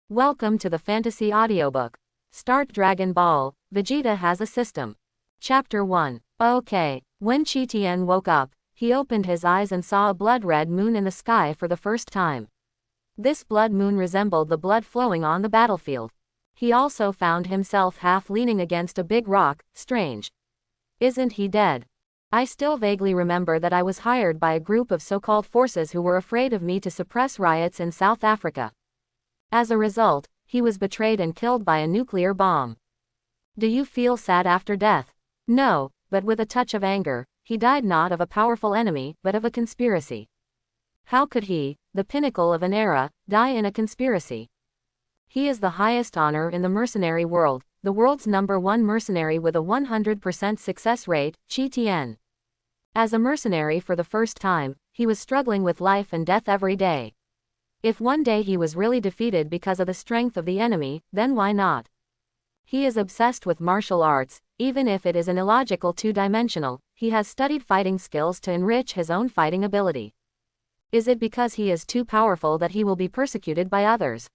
Welcome to the Fantasy Audiobook. Start Dragon Ball, Vegeta has a system. Chapter 1. Okay. When Chi woke up, he opened his eyes and saw a blood-red moon in the sky for the first time. This blood moon resembled the blood flowing on the battlefield. He also found himself half leaning against a big rock. Strange. Isn't he dead? I still vaguely remember that I was hired by a group of so-called forces who were afraid of me to suppress riots in South Africa. As a result, he was betrayed and killed by a nuclear bomb. Do you feel sad after death? No, but with a touch of anger. He died not of a powerful enemy, but of a conspiracy. How could he, the pinnacle of an era, die in a conspiracy? He is the highest honor in the mercenary world, the world's #1 mercenary with a 100% success rate, Chi. As a mercenary for the first time, he was struggling with life and death every day. If one day he was really defeated because of the strength of the enemy, then why not? He is obsessed with martial arts, even if it is an illogical two-dimensional. He has studied fighting skills to enrich his own fighting ability. Is it because he is too powerful that he will be persecuted by others?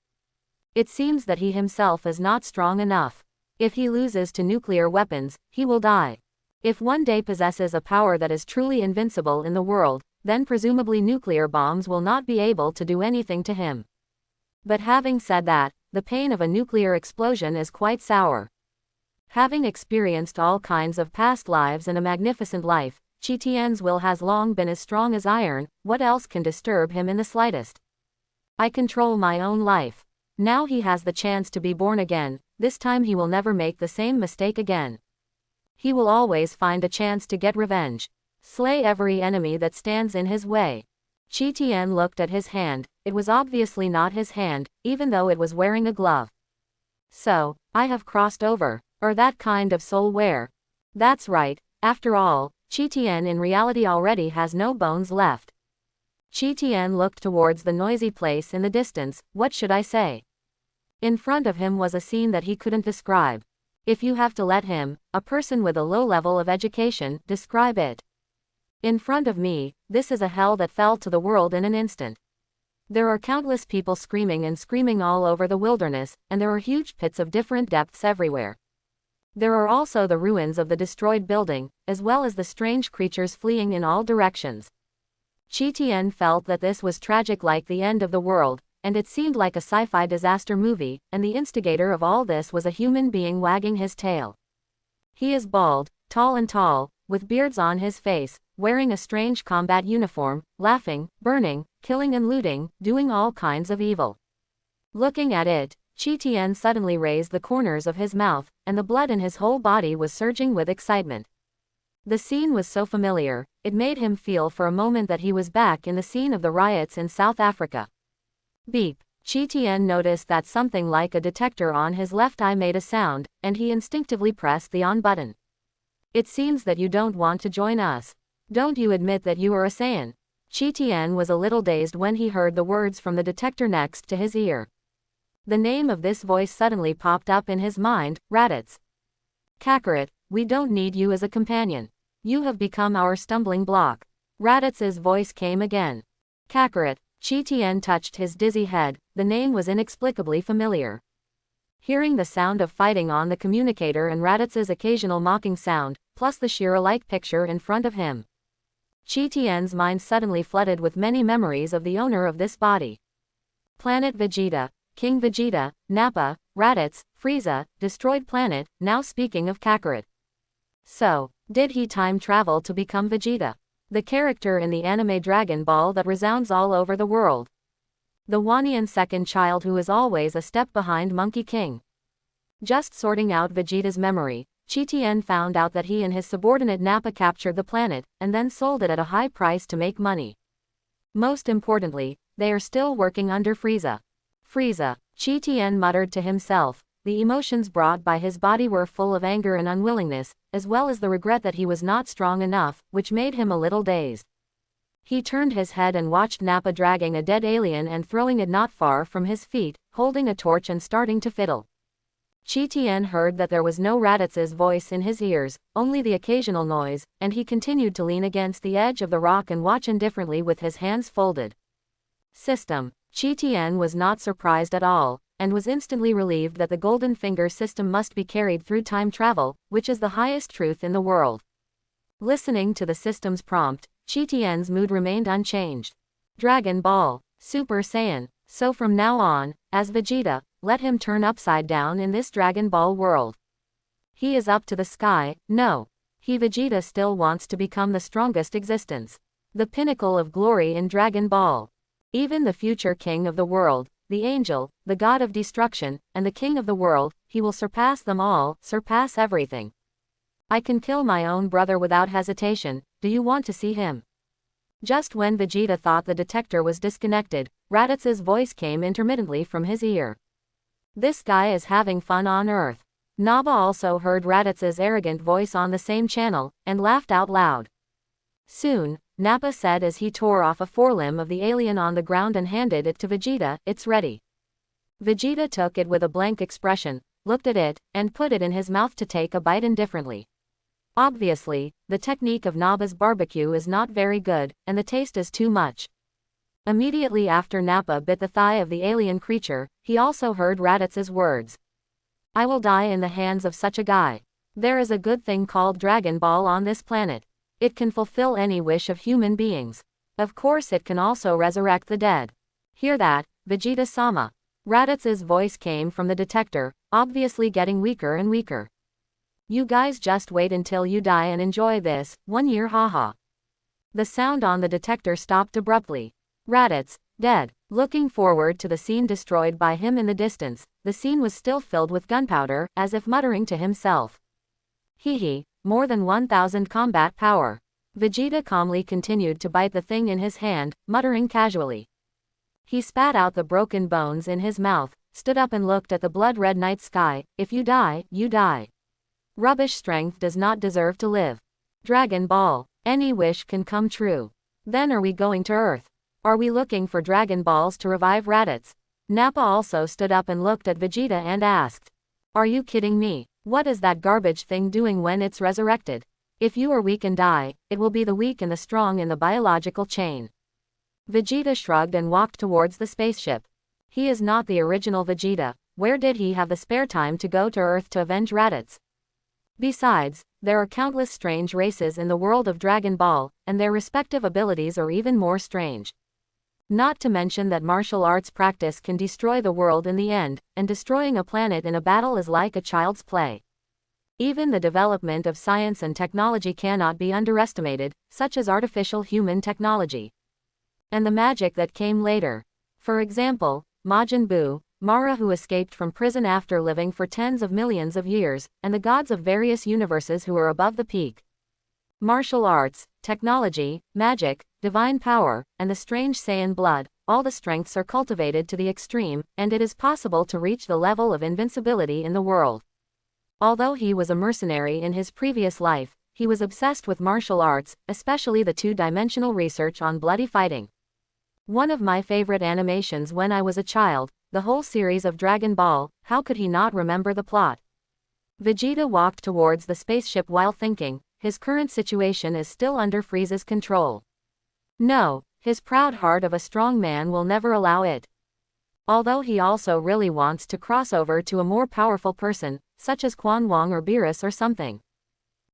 It seems that he himself is not strong enough. If he loses to nuclear weapons, he will die. If one day possesses a power that is truly invincible in the world, then presumably nuclear bombs will not be able to do anything to him. But having said that, the pain of a nuclear explosion is quite sour. Having experienced all kinds of past lives and a magnificent life, Chi-Tien's will has long been as strong as iron. What else can disturb him in the slightest? I control my own life. Now he has the chance to be born again. This time he will never make the same mistake again. He will always find a chance to get revenge. Slay every enemy that stands in his way. Chi-Tien looked at his hand. It was obviously not his hand, even though it was wearing a glove. So, I have crossed over, or that kind of soul wear. That's right, after all, Chi-Tien in reality already has no bones left. Chi-Tien looked towards the noisy place in the distance. What should I say? In front of him was a scene that he couldn't describe. If you have to let him, a person with a low level of education, describe it. In front of me, this is a hell that fell to the world in an instant. There are countless people screaming and screaming all over the wilderness, and there are huge pits of different depths everywhere. There are also the ruins of the destroyed building, as well as the strange creatures fleeing in all directions. Chi-Tien felt that this was tragic, like the end of the world, and it seemed like a sci-fi disaster movie, and the instigator of all this was a human being wagging his tail. He is bald, tall, with beards on his face, wearing a strange combat uniform, laughing, burning, killing and looting, doing all kinds of evil. Looking at it, Chi-Tien suddenly raised the corners of his mouth, and the blood in his whole body was surging with excitement. The scene was so familiar, it made him feel for a moment that he was back in the scene of the riots in South Africa. Beep. Chi-Tien noticed that something like a detector on his left eye made a sound, and he instinctively pressed the on button. It seems that you don't want to join us. Don't you admit that you are a Saiyan? Chi-Tien was a little dazed when he heard the words from the detector next to his ear. The name of this voice suddenly popped up in his mind, Raditz. Kakarot, we don't need you as a companion. You have become our stumbling block. Raditz's voice came again. Kakarot. Chi-Tien touched his dizzy head. The name was inexplicably familiar. Hearing the sound of fighting on the communicator and Raditz's occasional mocking sound, plus the Shira-like picture in front of him, Chi-Tien's mind suddenly flooded with many memories of the owner of this body. Planet Vegeta, King Vegeta, Nappa, Raditz, Frieza, destroyed planet. Now speaking of Kakarot. So, did he time travel to become Vegeta? The character in the anime Dragon Ball that resounds all over the world. The Wanian second child who is always a step behind Monkey King. Just sorting out Vegeta's memory, Chi-Tien found out that he and his subordinate Nappa captured the planet, and then sold it at a high price to make money. Most importantly, they are still working under Frieza. Frieza, Chi-Tien muttered to himself. The emotions brought by his body were full of anger and unwillingness, as well as the regret that he was not strong enough, which made him a little dazed. He turned his head and watched Nappa dragging a dead alien and throwing it not far from his feet, holding a torch and starting to fiddle. Chi-Tien heard that there was no Raditz's voice in his ears, only the occasional noise, and he continued to lean against the edge of the rock and watch indifferently with his hands folded. System. Chi-Tien was not surprised at all, and was instantly relieved that the Golden Finger system must be carried through time travel, which is the highest truth in the world. Listening to the system's prompt, Chi Tian's mood remained unchanged. Dragon Ball, Super Saiyan. So from now on, as Vegeta, let him turn upside down in this Dragon Ball world. He is up to the sky. No. Vegeta still wants to become the strongest existence. The pinnacle of glory in Dragon Ball. Even the future king of the world, the angel, the god of destruction, and the king of the world, he will surpass them all, surpass everything. I can kill my own brother without hesitation. Do you want to see him? Just when Vegeta thought the detector was disconnected, Raditz's voice came intermittently from his ear. This guy is having fun on Earth. Nappa also heard Raditz's arrogant voice on the same channel, and laughed out loud. Soon, Nappa said as he tore off a forelimb of the alien on the ground and handed it to Vegeta, "It's ready." Vegeta took it with a blank expression, looked at it, and put it in his mouth to take a bite indifferently. Obviously, the technique of Nappa's barbecue is not very good, and the taste is too much. Immediately after Nappa bit the thigh of the alien creature, he also heard Raditz's words. "I will die in the hands of such a guy. There is a good thing called Dragon Ball on this planet. It can fulfill any wish of human beings. Of course it can also resurrect the dead. Hear that, Vegeta-sama?" Raditz's voice came from the detector, obviously getting weaker and weaker. "You guys just wait until you die and enjoy this, 1 year haha." The sound on the detector stopped abruptly. Raditz, dead. Looking forward to the scene destroyed by him in the distance, the scene was still filled with gunpowder, as if muttering to himself. Hee, more than 1000 combat power. Vegeta calmly continued to bite the thing in his hand, muttering casually. He spat out the broken bones in his mouth, stood up and looked at the blood-red night sky. "If you die, you die. Rubbish strength does not deserve to live. Dragon Ball, any wish can come true. Then are we going to Earth? Are we looking for Dragon Balls to revive Raditz?" Nappa also stood up and looked at Vegeta and asked. "Are you kidding me? What is that garbage thing doing when it's resurrected? If you are weak and die, it will be the weak and the strong in the biological chain." Vegeta shrugged and walked towards the spaceship. He is not the original Vegeta. Where did he have the spare time to go to Earth to avenge Raditz? Besides, there are countless strange races in the world of Dragon Ball, and their respective abilities are even more strange. Not to mention that martial arts practice can destroy the world in the end, and destroying a planet in a battle is like a child's play. Even the development of science and technology cannot be underestimated, such as artificial human technology. And the magic that came later. For example, Majin Buu, Mara who escaped from prison after living for tens of millions of years, and the gods of various universes who are above the peak. Martial arts, technology, magic, divine power, and the strange Saiyan blood, all the strengths are cultivated to the extreme, and it is possible to reach the level of invincibility in the world. Although he was a mercenary in his previous life, he was obsessed with martial arts, especially the two-dimensional research on bloody fighting. One of my favorite animations when I was a child, the whole series of Dragon Ball. How could he not remember the plot? Vegeta walked towards the spaceship while thinking, his current situation is still under Frieza's control. No, his proud heart of a strong man will never allow it. Although he also really wants to cross over to a more powerful person, such as Quan Wong or Beerus or something.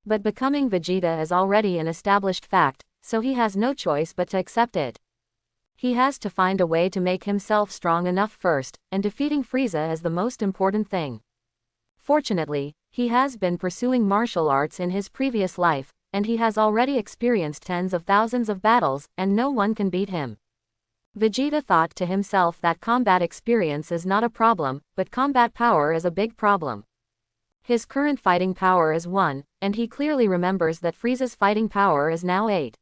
But becoming Vegeta is already an established fact, so he has no choice but to accept it. He has to find a way to make himself strong enough first, and defeating Frieza is the most important thing. Fortunately, he has been pursuing martial arts in his previous life, and he has already experienced tens of thousands of battles, and no one can beat him. Vegeta thought to himself that combat experience is not a problem, but combat power is a big problem. His current fighting power is 1, and he clearly remembers that Frieza's fighting power is now 8.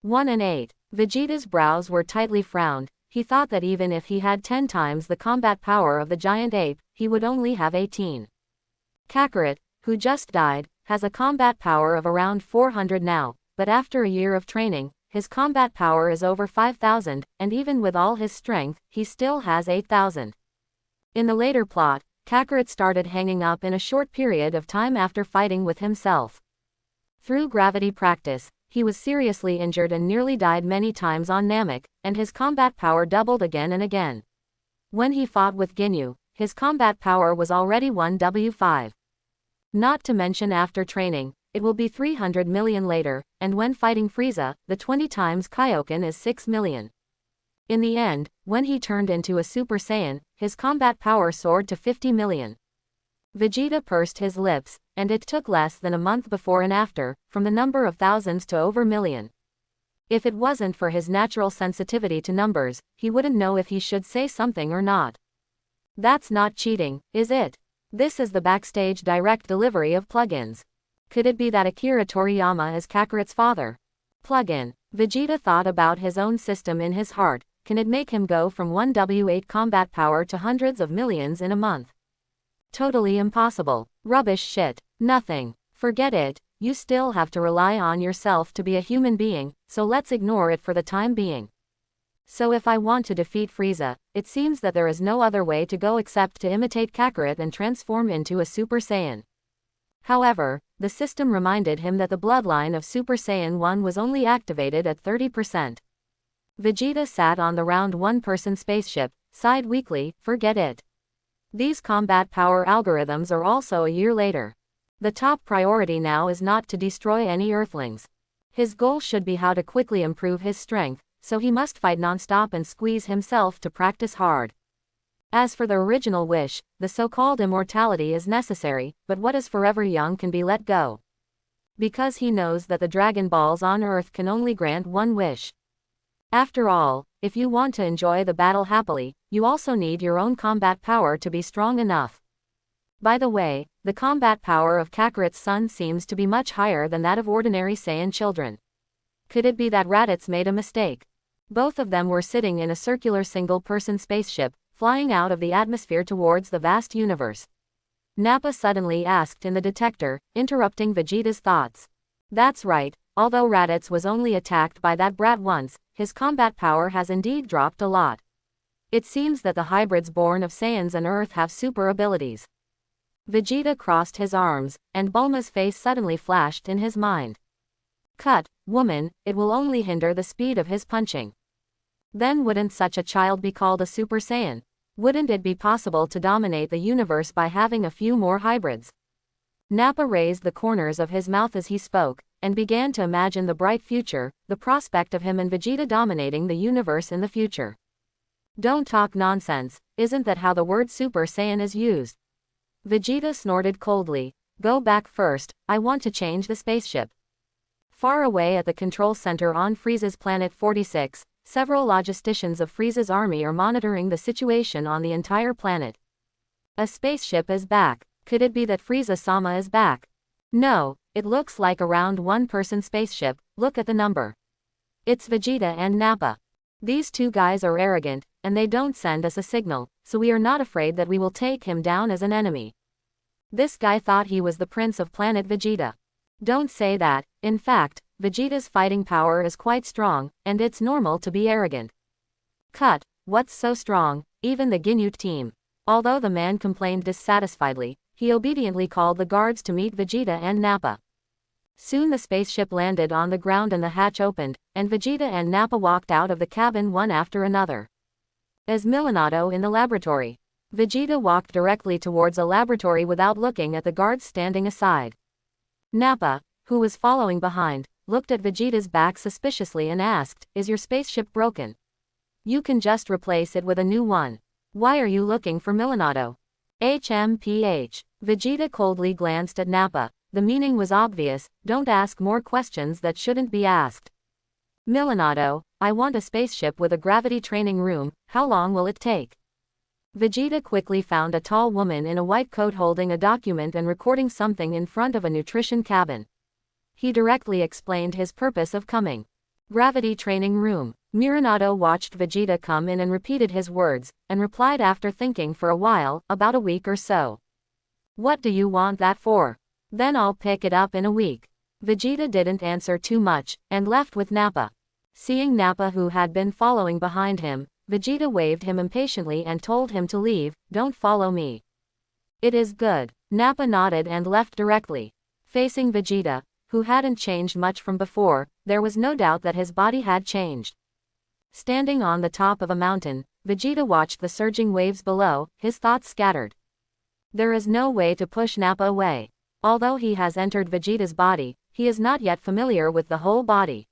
1 and 8. Vegeta's brows were tightly frowned. He thought that even if he had 10 times the combat power of the giant ape, he would only have 18. Kakarot, who just died, has a combat power of around 400 now, but after a year of training, his combat power is over 5,000, and even with all his strength, he still has 8,000. In the later plot, Kakarot started hanging up in a short period of time after fighting with himself. Through gravity practice, he was seriously injured and nearly died many times on Namek, and his combat power doubled again and again. When he fought with Ginyu, his combat power was already 1W5. Not to mention after training, it will be 300 million later, and when fighting Frieza, the 20 times Kaioken is 6 million. In the end, when he turned into a Super Saiyan, his combat power soared to 50 million. Vegeta pursed his lips, and it took less than a month before and after, from the number of thousands to over million. If it wasn't for his natural sensitivity to numbers, he wouldn't know if he should say something or not. That's not cheating, is it? This is the backstage direct delivery of plugins. Could it be that Akira Toriyama is Kakarot's father? Plugin. Vegeta thought about his own system in his heart. Can it make him go from 1W8 combat power to hundreds of millions in a month? Totally impossible. Rubbish shit. Nothing. Forget it. You still have to rely on yourself to be a human being, so let's ignore it for the time being. So if I want to defeat Frieza, it seems that there is no other way to go except to imitate Kakarot and transform into a Super Saiyan. However, the system reminded him that the bloodline of Super Saiyan 1 was only activated at 30%. Vegeta sat on the round one-person spaceship, sighed weakly, forget it. These combat power algorithms are also a year later. The top priority now is not to destroy any Earthlings. His goal should be how to quickly improve his strength, so he must fight non-stop and squeeze himself to practice hard. As for the original wish, the so-called immortality is necessary, but what is forever young can be let go. Because he knows that the Dragon Balls on Earth can only grant one wish. After all, if you want to enjoy the battle happily, you also need your own combat power to be strong enough. By the way, the combat power of Kakarot's son seems to be much higher than that of ordinary Saiyan children. Could it be that Raditz made a mistake? Both of them were sitting in a circular single-person spaceship, flying out of the atmosphere towards the vast universe. Nappa suddenly asked in the detector, interrupting Vegeta's thoughts. That's right, although Raditz was only attacked by that brat once, his combat power has indeed dropped a lot. It seems that the hybrids born of Saiyans and Earth have super abilities. Vegeta crossed his arms, and Bulma's face suddenly flashed in his mind. Cut, woman, it will only hinder the speed of his punching. Then wouldn't such a child be called a Super Saiyan? Wouldn't it be possible to dominate the universe by having a few more hybrids? Nappa raised the corners of his mouth as he spoke, and began to imagine the bright future, the prospect of him and Vegeta dominating the universe in the future. Don't talk nonsense, isn't that how the word Super Saiyan is used? Vegeta snorted coldly. Go back first, I want to change the spaceship. Far away at the control center on Frieza's planet 46, several logisticians of Frieza's army are monitoring the situation on the entire planet. A spaceship is back. Could it be that Frieza-sama is back? No, it looks like a round one-person spaceship, look at the number. It's Vegeta and Nappa. These two guys are arrogant, and they don't send us a signal, so we are not afraid that we will take him down as an enemy. This guy thought he was the prince of planet Vegeta. Don't say that, in fact, Vegeta's fighting power is quite strong, and it's normal to be arrogant. Cut, what's so strong? Even the Ginyu team. Although the man complained dissatisfiedly, he obediently called the guards to meet Vegeta and Nappa. Soon the spaceship landed on the ground and the hatch opened, and Vegeta and Nappa walked out of the cabin one after another. As Milanato in the laboratory. Vegeta walked directly towards a laboratory without looking at the guards standing aside. Nappa, who was following behind, looked at Vegeta's back suspiciously and asked, "Is your spaceship broken? You can just replace it with a new one. Why are you looking for Milanato?" HMPH. Vegeta coldly glanced at Nappa. The meaning was obvious, don't ask more questions that shouldn't be asked. Milanato, I want a spaceship with a gravity training room, how long will it take? Vegeta quickly found a tall woman in a white coat holding a document and recording something in front of a nutrition cabin. He directly explained his purpose of coming. Gravity training room. Milanato watched Vegeta come in and repeated his words, and replied after thinking for a while, about a week or so. What do you want that for? Then I'll pick it up in a week. Vegeta didn't answer too much, and left with Nappa. Seeing Nappa who had been following behind him, Vegeta waved him impatiently and told him to leave, don't follow me. It is good. Nappa nodded and left directly. Facing Vegeta, who hadn't changed much from before, there was no doubt that his body had changed. Standing on the top of a mountain, Vegeta watched the surging waves below, his thoughts scattered. There is no way to push Nappa away. Although he has entered Vegeta's body, he is not yet familiar with the whole body,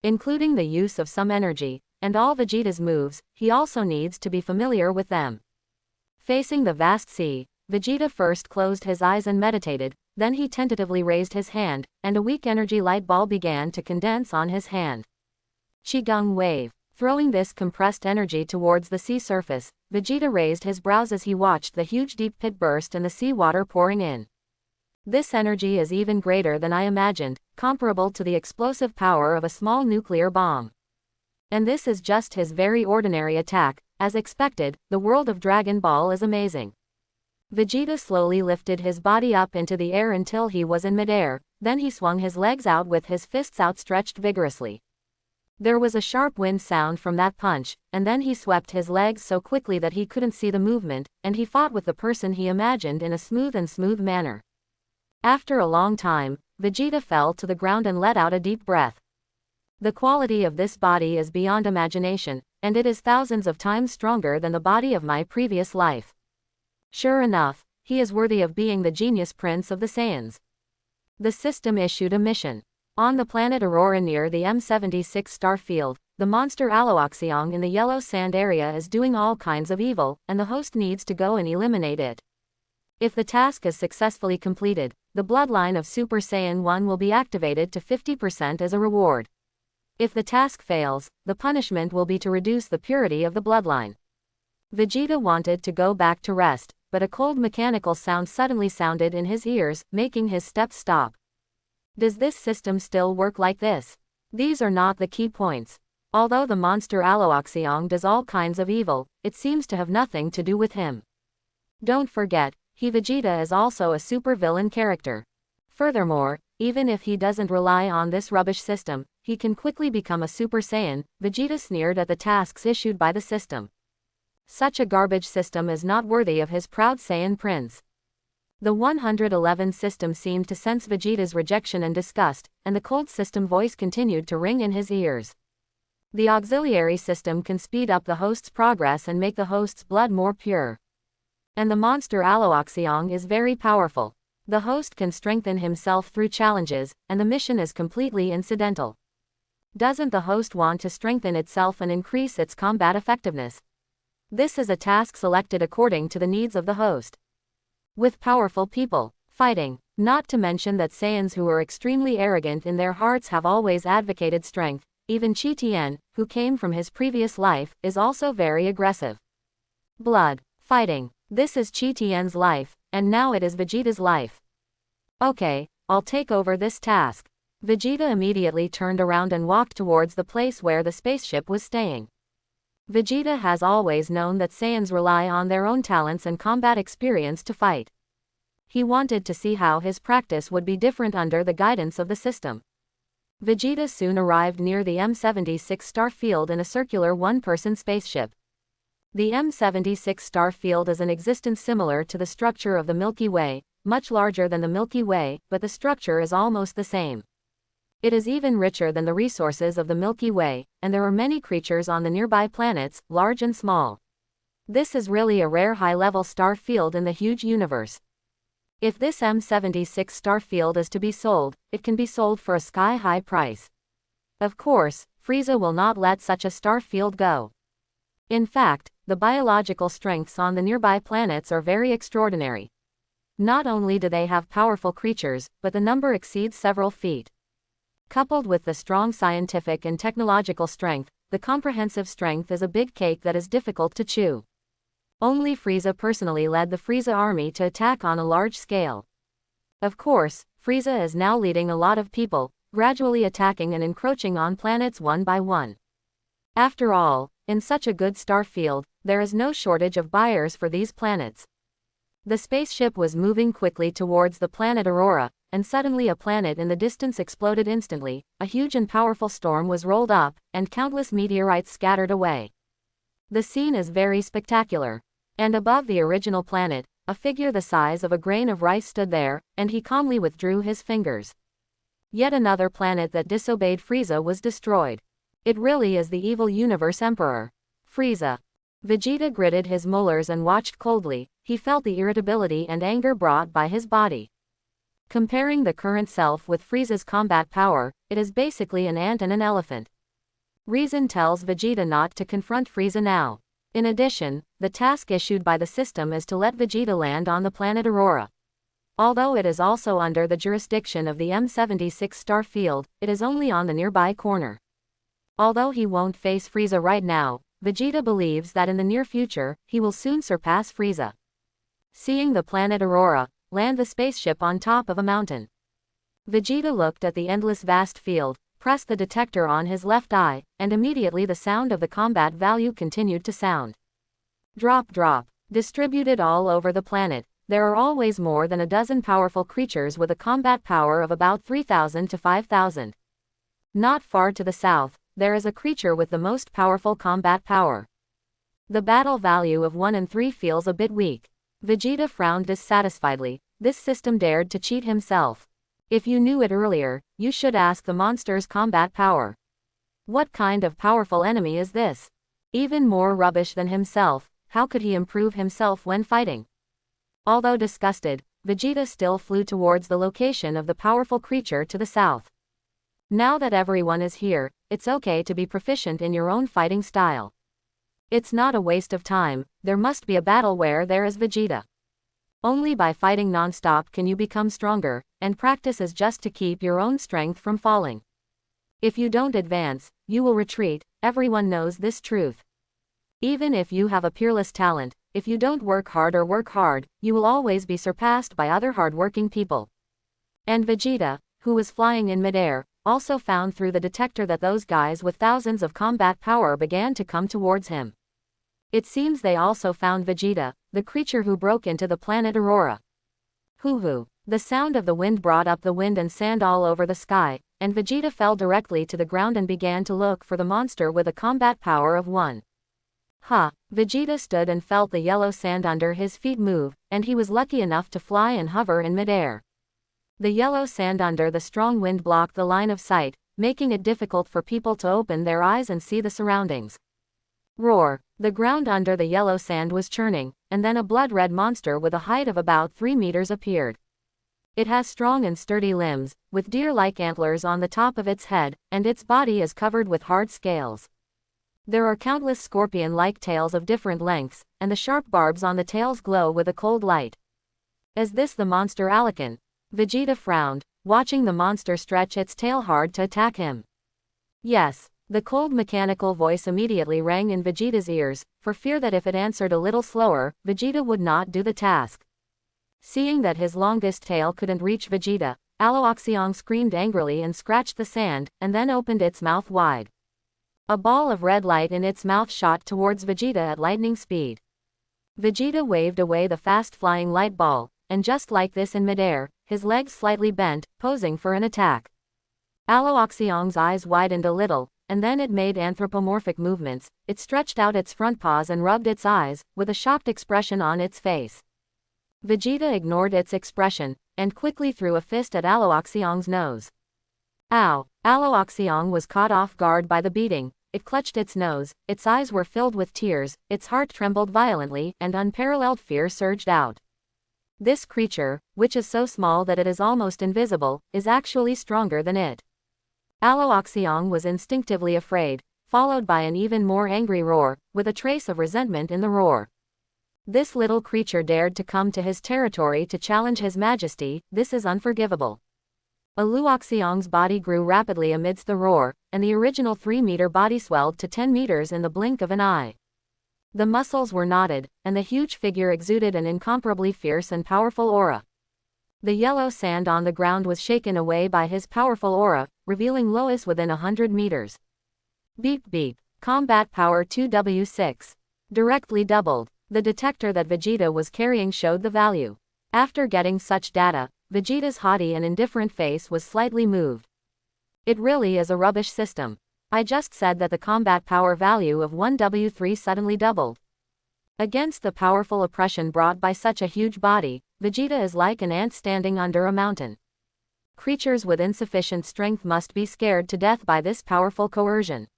including the use of some energy, and all Vegeta's moves. He also needs to be familiar with them. Facing the vast sea, Vegeta first closed his eyes and meditated, then he tentatively raised his hand, and a weak energy light ball began to condense on his hand. Qigong wave. Throwing this compressed energy towards the sea surface, Vegeta raised his brows as he watched the huge deep pit burst and the sea water pouring in. This energy is even greater than I imagined, comparable to the explosive power of a small nuclear bomb. And this is just his very ordinary attack. As expected, the world of Dragon Ball is amazing. Vegeta slowly lifted his body up into the air until he was in midair, then he swung his legs out with his fists outstretched vigorously. There was a sharp wind sound from that punch, and then he swept his legs so quickly that he couldn't see the movement, and he fought with the person he imagined in a smooth manner. After a long time, Vegeta fell to the ground and let out a deep breath. The quality of this body is beyond imagination, and it is thousands of times stronger than the body of my previous life. Sure enough, he is worthy of being the genius prince of the Saiyans. The system issued a mission. On the planet Aurora near the M76 star field, the monster Aloaxiong in the yellow sand area is doing all kinds of evil, and the host needs to go and eliminate it. If the task is successfully completed, the bloodline of Super Saiyan 1 will be activated to 50% as a reward. If the task fails, the punishment will be to reduce the purity of the bloodline. Vegeta wanted to go back to rest, but a cold mechanical sound suddenly sounded in his ears, making his steps stop. Does this system still work like this? These are not the key points. Although the monster Aloaxiong does all kinds of evil, it seems to have nothing to do with him. Don't forget, Vegeta is also a supervillain character. Furthermore, even if he doesn't rely on this rubbish system, he can quickly become a Super Saiyan. Vegeta sneered at the tasks issued by the system. Such a garbage system is not worthy of his proud Saiyan prince. The 111 system seemed to sense Vegeta's rejection and disgust, and the cold system voice continued to ring in his ears. The auxiliary system can speed up the host's progress and make the host's blood more pure. And the monster Aloaxiong is very powerful. The host can strengthen himself through challenges, and the mission is completely incidental. Doesn't the host want to strengthen itself and increase its combat effectiveness? This is a task selected according to the needs of the host. With powerful people fighting, not to mention that Saiyans who are extremely arrogant in their hearts have always advocated strength. Even Chi Tien, who came from his previous life, is also very aggressive. Blood, fighting. This is Chi Tien's life, and now it is Vegeta's life. Okay, I'll take over this task. Vegeta immediately turned around and walked towards the place where the spaceship was staying. Vegeta has always known that Saiyans rely on their own talents and combat experience to fight. He wanted to see how his practice would be different under the guidance of the system. Vegeta soon arrived near the M76 star field in a circular one-person spaceship. The M76 star field is an existence similar to the structure of the Milky Way, much larger than the Milky Way, but the structure is almost the same. It is even richer than the resources of the Milky Way, and there are many creatures on the nearby planets, large and small. This is really a rare high-level star field in the huge universe. If this M76 star field is to be sold, it can be sold for a sky-high price. Of course, Frieza will not let such a star field go. In fact, the biological strengths on the nearby planets are very extraordinary. Not only do they have powerful creatures, but the number exceeds several feet. Coupled with the strong scientific and technological strength, the comprehensive strength is a big cake that is difficult to chew. Only Frieza personally led the Frieza army to attack on a large scale. Of course, Frieza is now leading a lot of people, gradually attacking and encroaching on planets one by one. After all, in such a good star field, there is no shortage of buyers for these planets. The spaceship was moving quickly towards the planet Aurora, and suddenly a planet in the distance exploded instantly. A huge and powerful storm was rolled up, and countless meteorites scattered away. The scene is very spectacular. And above the original planet, a figure the size of a grain of rice stood there, and he calmly withdrew his fingers. Yet another planet that disobeyed Frieza was destroyed. It really is the evil universe emperor. Frieza. Vegeta gritted his molars and watched coldly. He felt the irritability and anger brought by his body. Comparing the current self with Frieza's combat power, it is basically an ant and an elephant. Reason tells Vegeta not to confront Frieza now. In addition, the task issued by the system is to let Vegeta land on the planet Aurora. Although it is also under the jurisdiction of the M76 star field, it is only on the nearby corner. Although he won't face Frieza right now, Vegeta believes that in the near future, he will soon surpass Frieza. Seeing the planet Aurora land the spaceship on top of a mountain, Vegeta looked at the endless vast field, pressed the detector on his left eye, and immediately the sound of the combat value continued to sound. Drop drop. Distributed all over the planet, there are always more than a dozen powerful creatures with a combat power of about 3,000 to 5,000. Not far to the south, there is a creature with the most powerful combat power. The battle value of 1 and 3 feels a bit weak. Vegeta frowned dissatisfiedly. This system dared to cheat himself. If you knew it earlier, you should ask the monster's combat power. What kind of powerful enemy is this? Even more rubbish than himself, how could he improve himself when fighting? Although disgusted, Vegeta still flew towards the location of the powerful creature to the south. Now that everyone is here, it's okay to be proficient in your own fighting style. It's not a waste of time, there must be a battle where there is Vegeta. Only by fighting non-stop can you become stronger, and practice is just to keep your own strength from falling. If you don't advance, you will retreat, everyone knows this truth. Even if you have a peerless talent, if you don't work hard, you will always be surpassed by other hardworking people. And Vegeta, who was flying in midair, also found through the detector that those guys with thousands of combat power began to come towards him. It seems they also found Vegeta, the creature who broke into the planet Aurora. Hoo-hoo. The sound of the wind brought up the wind and sand all over the sky, and Vegeta fell directly to the ground and began to look for the monster with a combat power of 1. Vegeta stood and felt the yellow sand under his feet move, and he was lucky enough to fly and hover in midair. The yellow sand under the strong wind blocked the line of sight, making it difficult for people to open their eyes and see the surroundings. Roar! The ground under the yellow sand was churning, and then a blood-red monster with a height of about 3 meters appeared. It has strong and sturdy limbs, with deer-like antlers on the top of its head, and its body is covered with hard scales. There are countless scorpion-like tails of different lengths, and the sharp barbs on the tails glow with a cold light. Is this the monster Alican? Vegeta frowned, watching the monster stretch its tail hard to attack him. Yes. The cold mechanical voice immediately rang in Vegeta's ears, for fear that if it answered a little slower, Vegeta would not do the task. Seeing that his longest tail couldn't reach Vegeta, Aloxiong screamed angrily and scratched the sand, and then opened its mouth wide. A ball of red light in its mouth shot towards Vegeta at lightning speed. Vegeta waved away the fast-flying light ball, and just like this in midair, his legs slightly bent, posing for an attack. Aloxiong's eyes widened a little, and then it made anthropomorphic movements. It stretched out its front paws and rubbed its eyes, with a shocked expression on its face. Vegeta ignored its expression, and quickly threw a fist at Aloxiong's nose. Ow! Aloxiong was caught off guard by the beating. It clutched its nose, its eyes were filled with tears, its heart trembled violently, and unparalleled fear surged out. This creature, which is so small that it is almost invisible, is actually stronger than it. Aloxiong was instinctively afraid, followed by an even more angry roar, with a trace of resentment in the roar. This little creature dared to come to his territory to challenge his majesty, this is unforgivable. Aloxiong's body grew rapidly amidst the roar, and the original 3-meter body swelled to 10 meters in the blink of an eye. The muscles were knotted, and the huge figure exuded an incomparably fierce and powerful aura. The yellow sand on the ground was shaken away by his powerful aura, revealing Lois within 100 meters. Beep beep. Combat power 2W6. Directly doubled. The detector that Vegeta was carrying showed the value. After getting such data, Vegeta's haughty and indifferent face was slightly moved. It really is a rubbish system. I just said that the combat power value of 1W3 suddenly doubled. Against the powerful oppression brought by such a huge body, Vegeta is like an ant standing under a mountain. Creatures with insufficient strength must be scared to death by this powerful coercion.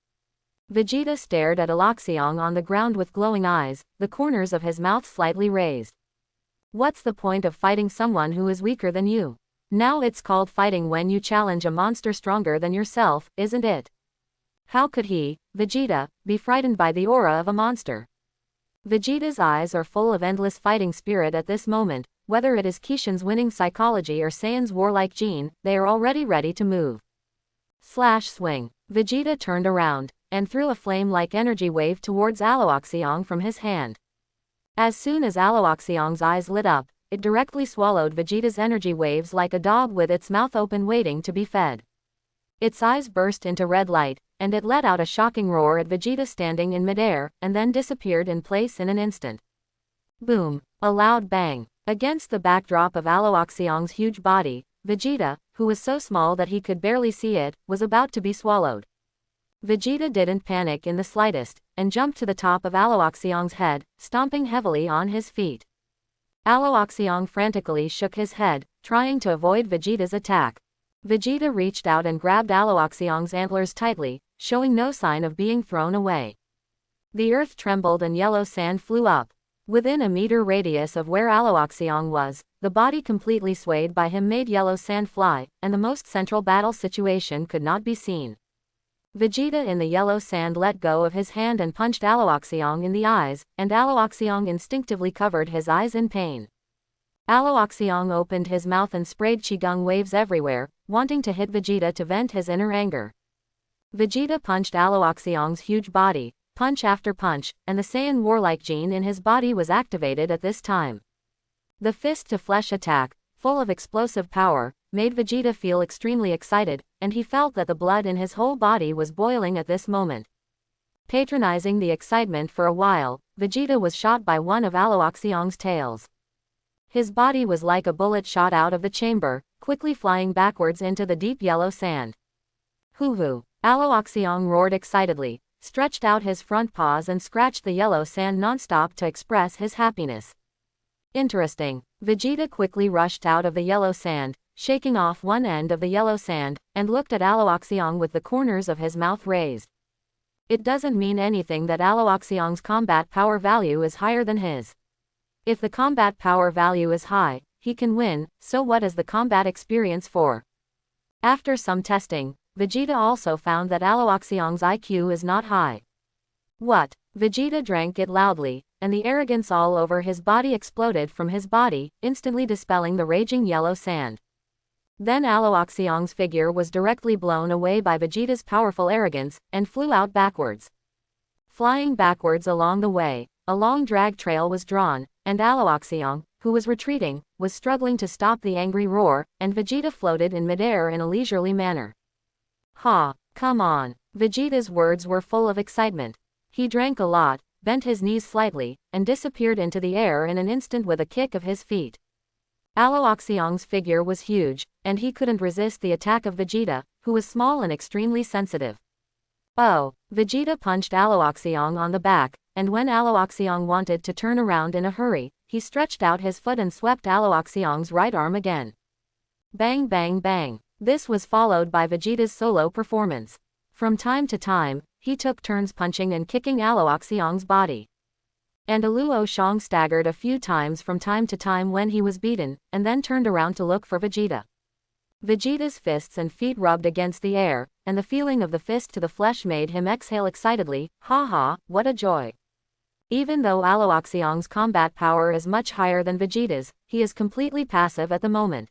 Vegeta stared at Aloxiong on the ground with glowing eyes, the corners of his mouth slightly raised. What's the point of fighting someone who is weaker than you? Now it's called fighting when you challenge a monster stronger than yourself, isn't it? How could he, Vegeta, be frightened by the aura of a monster? Vegeta's eyes are full of endless fighting spirit at this moment, whether it is Kishin's winning psychology or Saiyan's warlike gene, they are already ready to move. Slash swing. Vegeta turned around, and threw a flame-like energy wave towards Aloxiong from his hand. As soon as Aloxiong's eyes lit up, it directly swallowed Vegeta's energy waves like a dog with its mouth open waiting to be fed. Its eyes burst into red light, and it let out a shocking roar at Vegeta standing in midair, and then disappeared in place in an instant. Boom! A loud bang. Against the backdrop of Aloxiong's huge body, Vegeta, who was so small that he could barely see it, was about to be swallowed. Vegeta didn't panic in the slightest, and jumped to the top of Aloxiong's head, stomping heavily on his feet. Aloxiong frantically shook his head, trying to avoid Vegeta's attack. Vegeta reached out and grabbed Aloxiong's antlers tightly, showing no sign of being thrown away. The earth trembled and yellow sand flew up. Within a meter radius of where Aloxiong was, the body completely swayed by him made yellow sand fly, and the most central battle situation could not be seen. Vegeta in the yellow sand let go of his hand and punched Aloxiong in the eyes, and Aloxiong instinctively covered his eyes in pain. Aloxiong opened his mouth and sprayed Qigong waves everywhere, wanting to hit Vegeta to vent his inner anger. Vegeta punched Aloxiong's huge body, punch after punch, and the Saiyan warlike gene in his body was activated at this time. The fist-to-flesh attack, full of explosive power, made Vegeta feel extremely excited, and he felt that the blood in his whole body was boiling at this moment. Patronizing the excitement for a while, Vegeta was shot by one of Aloxiong's tails. His body was like a bullet shot out of the chamber, quickly flying backwards into the deep yellow sand. Hoo-hoo! Aloxiong roared excitedly, stretched out his front paws and scratched the yellow sand non-stop to express his happiness. Interesting. Vegeta quickly rushed out of the yellow sand, shaking off one end of the yellow sand, and looked at Aloxiong with the corners of his mouth raised. It doesn't mean anything that Aloxiong's combat power value is higher than his. If the combat power value is high, he can win, so what is the combat experience for? After some testing, Vegeta also found that Aloxiong's IQ is not high. What? Vegeta drank it loudly, and the arrogance all over his body exploded from his body, instantly dispelling the raging yellow sand. Then Aloxiong's figure was directly blown away by Vegeta's powerful arrogance, and flew out backwards. Flying backwards along the way, a long drag trail was drawn, and Aloxiong, who was retreating, was struggling to stop the angry roar, and Vegeta floated in midair in a leisurely manner. Ha! Come on! Vegeta's words were full of excitement. He drank a lot, bent his knees slightly, and disappeared into the air in an instant with a kick of his feet. Aloxiong's figure was huge, and he couldn't resist the attack of Vegeta, who was small and extremely sensitive. Oh! Vegeta punched Aloxiong on the back, and when Aloxiong wanted to turn around in a hurry, he stretched out his foot and swept Aloxiong's right arm again. Bang bang bang. This was followed by Vegeta's solo performance. From time to time, he took turns punching and kicking Aloxiong's body. And Luo Shang staggered a few times from time to time when he was beaten, and then turned around to look for Vegeta. Vegeta's fists and feet rubbed against the air, and the feeling of the fist to the flesh made him exhale excitedly. Ha ha, what a joy! Even though Aloxiong's combat power is much higher than Vegeta's, he is completely passive at the moment.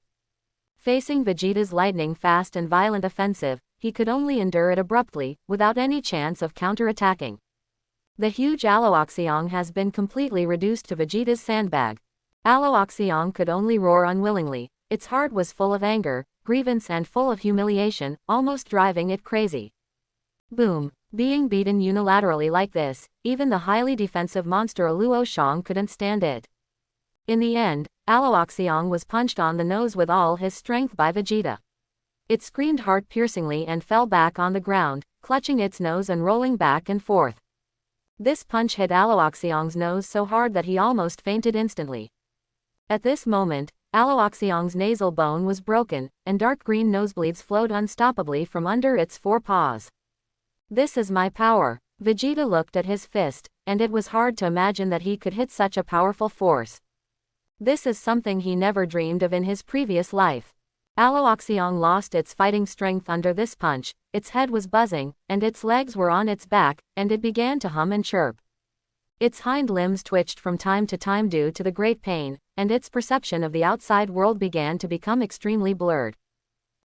Facing Vegeta's lightning-fast and violent offensive, he could only endure it abruptly, without any chance of counter-attacking. The huge Aloxiong has been completely reduced to Vegeta's sandbag. Aloxiong could only roar unwillingly, its heart was full of anger, grievance and full of humiliation, almost driving it crazy. Boom! Being beaten unilaterally like this, even the highly defensive monster Luo Shang couldn't stand it. In the end, Aloxiong was punched on the nose with all his strength by Vegeta. It screamed heart-piercingly and fell back on the ground, clutching its nose and rolling back and forth. This punch hit Aloxiong's nose so hard that he almost fainted instantly. At this moment, Aloxiong's nasal bone was broken, and dark green nosebleeds flowed unstoppably from under its four paws. This is my power. Vegeta looked at his fist, and it was hard to imagine that he could hit such a powerful force. This is something he never dreamed of in his previous life. Aloaxiong lost its fighting strength under this punch, its head was buzzing, and its legs were on its back, and it began to hum and chirp. Its hind limbs twitched from time to time due to the great pain, and its perception of the outside world began to become extremely blurred.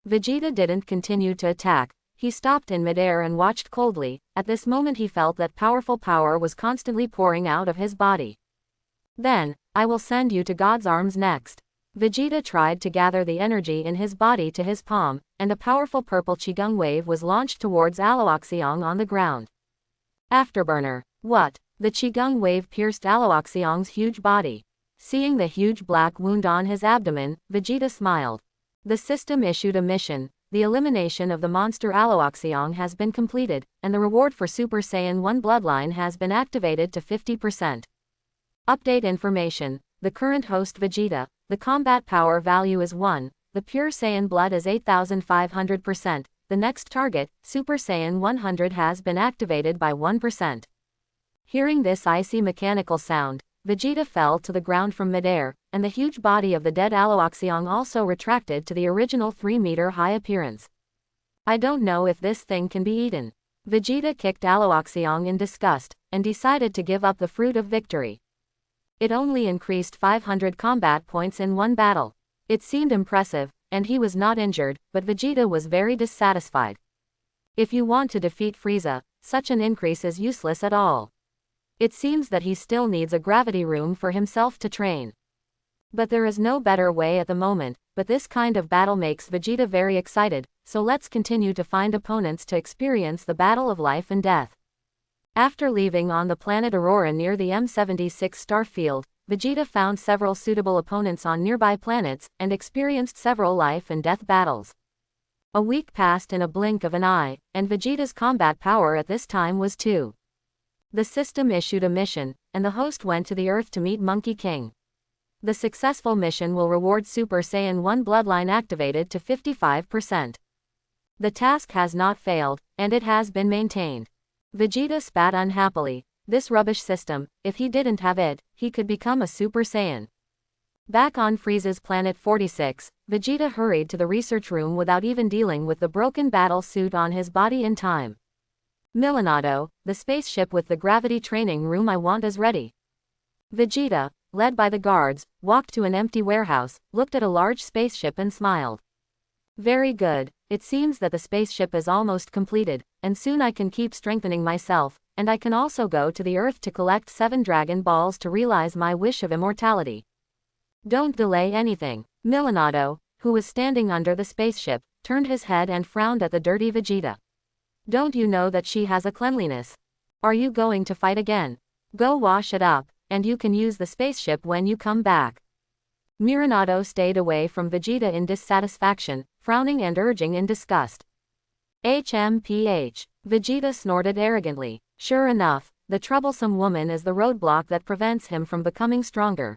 Vegeta didn't continue to attack, he stopped in midair and watched coldly. At this moment he felt that powerful power was constantly pouring out of his body. Then, I will send you to God's arms next. Vegeta tried to gather the energy in his body to his palm, and a powerful purple Qigong wave was launched towards Aloaxiong on the ground. Afterburner. What? The Qigong wave pierced Aloaxiong's huge body. Seeing the huge black wound on his abdomen, Vegeta smiled. The system issued a mission. The elimination of the monster Aloaxiong has been completed, and the reward for Super Saiyan 1 bloodline has been activated to 50%. Update information. The current host Vegeta, the combat power value is 1, the pure Saiyan blood is 8500%, the next target, Super Saiyan 100 has been activated by 1%. Hearing this icy mechanical sound, Vegeta fell to the ground from midair, and the huge body of the dead Aloaxiong also retracted to the original 3-meter-high appearance. I don't know if this thing can be eaten. Vegeta kicked Aloaxiong in disgust, and decided to give up the fruit of victory. It only increased 500 combat points in one battle. It seemed impressive, and he was not injured, but Vegeta was very dissatisfied. If you want to defeat Frieza, such an increase is useless at all. It seems that he still needs a gravity room for himself to train. But there is no better way at the moment, but this kind of battle makes Vegeta very excited, so let's continue to find opponents to experience the battle of life and death. After leaving on the planet Aurora near the M76 star field, Vegeta found several suitable opponents on nearby planets, and experienced several life and death battles. A week passed in a blink of an eye, and Vegeta's combat power at this time was 2. The system issued a mission, and the host went to the Earth to meet Monkey King. The successful mission will reward Super Saiyan 1 bloodline activated to 55%. The task has not failed, and it has been maintained. Vegeta spat unhappily. This rubbish system, if he didn't have it, he could become a Super Saiyan. Back on Frieza's planet 46, Vegeta hurried to the research room without even dealing with the broken battle suit on his body in time. Millenado, the spaceship with the gravity training room I want is ready. Vegeta, led by the guards, walked to an empty warehouse, looked at a large spaceship and smiled. Very good, it seems that the spaceship is almost completed, and soon I can keep strengthening myself, and I can also go to the Earth to collect 7 Dragon Balls to realize my wish of immortality. Don't delay anything. Millenado, who was standing under the spaceship, turned his head and frowned at the dirty Vegeta. Don't you know that she has a cleanliness? Are you going to fight again? Go wash it up, and you can use the spaceship when you come back. Miranado stayed away from Vegeta in dissatisfaction, frowning and urging in disgust. HMPH. Vegeta snorted arrogantly. Sure enough, the troublesome woman is the roadblock that prevents him from becoming stronger.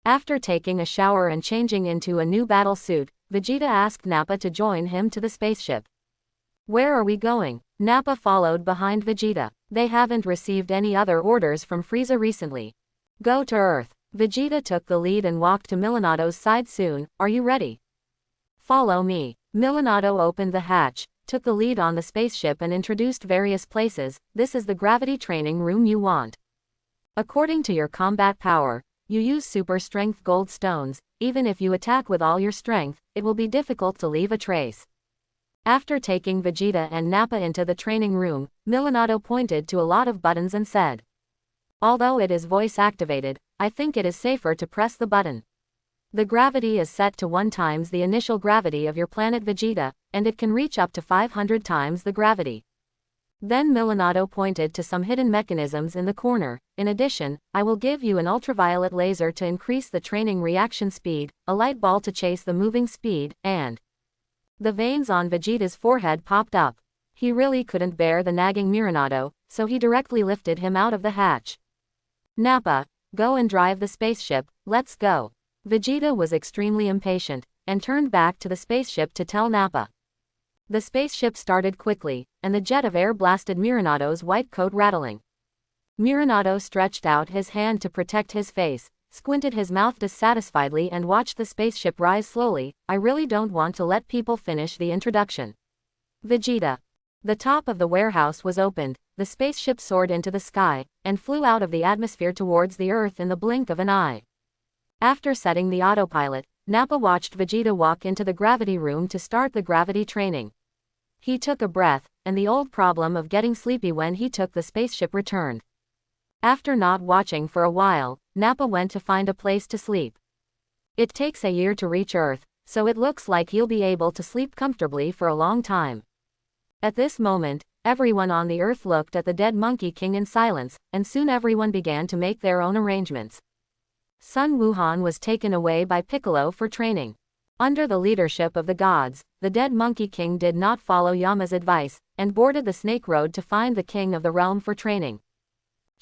After taking a shower and changing into a new battle suit, Vegeta asked Nappa to join him to the spaceship. Where are we going? Nappa followed behind Vegeta. They haven't received any other orders from Frieza recently. Go to Earth. Vegeta took the lead and walked to Millenado's side soon. Are you ready? Follow me. Millenado opened the hatch, took the lead on the spaceship and introduced various places. This is the gravity training room you want. According to your combat power, you use super strength gold stones. Even if you attack with all your strength, it will be difficult to leave a trace. After taking Vegeta and Nappa into the training room, Millenado pointed to a lot of buttons and said, although it is voice activated, I think it is safer to press the button. The gravity is set to 1 times the initial gravity of your planet Vegeta, and it can reach up to 500 times the gravity. Then Millenado pointed to some hidden mechanisms in the corner. In addition, I will give you an ultraviolet laser to increase the training reaction speed, a light ball to chase the moving speed, and... The veins on Vegeta's forehead popped up. He really couldn't bear the nagging Miranado, so he directly lifted him out of the hatch. Nappa, go and drive the spaceship, let's go. Vegeta was extremely impatient, and turned back to the spaceship to tell Nappa. The spaceship started quickly, and the jet of air blasted Mirando's white coat rattling. Mirando stretched out his hand to protect his face, squinted his mouth dissatisfiedly and watched the spaceship rise slowly. I really don't want to let people finish the introduction. Vegeta. The top of the warehouse was opened, the spaceship soared into the sky, and flew out of the atmosphere towards the Earth in the blink of an eye. After setting the autopilot, Nappa watched Vegeta walk into the gravity room to start the gravity training. He took a breath, and the old problem of getting sleepy when he took the spaceship returned. After not watching for a while, Nappa went to find a place to sleep. It takes a year to reach Earth, so it looks like he'll be able to sleep comfortably for a long time. At this moment, everyone on the Earth looked at the dead Monkey King in silence, and soon everyone began to make their own arrangements. Sun Wuhan was taken away by Piccolo for training. Under the leadership of the gods, the dead Monkey King did not follow Yama's advice, and boarded the Snake Road to find the King of the Realm for training.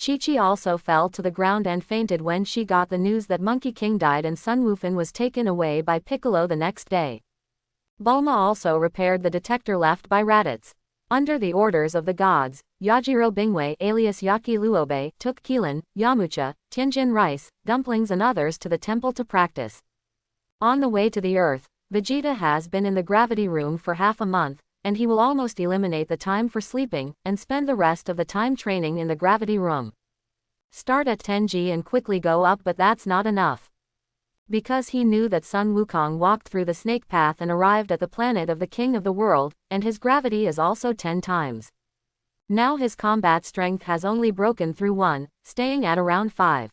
Chi-Chi also fell to the ground and fainted when she got the news that Monkey King died, and Sun Wufan was taken away by Piccolo the next day. Bulma also repaired the detector left by Raditz. Under the orders of the gods, Yajiro Bingwei alias Yaki Luobe took Keelan, Yamcha, Tianjin Rice, Dumplings and others to the temple to practice. On the way to the Earth, Vegeta has been in the gravity room for half a month, and he will almost eliminate the time for sleeping, and spend the rest of the time training in the gravity room. Start at 10G and quickly go up, but that's not enough. Because he knew that Sun Wukong walked through the snake path and arrived at the planet of the King of the World, and his gravity is also 10 times. Now his combat strength has only broken through 1, staying at around 5.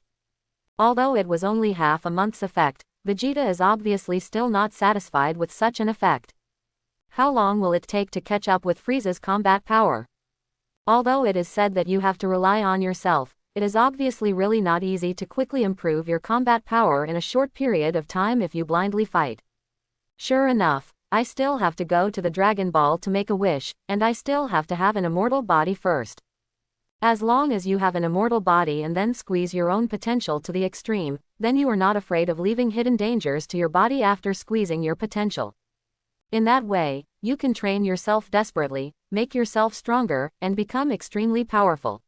Although it was only half a month's effect, Vegeta is obviously still not satisfied with such an effect. How long will it take to catch up with Frieza's combat power? Although it is said that you have to rely on yourself, it is obviously really not easy to quickly improve your combat power in a short period of time if you blindly fight. Sure enough, I still have to go to the Dragon Ball to make a wish, and I still have to have an immortal body first. As long as you have an immortal body and then squeeze your own potential to the extreme, then you are not afraid of leaving hidden dangers to your body after squeezing your potential. In that way, you can train yourself desperately, make yourself stronger, and become extremely powerful.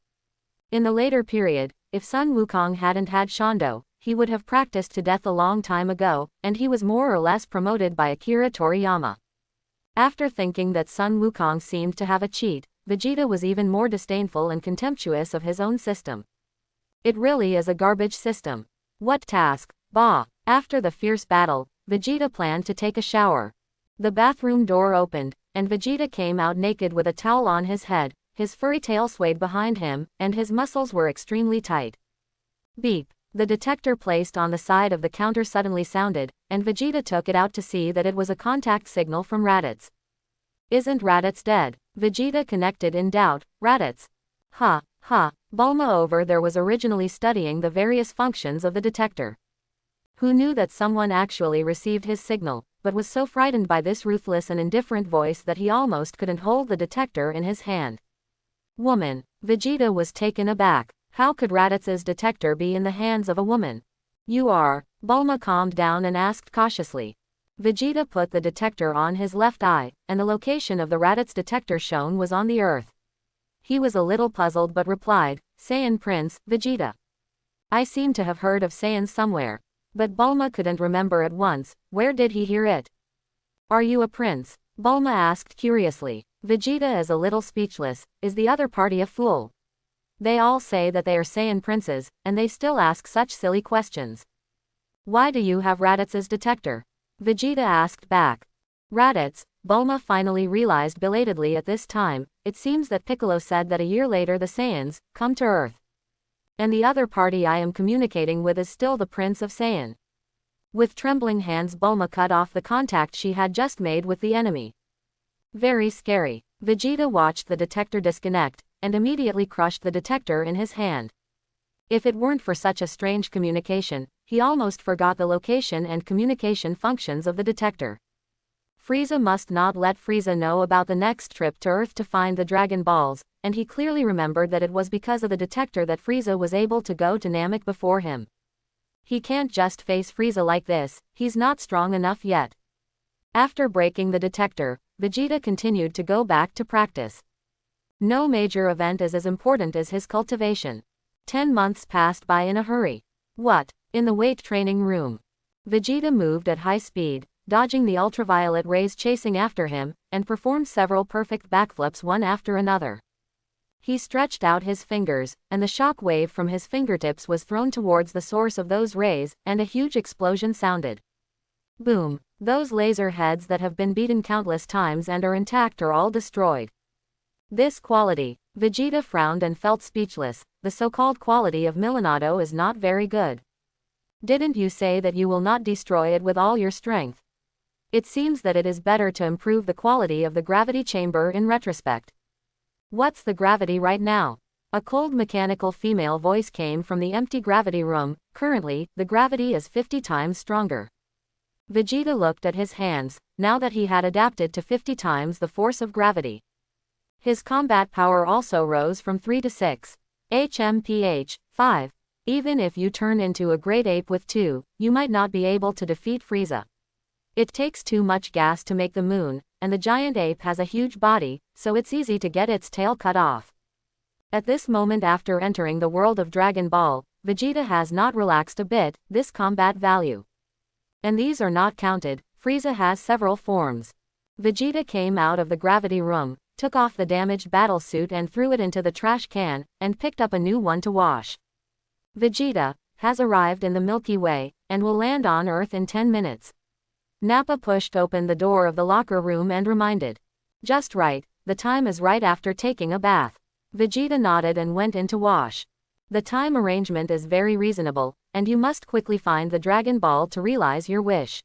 In the later period, if Sun Wukong hadn't had Shondo, he would have practiced to death a long time ago, and he was more or less promoted by Akira Toriyama. After thinking that Sun Wukong seemed to have a cheat, Vegeta was even more disdainful and contemptuous of his own system. It really is a garbage system. What task? Bah! After the fierce battle, Vegeta planned to take a shower. The bathroom door opened, and Vegeta came out naked with a towel on his head. His furry tail swayed behind him, and his muscles were extremely tight. Beep! The detector placed on the side of the counter suddenly sounded, and Vegeta took it out to see that it was a contact signal from Raditz. Isn't Raditz dead? Vegeta connected in doubt. Raditz. Ha, ha, Bulma over there was originally studying the various functions of the detector. Who knew that someone actually received his signal, but was so frightened by this ruthless and indifferent voice that he almost couldn't hold the detector in his hand. Woman. Vegeta was taken aback. How could Raditz's detector be in the hands of a woman? You are. Bulma calmed down and asked cautiously. Vegeta put the detector on his left eye, and the location of the Raditz detector shown was on the Earth. He was a little puzzled but replied, Saiyan Prince, Vegeta. I seem to have heard of Saiyan somewhere. But Bulma couldn't remember at once. Where did he hear it? Are you a prince? Bulma asked curiously. Vegeta is a little speechless. Is the other party a fool? They all say that they are Saiyan princes, and they still ask such silly questions. Why do you have Raditz's detector? Vegeta asked back. Raditz, Bulma finally realized belatedly at this time, it seems that Piccolo said that a year later the Saiyans come to Earth. And the other party I am communicating with is still the Prince of Saiyan. With trembling hands Bulma cut off the contact she had just made with the enemy. Very scary. Vegeta watched the detector disconnect, and immediately crushed the detector in his hand. If it weren't for such a strange communication, he almost forgot the location and communication functions of the detector. Frieza must not let Frieza know about the next trip to Earth to find the Dragon Balls, and he clearly remembered that it was because of the detector that Frieza was able to go to Namek before him. He can't just face Frieza like this, he's not strong enough yet. After breaking the detector, Vegeta continued to go back to practice. No major event is as important as his cultivation. 10 months passed by in a hurry. What? In the weight training room. Vegeta moved at high speed, dodging the ultraviolet rays chasing after him, and performed several perfect backflips one after another. He stretched out his fingers, and the shock wave from his fingertips was thrown towards the source of those rays, and a huge explosion sounded. Boom! Those laser heads that have been beaten countless times and are intact are all destroyed. This quality. Vegeta frowned and felt speechless. The so-called quality of Millenado is not very good. Didn't you say that you will not destroy it with all your strength? It seems that it is better to improve the quality of the gravity chamber in retrospect. What's the gravity right now? A cold mechanical female voice came from the empty gravity room. Currently, the gravity is 50 times stronger. Vegeta looked at his hands, now that he had adapted to 50 times the force of gravity. His combat power also rose from 3 to 6. HMPH, 5. Even if you turn into a great ape with 2, you might not be able to defeat Frieza. It takes too much gas to make the moon, and the giant ape has a huge body, so it's easy to get its tail cut off. At this moment after entering the world of Dragon Ball, Vegeta has not relaxed a bit, this combat value. And these are not counted. Frieza has several forms. Vegeta came out of the gravity room, took off the damaged battle suit and threw it into the trash can, and picked up a new one to wash. Vegeta has arrived in the Milky Way, and will land on Earth in 10 minutes. Nappa pushed open the door of the locker room and reminded. Just right, the time is right after taking a bath. Vegeta nodded and went in to wash. The time arrangement is very reasonable, and you must quickly find the Dragon Ball to realize your wish.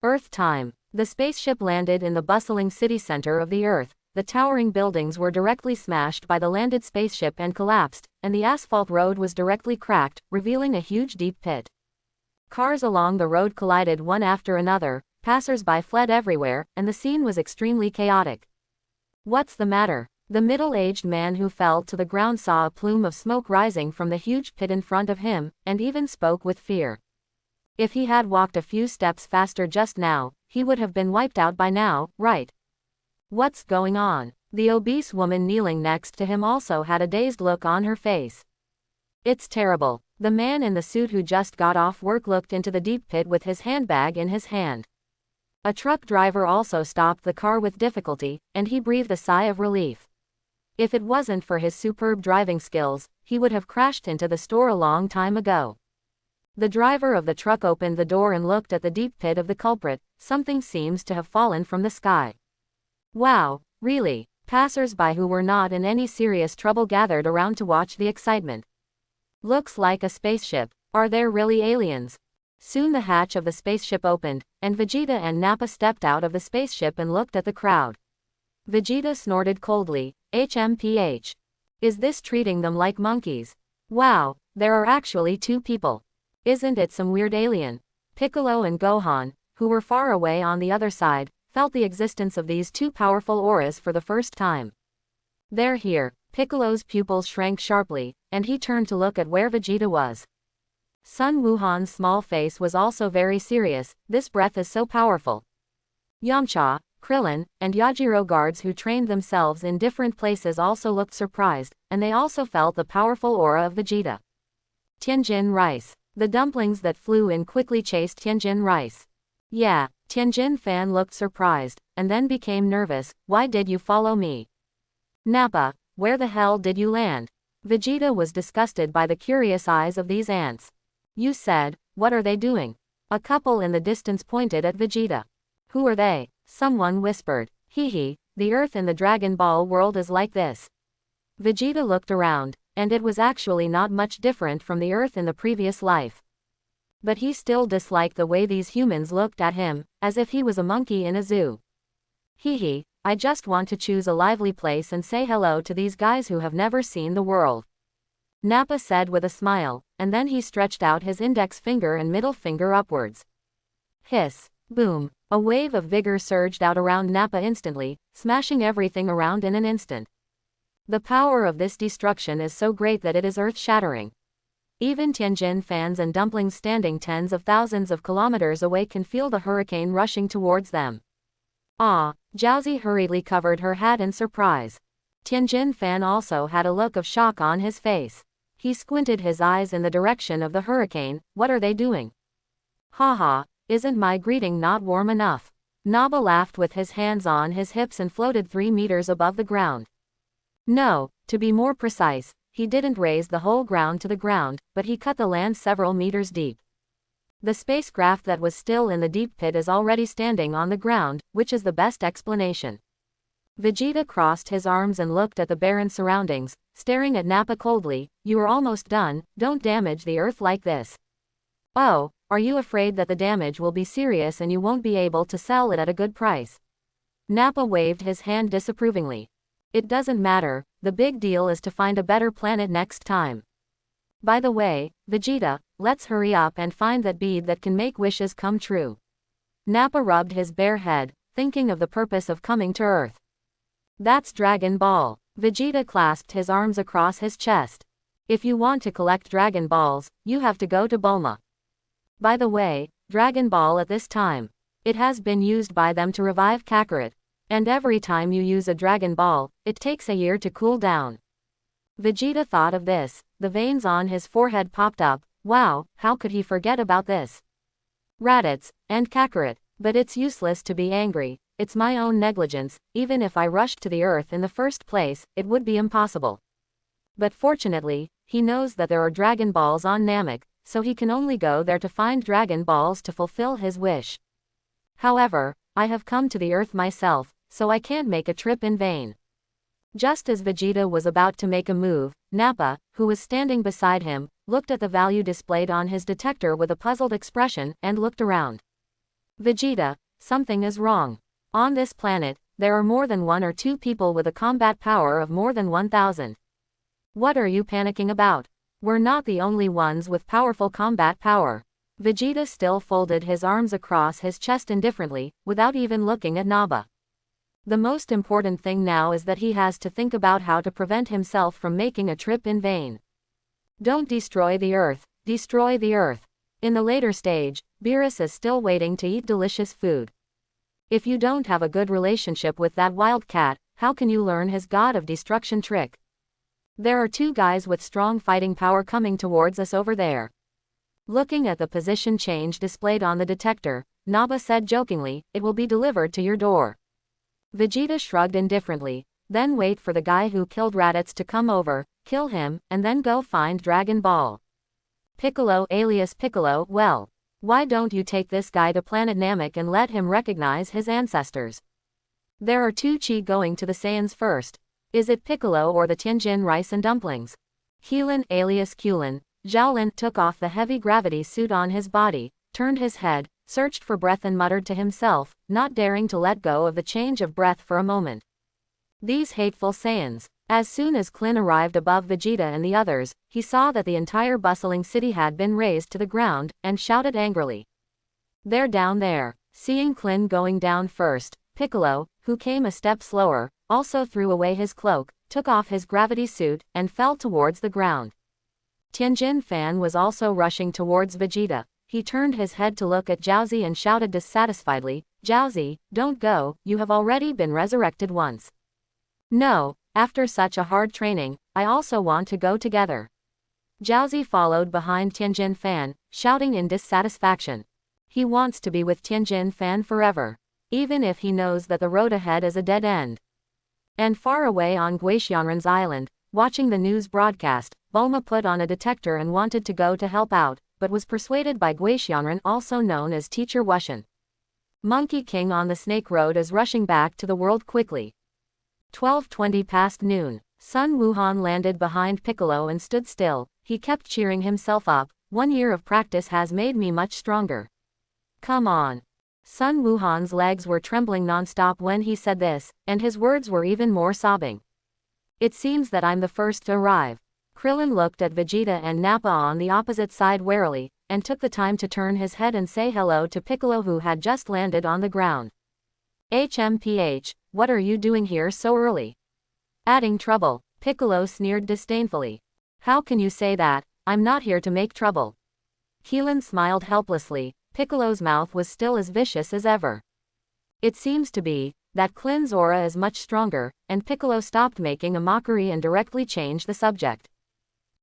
Earth time. The spaceship landed in the bustling city center of the Earth. The towering buildings were directly smashed by the landed spaceship and collapsed, and the asphalt road was directly cracked, revealing a huge deep pit. Cars along the road collided one after another, passers-by fled everywhere, and the scene was extremely chaotic. What's the matter? The middle-aged man who fell to the ground saw a plume of smoke rising from the huge pit in front of him, and even spoke with fear. If he had walked a few steps faster just now, he would have been wiped out by now, right? What's going on? The obese woman kneeling next to him also had a dazed look on her face. It's terrible. The man in the suit who just got off work looked into the deep pit with his handbag in his hand. A truck driver also stopped the car with difficulty, and he breathed a sigh of relief. If it wasn't for his superb driving skills, he would have crashed into the store a long time ago. The driver of the truck opened the door and looked at the deep pit of the culprit. Something seems to have fallen from the sky. Wow, really? Passers-by who were not in any serious trouble gathered around to watch the excitement. Looks like a spaceship. Are there really aliens? Soon the hatch of the spaceship opened, and Vegeta and Nappa stepped out of the spaceship and looked at the crowd. Vegeta snorted coldly. HMPH. Is this treating them like monkeys? Wow, there are actually 2 people. Isn't it some weird alien? Piccolo and Gohan, who were far away on the other side, felt the existence of these 2 powerful auras for the first time. They're here. Piccolo's pupils shrank sharply, and he turned to look at where Vegeta was. Sun Wuhan's small face was also very serious. This breath is so powerful. Yamcha, Krillin, and Yajiro guards who trained themselves in different places also looked surprised, and they also felt the powerful aura of Vegeta. Tianjin Rice. The dumplings that flew in quickly chased Tianjin Rice. Yeah, Tianjin Fan looked surprised, and then became nervous. Why did you follow me? Nappa, where the hell did you land? Vegeta was disgusted by the curious eyes of these ants. You said, what are they doing? A couple in the distance pointed at Vegeta. Who are they? Someone whispered. Hee, the Earth in the Dragon Ball world is like this. Vegeta looked around, and it was actually not much different from the Earth in the previous life. But he still disliked the way these humans looked at him, as if he was a monkey in a zoo. Hee, I just want to choose a lively place and say hello to these guys who have never seen the world. Nappa said with a smile, and then he stretched out his index finger and middle finger upwards. Hiss. Boom. A wave of vigor surged out around Nappa instantly, smashing everything around in an instant. The power of this destruction is so great that it is earth-shattering. Even Tianjin fans and dumplings standing tens of thousands of kilometers away can feel the hurricane rushing towards them. Ah, Jiaozi hurriedly covered her hat in surprise. Tianjin Fan also had a look of shock on his face. He squinted his eyes in the direction of the hurricane. What are they doing? Haha, isn't my greeting not warm enough? Nappa laughed with his hands on his hips and floated 3 meters above the ground. No, to be more precise, he didn't raise the whole ground to the ground, but he cut the land several meters deep. The spacecraft that was still in the deep pit is already standing on the ground, which is the best explanation. Vegeta crossed his arms and looked at the barren surroundings, staring at Nappa coldly. You are almost done, don't damage the earth like this. Oh, are you afraid that the damage will be serious and you won't be able to sell it at a good price? Nappa waved his hand disapprovingly. It doesn't matter, the big deal is to find a better planet next time. By the way, Vegeta, let's hurry up and find that bead that can make wishes come true. Nappa rubbed his bare head, thinking of the purpose of coming to Earth. That's Dragon Ball. Vegeta clasped his arms across his chest. If you want to collect Dragon Balls, you have to go to Bulma. By the way, Dragon Ball at this time. It has been used by them to revive Kakarot. And every time you use a Dragon Ball, it takes a year to cool down. Vegeta thought of this, the veins on his forehead popped up. Wow, how could he forget about this? Raditz, and Kakarot. But it's useless to be angry, it's my own negligence. Even if I rushed to the Earth in the first place, it would be impossible. But fortunately, he knows that there are Dragon Balls on Namek, so he can only go there to find Dragon Balls to fulfill his wish. However, I have come to the Earth myself, so I can't make a trip in vain. Just as Vegeta was about to make a move, Nappa, who was standing beside him, looked at the value displayed on his detector with a puzzled expression and looked around. Vegeta, something is wrong. On this planet, there are more than 1 or 2 people with a combat power of more than 1,000. What are you panicking about? We're not the only ones with powerful combat power. Vegeta still folded his arms across his chest indifferently, without even looking at Nappa. The most important thing now is that he has to think about how to prevent himself from making a trip in vain. Don't destroy the Earth, destroy the Earth. In the later stage, Beerus is still waiting to eat delicious food. If you don't have a good relationship with that wild cat, how can you learn his God of Destruction trick? There are 2 guys with strong fighting power coming towards us over there. Looking at the position change displayed on the detector, Nappa said jokingly, it will be delivered to your door. Vegeta shrugged indifferently. Then wait for the guy who killed Raditz to come over, kill him, and then go find Dragon Ball. Piccolo alias Piccolo, well, why don't you take this guy to planet Namek and let him recognize his ancestors? There are 2 Chi going to the Saiyans first. Is it Piccolo or the Tianjin rice and dumplings? Heelin alias Kulin, Xiaolin took off the heavy gravity suit on his body, turned his head, searched for breath and muttered to himself, not daring to let go of the change of breath for a moment. These hateful Saiyans. As soon as Klin arrived above Vegeta and the others, he saw that the entire bustling city had been razed to the ground, and shouted angrily. They're down there. Seeing Klin going down first, Piccolo, who came a step slower, also threw away his cloak, took off his gravity suit, and fell towards the ground. Tianjin Fan was also rushing towards Vegeta. He turned his head to look at Jiaozi and shouted dissatisfiedly, Jiaozi, don't go, you have already been resurrected once. No, after such a hard training, I also want to go together. Jiaozi followed behind Tianjin Fan, shouting in dissatisfaction. He wants to be with Tianjin Fan forever, even if he knows that the road ahead is a dead end. And far away on Guixianren's island, watching the news broadcast, Bulma put on a detector and wanted to go to help out, but was persuaded by Guixianren, also known as Teacher Wushan. Monkey King on the Snake Road is rushing back to the world quickly. 12:20 past noon. Sun Wuhan landed behind Piccolo and stood still. He kept cheering himself up. 1 year of practice has made me much stronger. Come on. Sun Wuhan's legs were trembling non-stop when he said this, and his words were even more sobbing. It seems that I'm the first to arrive. Krillin looked at Vegeta and Nappa on the opposite side warily, and took the time to turn his head and say hello to Piccolo, who had just landed on the ground. HMPH, what are you doing here so early? Adding trouble, Piccolo sneered disdainfully. How can you say that? I'm not here to make trouble. Keelan smiled helplessly. Piccolo's mouth was still as vicious as ever. It seems to be, that Klin's aura is much stronger, and Piccolo stopped making a mockery and directly changed the subject.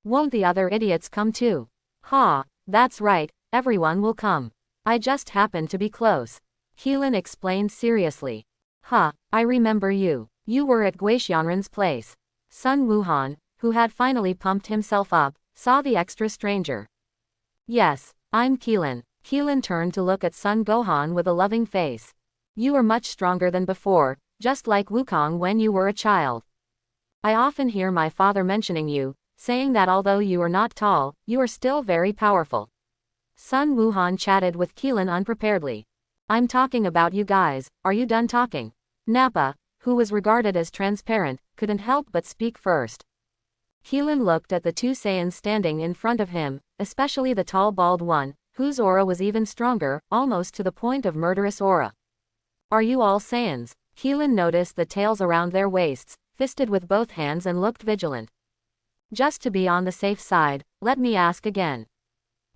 Won't the other idiots come too? Ha, that's right, everyone will come. I just happened to be close. Keelan explained seriously. Huh, I remember you. You were at Guixianren's place. Sun Wuhan, who had finally pumped himself up, saw the extra stranger. Yes, I'm Keelan. Keelan turned to look at Sun Gohan with a loving face. You are much stronger than before, just like Wukong when you were a child. I often hear my father mentioning you, saying that although you are not tall, you are still very powerful. Sun Wuhan chatted with Keelan unpreparedly. I'm talking about you guys, are you done talking? Nappa, who was regarded as transparent, couldn't help but speak first. Keelan looked at the two Saiyans standing in front of him, especially the tall bald one, whose aura was even stronger, almost to the point of murderous aura. Are you all Saiyans? Keelan noticed the tails around their waists, fisted with both hands and looked vigilant. Just to be on the safe side, let me ask again.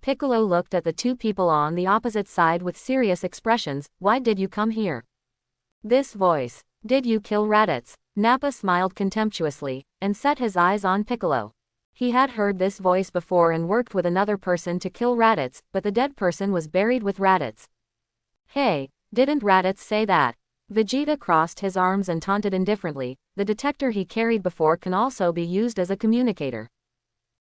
Piccolo looked at the two people on the opposite side with serious expressions. Why did you come here? This voice. Did you kill Raditz? Nappa smiled contemptuously, and set his eyes on Piccolo. He had heard this voice before and worked with another person to kill Raditz, but the dead person was buried with Raditz. Hey, didn't Raditz say that? Vegeta crossed his arms and taunted indifferently. The detector he carried before can also be used as a communicator.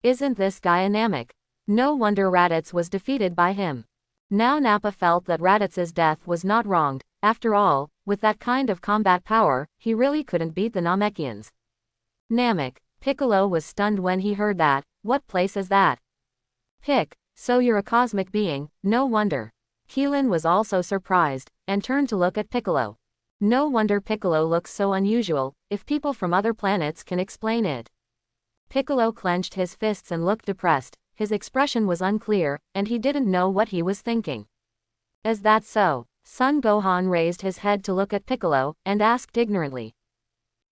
Isn't this guy a Namek? No wonder Raditz was defeated by him. Now Nappa felt that Raditz's death was not wronged. After all, with that kind of combat power, he really couldn't beat the Namekians. Namek. Piccolo was stunned when he heard that. What place is that? Pick, so you're a cosmic being, no wonder. Keelan was also surprised, and turned to look at Piccolo. No wonder Piccolo looks so unusual, if people from other planets can explain it. Piccolo clenched his fists and looked depressed. His expression was unclear, and he didn't know what he was thinking. Is that so? Son Gohan raised his head to look at Piccolo, and asked ignorantly.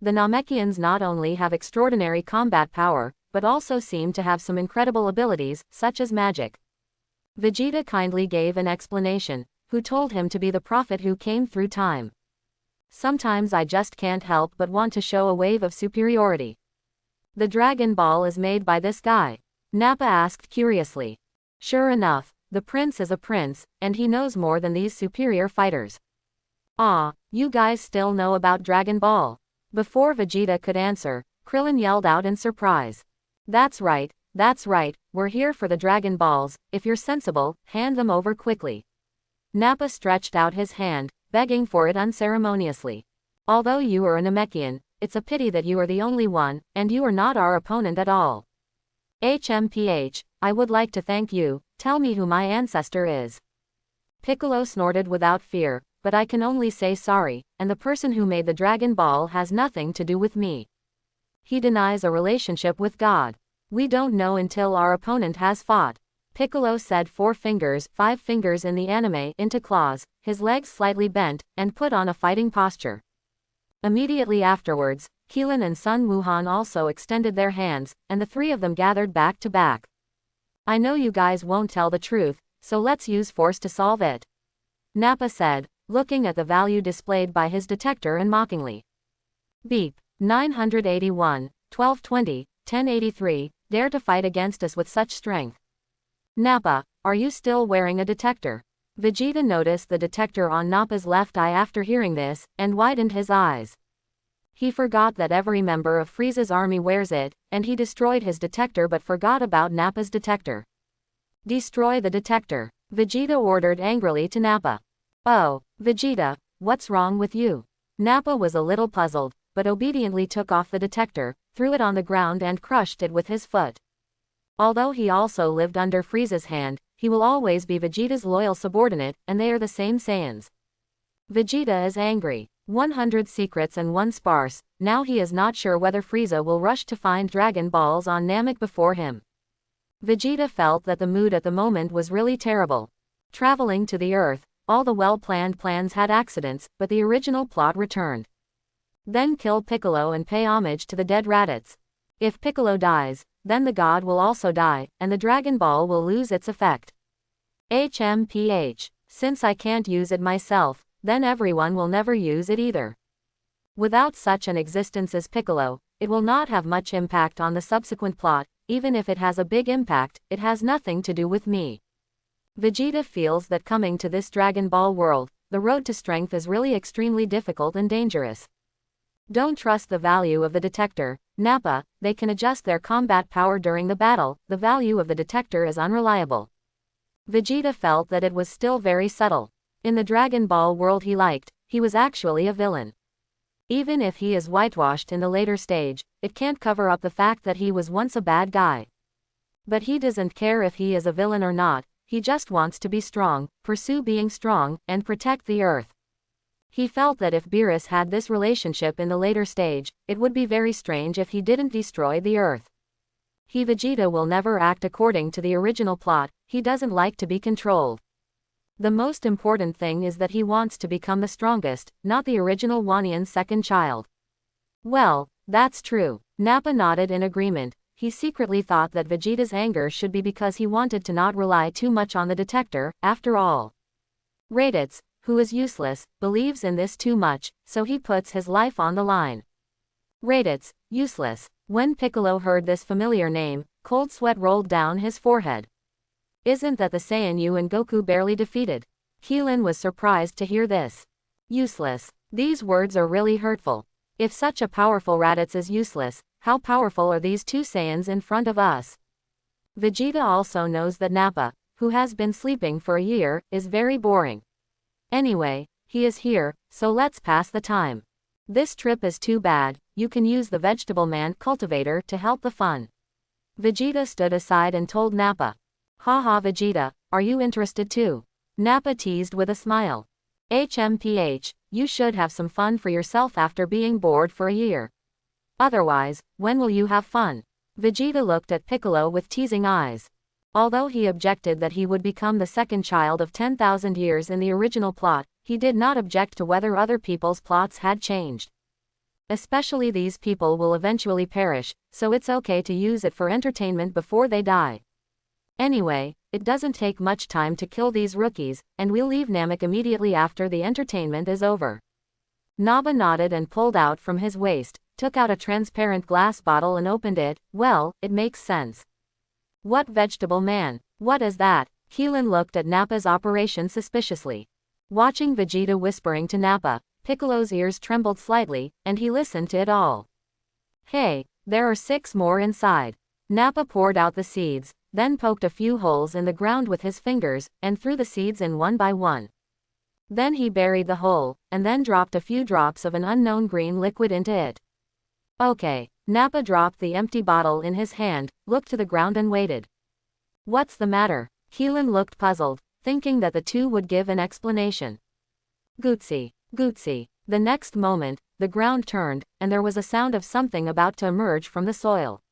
The Namekians not only have extraordinary combat power, but also seem to have some incredible abilities, such as magic. Vegeta kindly gave an explanation, who told him to be the prophet who came through time. Sometimes I just can't help but want to show a wave of superiority. The Dragon Ball is made by this guy? Nappa asked curiously. Sure enough, the prince is a prince, and he knows more than these superior fighters. Ah, you guys still know about Dragon Ball? Before Vegeta could answer, Krillin yelled out in surprise. That's right, we're here for the Dragon Balls. If you're sensible, hand them over quickly. Nappa stretched out his hand, begging for it unceremoniously. Although you are a Namekian, it's a pity that you are the only one, and you are not our opponent at all. HMPH, I would like to thank you. Tell me who my ancestor is. Piccolo snorted without fear, but I can only say sorry, and the person who made the Dragon Ball has nothing to do with me. He denies a relationship with God. We don't know until our opponent has fought. Piccolo said 4 fingers, 5 fingers in the anime, into claws, his legs slightly bent, and put on a fighting posture. Immediately afterwards, Keelan and Sun Wuhan also extended their hands, and the 3 of them gathered back to back. I know you guys won't tell the truth, so let's use force to solve it. Nappa said, looking at the value displayed by his detector and mockingly. Beep. 981, 1220, 1083, dare to fight against us with such strength. Nappa, are you still wearing a detector? Vegeta noticed the detector on Nappa's left eye after hearing this, and widened his eyes. He forgot that every member of Frieza's army wears it, and he destroyed his detector but forgot about Nappa's detector. Destroy the detector, Vegeta ordered angrily to Nappa. Oh, Vegeta, what's wrong with you? Nappa was a little puzzled, but obediently took off the detector, threw it on the ground and crushed it with his foot. Although he also lived under Frieza's hand, he will always be Vegeta's loyal subordinate, and they are the same Saiyans. Vegeta is angry. 100 secrets and 1 sparse, now he is not sure whether Frieza will rush to find Dragon Balls on Namek before him. Vegeta felt that the mood at the moment was really terrible. Traveling to the Earth, all the well-planned plans had accidents, but the original plot returned. Then kill Piccolo and pay homage to the dead Raditz. If Piccolo dies, then the god will also die, and the Dragon Ball will lose its effect. HMPH, since I can't use it myself, then everyone will never use it either. Without such an existence as Piccolo, it will not have much impact on the subsequent plot. Even if it has a big impact, it has nothing to do with me. Vegeta feels that coming to this Dragon Ball world, the road to strength is really extremely difficult and dangerous. Don't trust the value of the detector, Nappa. They can adjust their combat power during the battle. The value of the detector is unreliable. Vegeta felt that it was still very subtle. In the Dragon Ball world he was actually a villain. Even if he is whitewashed in the later stage, it can't cover up the fact that he was once a bad guy. But he doesn't care if he is a villain or not, he just wants to be strong, pursue being strong, and protect the Earth. He felt that if Beerus had this relationship in the later stage, it would be very strange if he didn't destroy the Earth. Vegeta will never act according to the original plot, he doesn't like to be controlled. The most important thing is that he wants to become the strongest, not the original Wanyan's second child. Well, that's true. Nappa nodded in agreement. He secretly thought that Vegeta's anger should be because he wanted to not rely too much on the detector. After all, Raditz, who is useless, believes in this too much, so he puts his life on the line. Raditz, useless. When Piccolo heard this familiar name, cold sweat rolled down his forehead. Isn't that the Saiyan you and Goku barely defeated? Keelan was surprised to hear this. Useless. These words are really hurtful. If such a powerful Raditz is useless, how powerful are these two Saiyans in front of us? Vegeta also knows that Nappa, who has been sleeping for a year, is very boring. Anyway, he is here, so let's pass the time. This trip is too bad. You can use the Vegetable Man cultivator to help the fun. Vegeta stood aside and told Nappa. Haha Vegeta, are you interested too? Nappa teased with a smile. HMPH, you should have some fun for yourself after being bored for a year. Otherwise, when will you have fun? Vegeta looked at Piccolo with teasing eyes. Although he objected that he would become the second child of 10,000 years in the original plot, he did not object to whether other people's plots had changed. Especially these people will eventually perish, so it's okay to use it for entertainment before they die. Anyway, it doesn't take much time to kill these rookies, and we'll leave Namek immediately after the entertainment is over. Nappa nodded and pulled out from his waist, took out a transparent glass bottle and opened it. Well, it makes sense. What Vegetable Man? What is that? Keelan looked at Nappa's operation suspiciously. Watching Vegeta whispering to Nappa, Piccolo's ears trembled slightly, and he listened to it all. Hey, there are 6 more inside. Nappa poured out the seeds, then poked a few holes in the ground with his fingers, and threw the seeds in one by one. Then he buried the hole, and then dropped a few drops of an unknown green liquid into it. Okay. Nappa dropped the empty bottle in his hand, looked to the ground and waited. What's the matter? Keelan looked puzzled, thinking that the two would give an explanation. Gootsie, Gootsie. The next moment, the ground turned, and there was a sound of something about to emerge from the soil.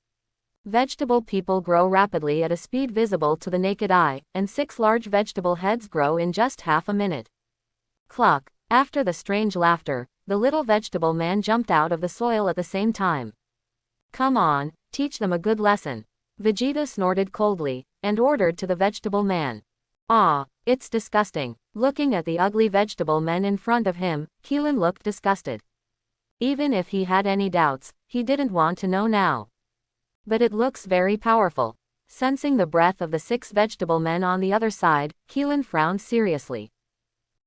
Vegetable people grow rapidly at a speed visible to the naked eye, and 6 large vegetable heads grow in just half a minute. Cluck. After the strange laughter, the little vegetable man jumped out of the soil at the same time. Come on, teach them a good lesson. Vegeta snorted coldly, and ordered to the vegetable man. Ah, it's disgusting. Looking at the ugly vegetable men in front of him, Keelan looked disgusted. Even if he had any doubts, he didn't want to know now. But it looks very powerful. Sensing the breath of the 6 vegetable men on the other side, Keelan frowned seriously.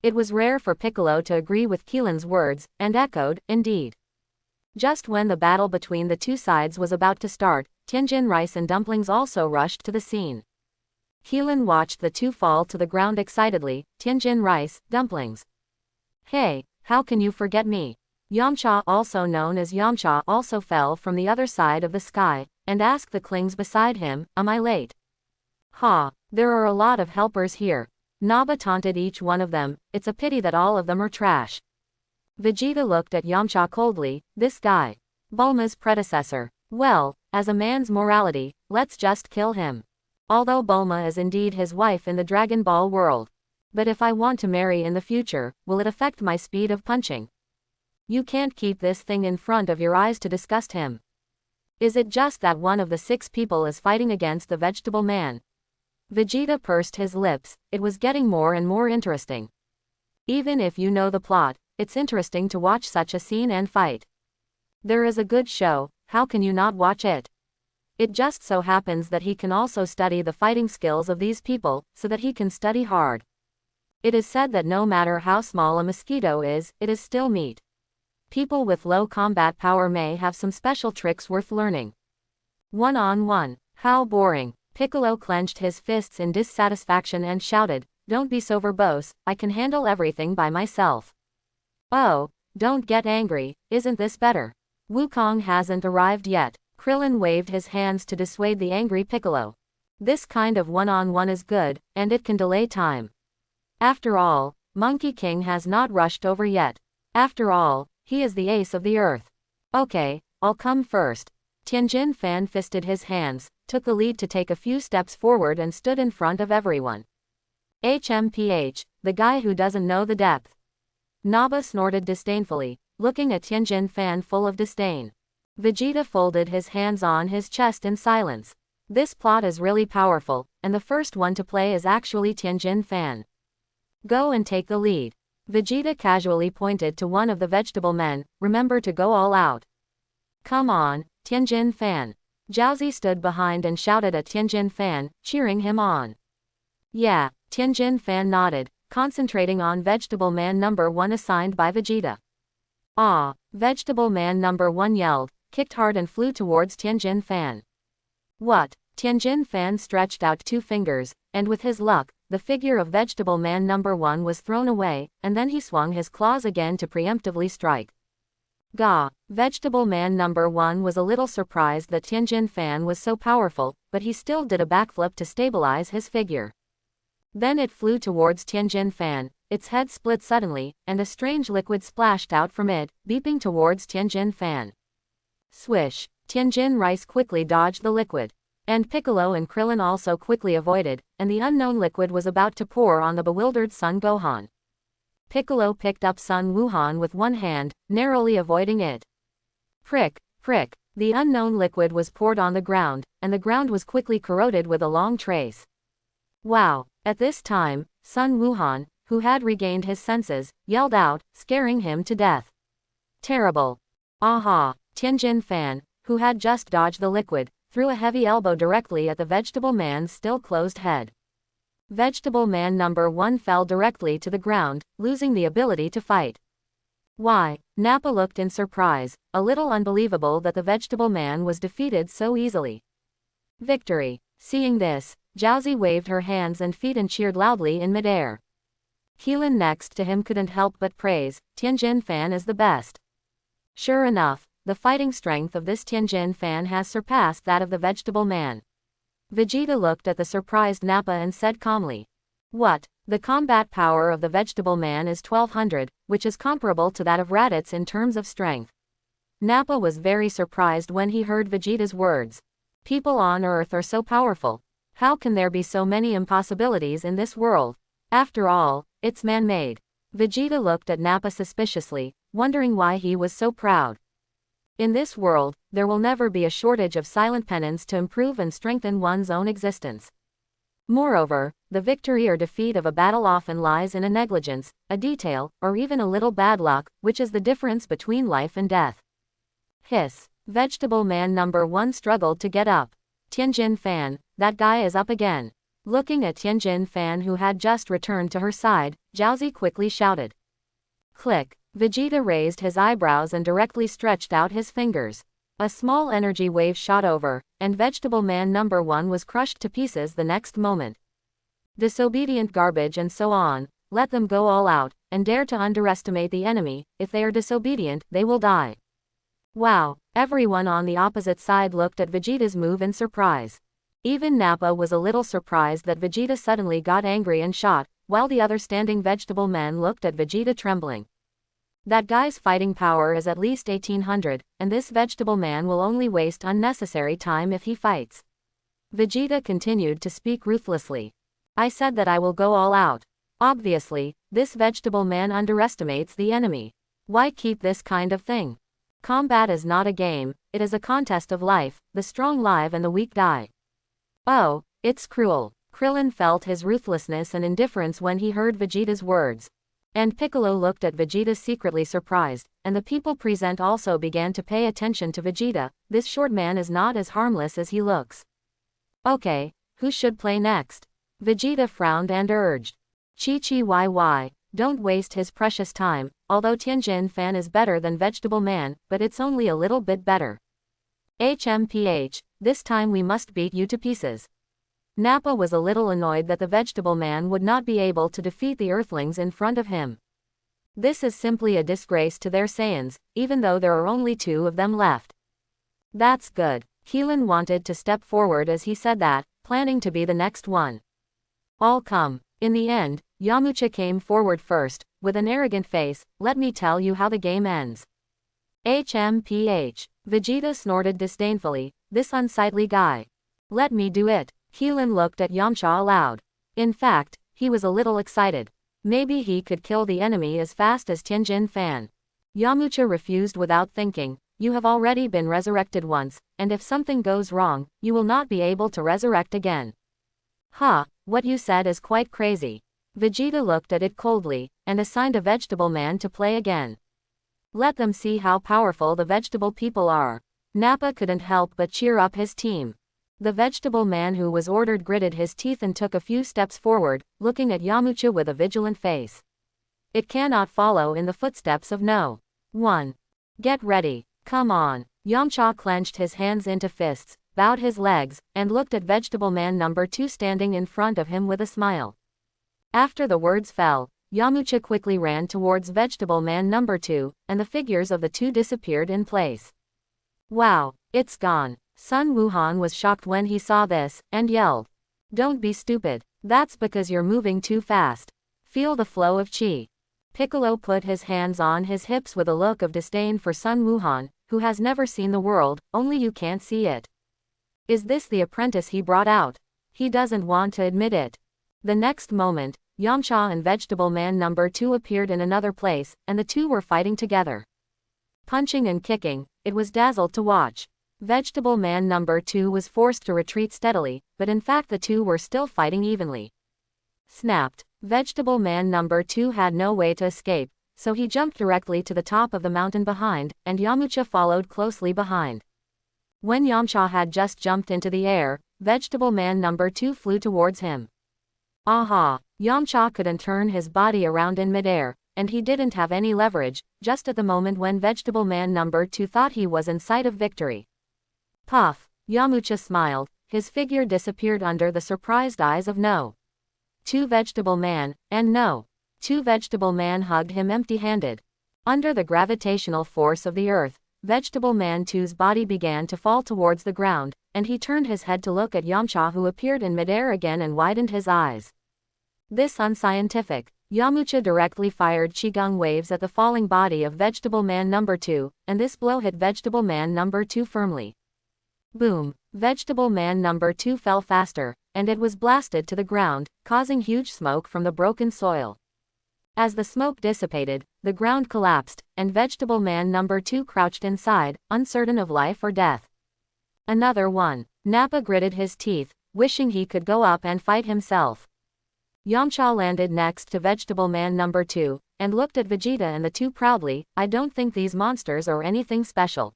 It was rare for Piccolo to agree with Keelan's words, and echoed, indeed. Just when the battle between the two sides was about to start, Tianjin Rice and Dumplings also rushed to the scene. Keelan watched the two fall to the ground excitedly. Tianjin Rice, Dumplings. Hey, how can you forget me? Yamcha, also known as Yamcha, also fell from the other side of the sky, and asked the Klings beside him, am I late? Ha, there are a lot of helpers here. Nappa taunted each one of them. It's a pity that all of them are trash. Vegeta looked at Yamcha coldly. This guy. Bulma's predecessor. Well, as a man's morality, let's just kill him. Although Bulma is indeed his wife in the Dragon Ball world. But if I want to marry in the future, will it affect my speed of punching? You can't keep this thing in front of your eyes to disgust him. Is it just that one of the 6 people is fighting against the vegetable man? Vegeta pursed his lips. It was getting more and more interesting. Even if you know the plot, it's interesting to watch such a scene and fight. There is a good show, how can you not watch it? It just so happens that he can also study the fighting skills of these people, so that he can study hard. It is said that no matter how small a mosquito is, it is still meat. People with low combat power may have some special tricks worth learning. One-on-one. How boring. Piccolo clenched his fists in dissatisfaction and shouted, "Don't be so verbose, I can handle everything by myself." Oh, don't get angry, isn't this better? Wukong hasn't arrived yet. Krillin waved his hands to dissuade the angry Piccolo. This kind of one-on-one is good, and it can delay time. After all, Monkey King has not rushed over yet. After all, he is the ace of the earth. Okay, I'll come first. Tianjin Fan fisted his hands, took the lead to take a few steps forward and stood in front of everyone. HMPH, the guy who doesn't know the depth. Nappa snorted disdainfully, looking at Tianjin Fan full of disdain. Vegeta folded his hands on his chest in silence. This plot is really powerful, and the first one to play is actually Tianjin Fan. Go and take the lead. Vegeta casually pointed to one of the vegetable men, remember to go all out. Come on, Tianjin Fan. Jiaozi stood behind and shouted at Tianjin Fan, cheering him on. Yeah, Tianjin Fan nodded, concentrating on Vegetable Man number 1 assigned by Vegeta. Ah, Vegetable Man number 1 yelled, kicked hard and flew towards Tianjin Fan. What? Tianjin Fan stretched out 2 fingers, and with his luck, the figure of Vegetable Man number 1 was thrown away, and then he swung his claws again to preemptively strike. Gah! Vegetable Man number 1 was a little surprised that Tianjin Fan was so powerful, but he still did a backflip to stabilize his figure. Then it flew towards Tianjin Fan, its head split suddenly, and a strange liquid splashed out from it, beeping towards Tianjin Fan. Swish! Tianjin Rice quickly dodged the liquid. And Piccolo and Krillin also quickly avoided, and the unknown liquid was about to pour on the bewildered Son Gohan. Piccolo picked up Sun Wuhan with one hand, narrowly avoiding it. Prick, prick, the unknown liquid was poured on the ground, and the ground was quickly corroded with a long trace. Wow! At this time, Sun Wuhan, who had regained his senses, yelled out, scaring him to death. Terrible! Aha! Tianjin Fan, who had just dodged the liquid, threw a heavy elbow directly at the Vegetable Man's still closed head. Vegetable Man number 1 fell directly to the ground, losing the ability to fight. Why? Nappa looked in surprise, a little unbelievable that the Vegetable Man was defeated so easily. Victory! Seeing this, Jiaozi waved her hands and feet and cheered loudly in midair. Keelan next to him couldn't help but praise, Tianjin Fan is the best. Sure enough, the fighting strength of this Tianjin Fan has surpassed that of the Vegetable Man. Vegeta looked at the surprised Nappa and said calmly. What? The combat power of the Vegetable Man is 1200, which is comparable to that of Raditz in terms of strength. Nappa was very surprised when he heard Vegeta's words. People on Earth are so powerful. How can there be so many impossibilities in this world? After all, it's man-made. Vegeta looked at Nappa suspiciously, wondering why he was so proud. In this world, there will never be a shortage of silent penance to improve and strengthen one's own existence. Moreover, the victory or defeat of a battle often lies in a negligence, a detail, or even a little bad luck, which is the difference between life and death. Hiss! Vegetable Man number 1 struggled to get up. Tianjin Fan, that guy is up again. Looking at Tianjin Fan who had just returned to her side, Jiaozi quickly shouted. Click! Vegeta raised his eyebrows and directly stretched out his fingers. A small energy wave shot over, and Vegetable Man number 1 was crushed to pieces the next moment. Disobedient garbage and so on, let them go all out, and dare to underestimate the enemy, if they are disobedient, they will die. Wow! Everyone on the opposite side looked at Vegeta's move in surprise. Even Nappa was a little surprised that Vegeta suddenly got angry and shot, while the other standing vegetable men looked at Vegeta trembling. That guy's fighting power is at least 1800, and this vegetable man will only waste unnecessary time if he fights. Vegeta continued to speak ruthlessly. I said that I will go all out. Obviously, this vegetable man underestimates the enemy. Why keep this kind of thing? Combat is not a game, it is a contest of life, the strong live and the weak die. Oh, it's cruel. Krillin felt his ruthlessness and indifference when he heard Vegeta's words. And Piccolo looked at Vegeta secretly surprised, and the people present also began to pay attention to Vegeta. This short man is not as harmless as he looks. Okay, who should play next? Vegeta frowned and urged. Chi, don't waste his precious time, although Tianjin Fan is better than Vegetable Man, but it's only a little bit better. HMPH, this time we must beat you to pieces. Nappa was a little annoyed that the Vegetable Man would not be able to defeat the Earthlings in front of him. This is simply a disgrace to their Saiyans, even though there are only 2 of them left. That's good. Keelan wanted to step forward as he said that, planning to be the next one. All come. In the end, Yamcha came forward first, with an arrogant face. Let me tell you how the game ends. HMPH. Vegeta snorted disdainfully, this unsightly guy. Let me do it. Keelan looked at Yamcha aloud. In fact, he was a little excited. Maybe he could kill the enemy as fast as Tianjin Fan. Yamcha refused without thinking. You have already been resurrected once, and if something goes wrong, you will not be able to resurrect again. What you said is quite crazy. Vegeta looked at it coldly, and assigned a Vegetable Man to play again. Let them see how powerful the vegetable people are. Nappa couldn't help but cheer up his team. The Vegetable Man who was ordered gritted his teeth and took a few steps forward, looking at Yamcha with a vigilant face. It cannot follow in the footsteps of no one. Get ready. Come on. Yamcha clenched his hands into fists, bowed his legs, and looked at Vegetable Man number 2 standing in front of him with a smile. After the words fell, Yamcha quickly ran towards Vegetable Man number 2, and the figures of the 2 disappeared in place. Wow, it's gone. Sun Wuhan was shocked when he saw this, and yelled. Don't be stupid. That's because you're moving too fast. Feel the flow of chi. Piccolo put his hands on his hips with a look of disdain for Sun Wuhan, who has never seen the world, only you can't see it. Is this the apprentice he brought out? He doesn't want to admit it. The next moment, Yamcha and Vegetable Man number 2 appeared in another place, and the 2 were fighting together. Punching and kicking, it was dazzled to watch. Vegetable Man number 2 was forced to retreat steadily, but in fact the 2 were still fighting evenly. Snapped. Vegetable Man number 2 had no way to escape, so he jumped directly to the top of the mountain behind, and Yamcha followed closely behind. When Yamcha had just jumped into the air, Vegetable Man number 2 flew towards him. Aha! Yamcha couldn't turn his body around in midair, and he didn't have any leverage, just at the moment when Vegetable Man number 2 thought he was in sight of victory. Puff! Yamcha smiled, his figure disappeared under the surprised eyes of No. 2 Vegetable Man, and No. 2 Vegetable Man hugged him empty-handed. Under the gravitational force of the earth, Vegetable Man 2's body began to fall towards the ground, and he turned his head to look at Yamcha who appeared in midair again and widened his eyes. This unscientific. Yamcha directly fired Qigong waves at the falling body of Vegetable Man number 2, and this blow hit Vegetable Man number 2 firmly. Boom! Vegetable Man number 2 fell faster, and it was blasted to the ground, causing huge smoke from the broken soil. As the smoke dissipated, the ground collapsed, and Vegetable Man number 2 crouched inside, uncertain of life or death. Another one. Nappa gritted his teeth, wishing he could go up and fight himself. Yamcha landed next to Vegetable Man number 2, and looked at Vegeta and the 2 proudly. I don't think these monsters are anything special.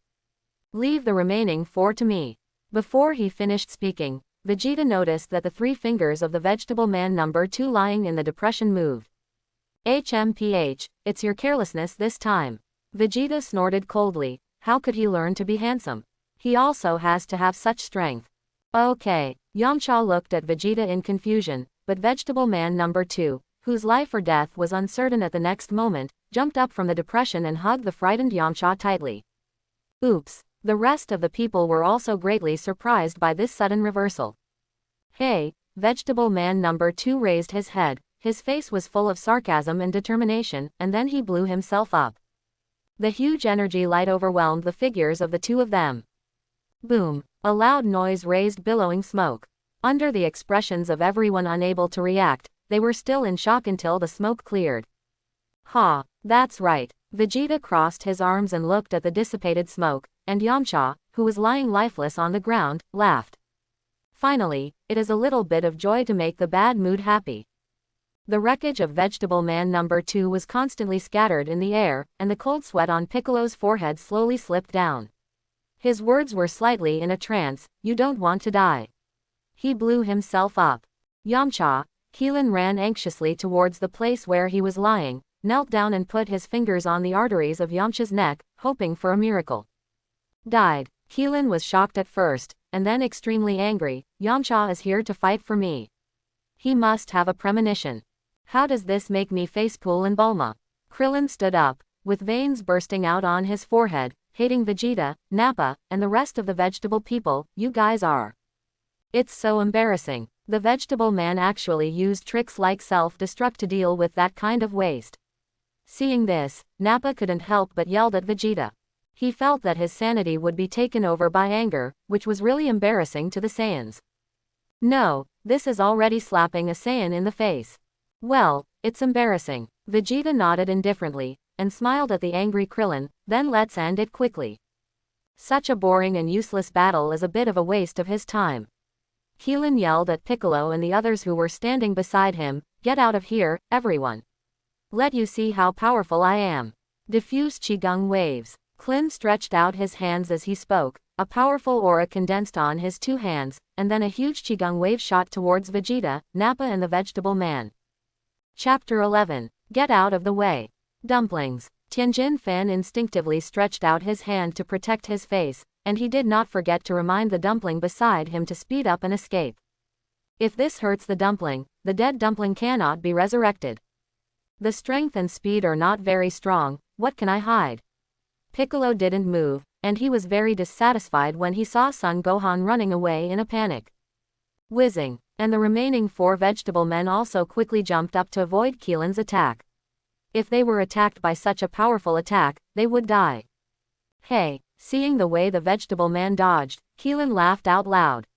Leave the remaining 4 to me. Before he finished speaking, Vegeta noticed that the 3 fingers of the Vegetable Man number 2 lying in the depression moved. HMPH, it's your carelessness this time. Vegeta snorted coldly. How could he learn to be handsome? He also has to have such strength. Okay. Yamcha looked at Vegeta in confusion, but Vegetable Man number 2, whose life or death was uncertain at the next moment, jumped up from the depression and hugged the frightened Yamcha tightly. Oops. The rest of the people were also greatly surprised by this sudden reversal. Hey! Vegetable Man number 2 raised his head, his face was full of sarcasm and determination, and then he blew himself up. The huge energy light overwhelmed the figures of the 2 of them. Boom! A loud noise raised billowing smoke. Under the expressions of everyone unable to react, they were still in shock until the smoke cleared. Ha! That's right. Vegeta crossed his arms and looked at the dissipated smoke, and Yamcha, who was lying lifeless on the ground, laughed. Finally, it is a little bit of joy to make the bad mood happy. The wreckage of Vegetable Man number 2 was constantly scattered in the air, and the cold sweat on Piccolo's forehead slowly slipped down. His words were slightly in a trance, "You don't want to die." He blew himself up. Yamcha. Keelan ran anxiously towards the place where he was lying, knelt down and put his fingers on the arteries of Yamcha's neck, hoping for a miracle. Died. Keelan was shocked at first, and then extremely angry. Yamcha is here to fight for me. He must have a premonition. How does this make me facepalm and Bulma? Krillin stood up, with veins bursting out on his forehead, hating Vegeta, Nappa, and the rest of the vegetable people. You guys are. It's so embarrassing. The Vegetable Man actually used tricks like self-destruct to deal with that kind of waste. Seeing this, Nappa couldn't help but yelled at Vegeta. He felt that his sanity would be taken over by anger, which was really embarrassing to the Saiyans. No, this is already slapping a Saiyan in the face. Well, it's embarrassing. Vegeta nodded indifferently, and smiled at the angry Krillin. Then let's end it quickly. Such a boring and useless battle is a bit of a waste of his time. Keelan yelled at Piccolo and the others who were standing beside him, "Get out of here, everyone. Let you see how powerful I am." Diffuse Qigong waves. Klin stretched out his hands as he spoke, a powerful aura condensed on his two hands, and then a huge Qigong wave shot towards Vegeta, Nappa and the Vegetable Man. Chapter 11. Get out of the way. Dumplings. Tianjin Fan instinctively stretched out his hand to protect his face, and he did not forget to remind the dumpling beside him to speed up and escape. If this hurts the dumpling, the dead dumpling cannot be resurrected. The strength and speed are not very strong, what can I hide? Piccolo didn't move, and he was very dissatisfied when he saw Son Gohan running away in a panic. Whizzing, and the remaining 4 vegetable men also quickly jumped up to avoid Keelan's attack. If they were attacked by such a powerful attack, they would die. Hey, seeing the way the Vegetable Man dodged, Keelan laughed out loud.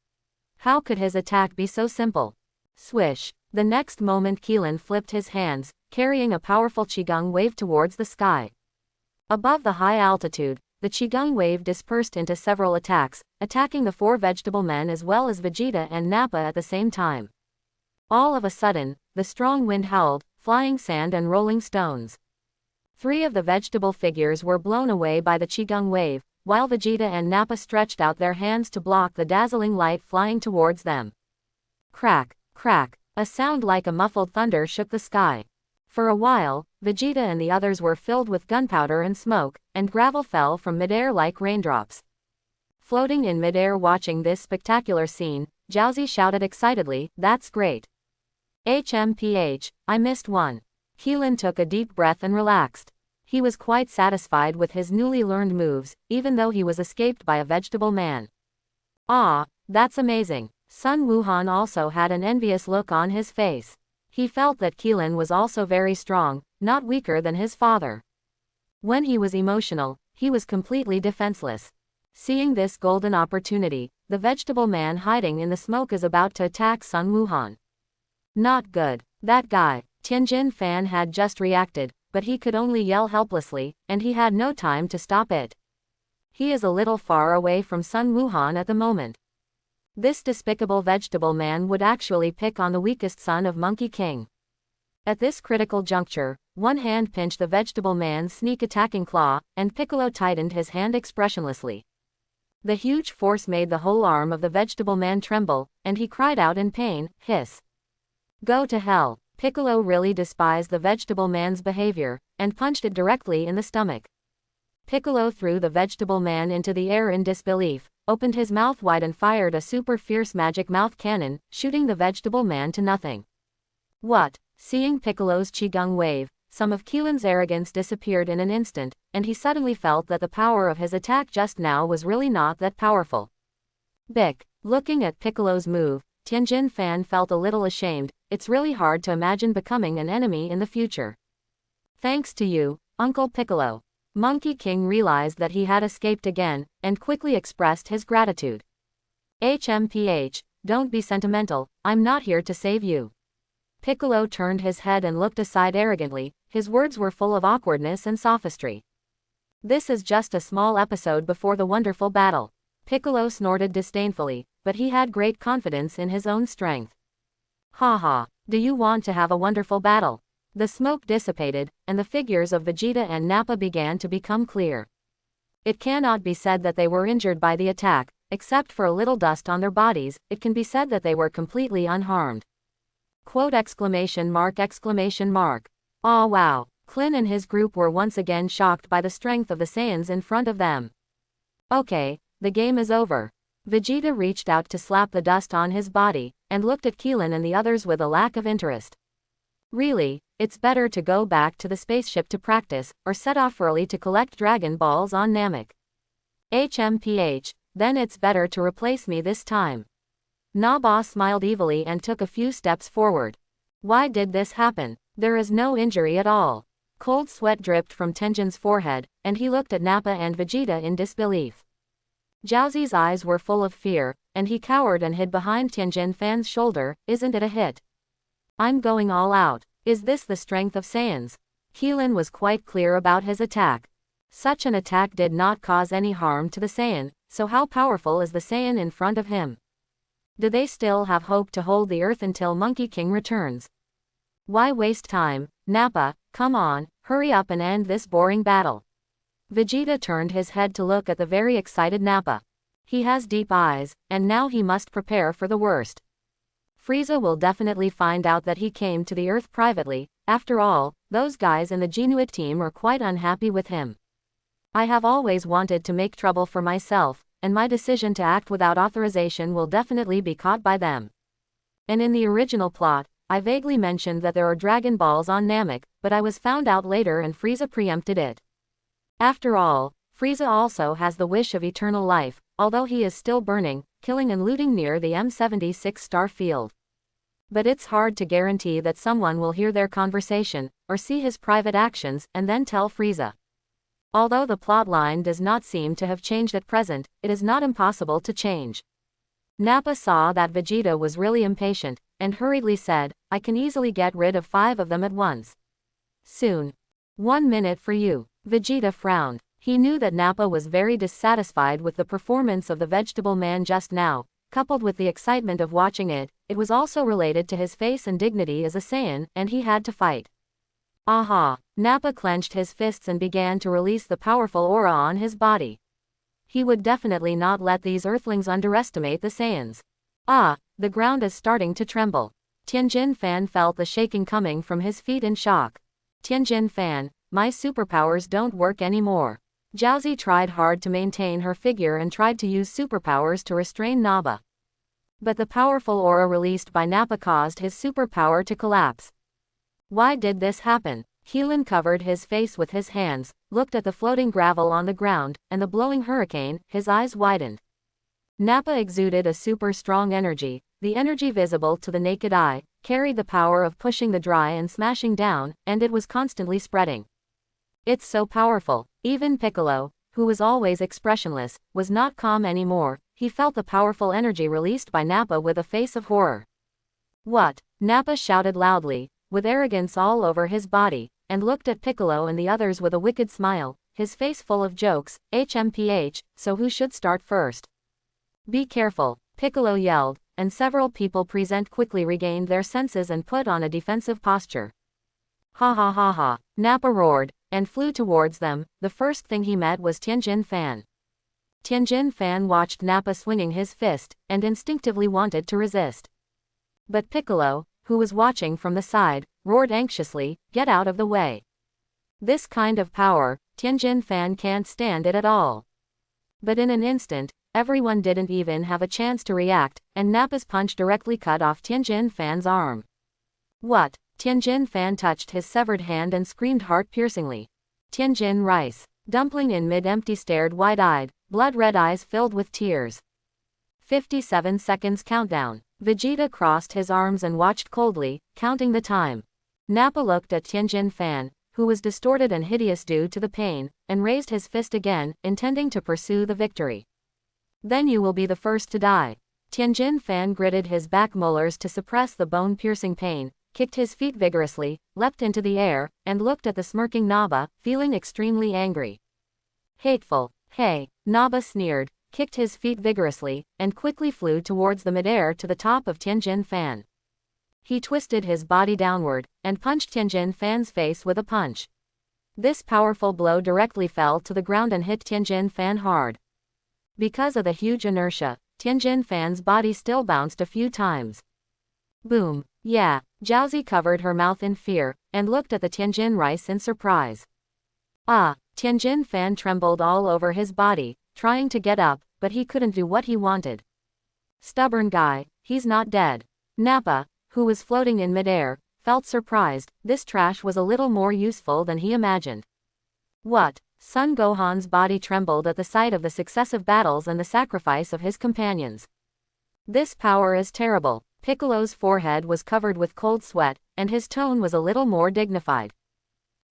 How could his attack be so simple? Swish. The next moment Keelan flipped his hands, carrying a powerful Qigong wave towards the sky. Above the high altitude, the Qigong wave dispersed into several attacks, attacking the 4 vegetable men as well as Vegeta and Nappa at the same time. All of a sudden, the strong wind howled, flying sand and rolling stones. 3 of the vegetable figures were blown away by the Qigong wave, while Vegeta and Nappa stretched out their hands to block the dazzling light flying towards them. Crack, crack, a sound like a muffled thunder shook the sky. For a while, Vegeta and the others were filled with gunpowder and smoke, and gravel fell from midair like raindrops. Floating in midair watching this spectacular scene, Jiaozi shouted excitedly, "That's great. HMPH, I missed one." Keelan took a deep breath and relaxed. He was quite satisfied with his newly learned moves, even though he was escaped by a vegetable man. Ah, that's amazing. Sun Wuhan also had an envious look on his face. He felt that Keelan was also very strong, not weaker than his father. When he was emotional, he was completely defenseless. Seeing this golden opportunity, the vegetable man hiding in the smoke is about to attack Sun Wuhan. Not good. That guy. Tianjin Fan had just reacted, but he could only yell helplessly, and he had no time to stop it. He is a little far away from Sun Wuhan at the moment. This despicable vegetable man would actually pick on the weakest son of Monkey King. At this critical juncture, one hand pinched the vegetable man's sneak attacking claw, and Piccolo tightened his hand expressionlessly. The huge force made the whole arm of the vegetable man tremble, and he cried out in pain, "Hiss! Go to hell!" Piccolo really despised the vegetable man's behavior, and punched it directly in the stomach. Piccolo threw the vegetable man into the air in disbelief, opened his mouth wide and fired a super fierce magic mouth cannon, shooting the vegetable man to nothing. What? Seeing Piccolo's Qigong wave, some of Keelan's arrogance disappeared in an instant, and he suddenly felt that the power of his attack just now was really not that powerful. Bick. Looking at Piccolo's move, Tianjin Fan felt a little ashamed. It's really hard to imagine becoming an enemy in the future. Thanks to you, Uncle Piccolo. Monkey King realized that he had escaped again, and quickly expressed his gratitude. HMPH, don't be sentimental, I'm not here to save you. Piccolo turned his head and looked aside arrogantly, his words were full of awkwardness and sophistry. This is just a small episode before the wonderful battle. Piccolo snorted disdainfully, but he had great confidence in his own strength. Ha ha, Do you want to have a wonderful battle? The smoke dissipated, and the figures of Vegeta and Nappa began to become clear. It cannot be said that they were injured by the attack, except for a little dust on their bodies. It can be said that they were completely unharmed. Quote exclamation mark exclamation mark. Aw wow. Klin and his group were once again shocked by the strength of the Saiyans in front of them. Okay, the game is over. Vegeta reached out to slap the dust on his body, and looked at Keelan and the others with a lack of interest. Really, it's better to go back to the spaceship to practice, or set off early to collect Dragon Balls on Namek. HMPH, then it's better to replace me this time. Nappa smiled evilly and took a few steps forward. Why did this happen? There is no injury at all. Cold sweat dripped from Tenjin's forehead, and he looked at Nappa and Vegeta in disbelief. Jiaozi's eyes were full of fear, and he cowered and hid behind Tianjin Fan's shoulder. Isn't it a hit? I'm going all out. Is this the strength of Saiyans? Keelan was quite clear about his attack. Such an attack did not cause any harm to the Saiyan, so how powerful is the Saiyan in front of him? Do they still have hope to hold the earth until Monkey King returns? Why waste time? Nappa, come on, hurry up and end this boring battle. Vegeta turned his head to look at the very excited Nappa. He has deep eyes, and now he must prepare for the worst. Frieza will definitely find out that he came to the Earth privately. After all, those guys in the Genuit team are quite unhappy with him. I have always wanted to make trouble for myself, and my decision to act without authorization will definitely be caught by them. And in the original plot, I vaguely mentioned that there are Dragon Balls on Namek, but I was found out later and Frieza preempted it. After all, Frieza also has the wish of eternal life, although he is still burning, killing and looting near the M76 star field. But it's hard to guarantee that someone will hear their conversation, or see his private actions, and then tell Frieza. Although the plotline does not seem to have changed at present, it is not impossible to change. Nappa saw that Vegeta was really impatient, and hurriedly said, I can easily get rid of 5 of them at once. Soon. 1 minute for you. Vegeta frowned. He knew that Nappa was very dissatisfied with the performance of the Vegetable Man just now. Coupled with the excitement of watching it, it was also related to his face and dignity as a Saiyan, and he had to fight. Aha! Nappa clenched his fists and began to release the powerful aura on his body. He would definitely not let these Earthlings underestimate the Saiyans. Ah, the ground is starting to tremble. Tianjin Fan felt the shaking coming from his feet in shock. Tianjin Fan, my superpowers don't work anymore. Jiaozi tried hard to maintain her figure and tried to use superpowers to restrain Nappa. But the powerful aura released by Nappa caused his superpower to collapse. Why did this happen? Keelan covered his face with his hands, looked at the floating gravel on the ground, and the blowing hurricane. His eyes widened. Nappa exuded a super strong energy. The energy visible to the naked eye carried the power of pushing the dry and smashing down, and it was constantly spreading. It's so powerful. Even Piccolo, who was always expressionless, was not calm anymore. He felt the powerful energy released by Nappa with a face of horror. What? Nappa shouted loudly, with arrogance all over his body, and looked at Piccolo and the others with a wicked smile, his face full of jokes. HMPH, so who should start first? Be careful, Piccolo yelled, and several people present quickly regained their senses and put on a defensive posture. Ha ha ha ha, Nappa roared, and flew towards them. The first thing he met was Tianjin Fan. Tianjin Fan watched Nappa swinging his fist, and instinctively wanted to resist. But Piccolo, who was watching from the side, roared anxiously, get out of the way. This kind of power, Tianjin Fan can't stand it at all. But in an instant, everyone didn't even have a chance to react, and Nappa's punch directly cut off Tianjin Fan's arm. What? Tianjin Fan touched his severed hand and screamed heart-piercingly. Tianjin Rice, dumpling in mid-empty stared wide-eyed, blood-red eyes filled with tears. 57 seconds countdown. Vegeta crossed his arms and watched coldly, counting the time. Nappa looked at Tianjin Fan, who was distorted and hideous due to the pain, and raised his fist again, intending to pursue the victory. Then you will be the first to die. Tianjin Fan gritted his back molars to suppress the bone-piercing pain, kicked his feet vigorously, leapt into the air, and looked at the smirking Nappa, feeling extremely angry. Hateful. Hey, Nappa sneered, kicked his feet vigorously, and quickly flew towards the midair to the top of Tianjin Fan. He twisted his body downward, and punched Tianjin Fan's face with a punch. This powerful blow directly fell to the ground and hit Tianjin Fan hard. Because of the huge inertia, Tianjin Fan's body still bounced a few times. Boom. Yeah. Jiaozi covered her mouth in fear, and looked at the Tianjin rice in surprise. Ah. Tianjin Fan trembled all over his body, trying to get up, but he couldn't do what he wanted. Stubborn guy, he's not dead. Nappa, who was floating in midair, felt surprised. This trash was a little more useful than he imagined. What? Son Gohan's body trembled at the sight of the successive battles and the sacrifice of his companions. This power is terrible. Piccolo's forehead was covered with cold sweat, and his tone was a little more dignified.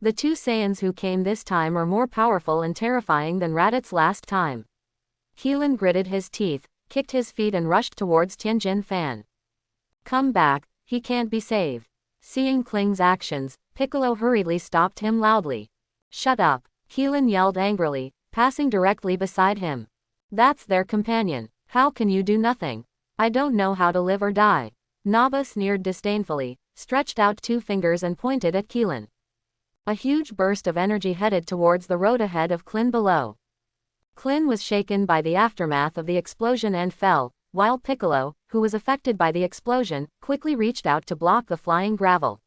The two Saiyans who came this time are more powerful and terrifying than Raditz last time. Keelan gritted his teeth, kicked his feet and rushed towards Tianjin Fan. Come back, he can't be saved. Seeing Kling's actions, Piccolo hurriedly stopped him loudly. Shut up, Keelan yelled angrily, passing directly beside him. That's their companion. How can you do nothing? I don't know how to live or die. Nappa sneered disdainfully, stretched out two fingers and pointed at Keelan. A huge burst of energy headed towards the road ahead of Klin below. Klin was shaken by the aftermath of the explosion and fell, while Piccolo, who was affected by the explosion, quickly reached out to block the flying gravel.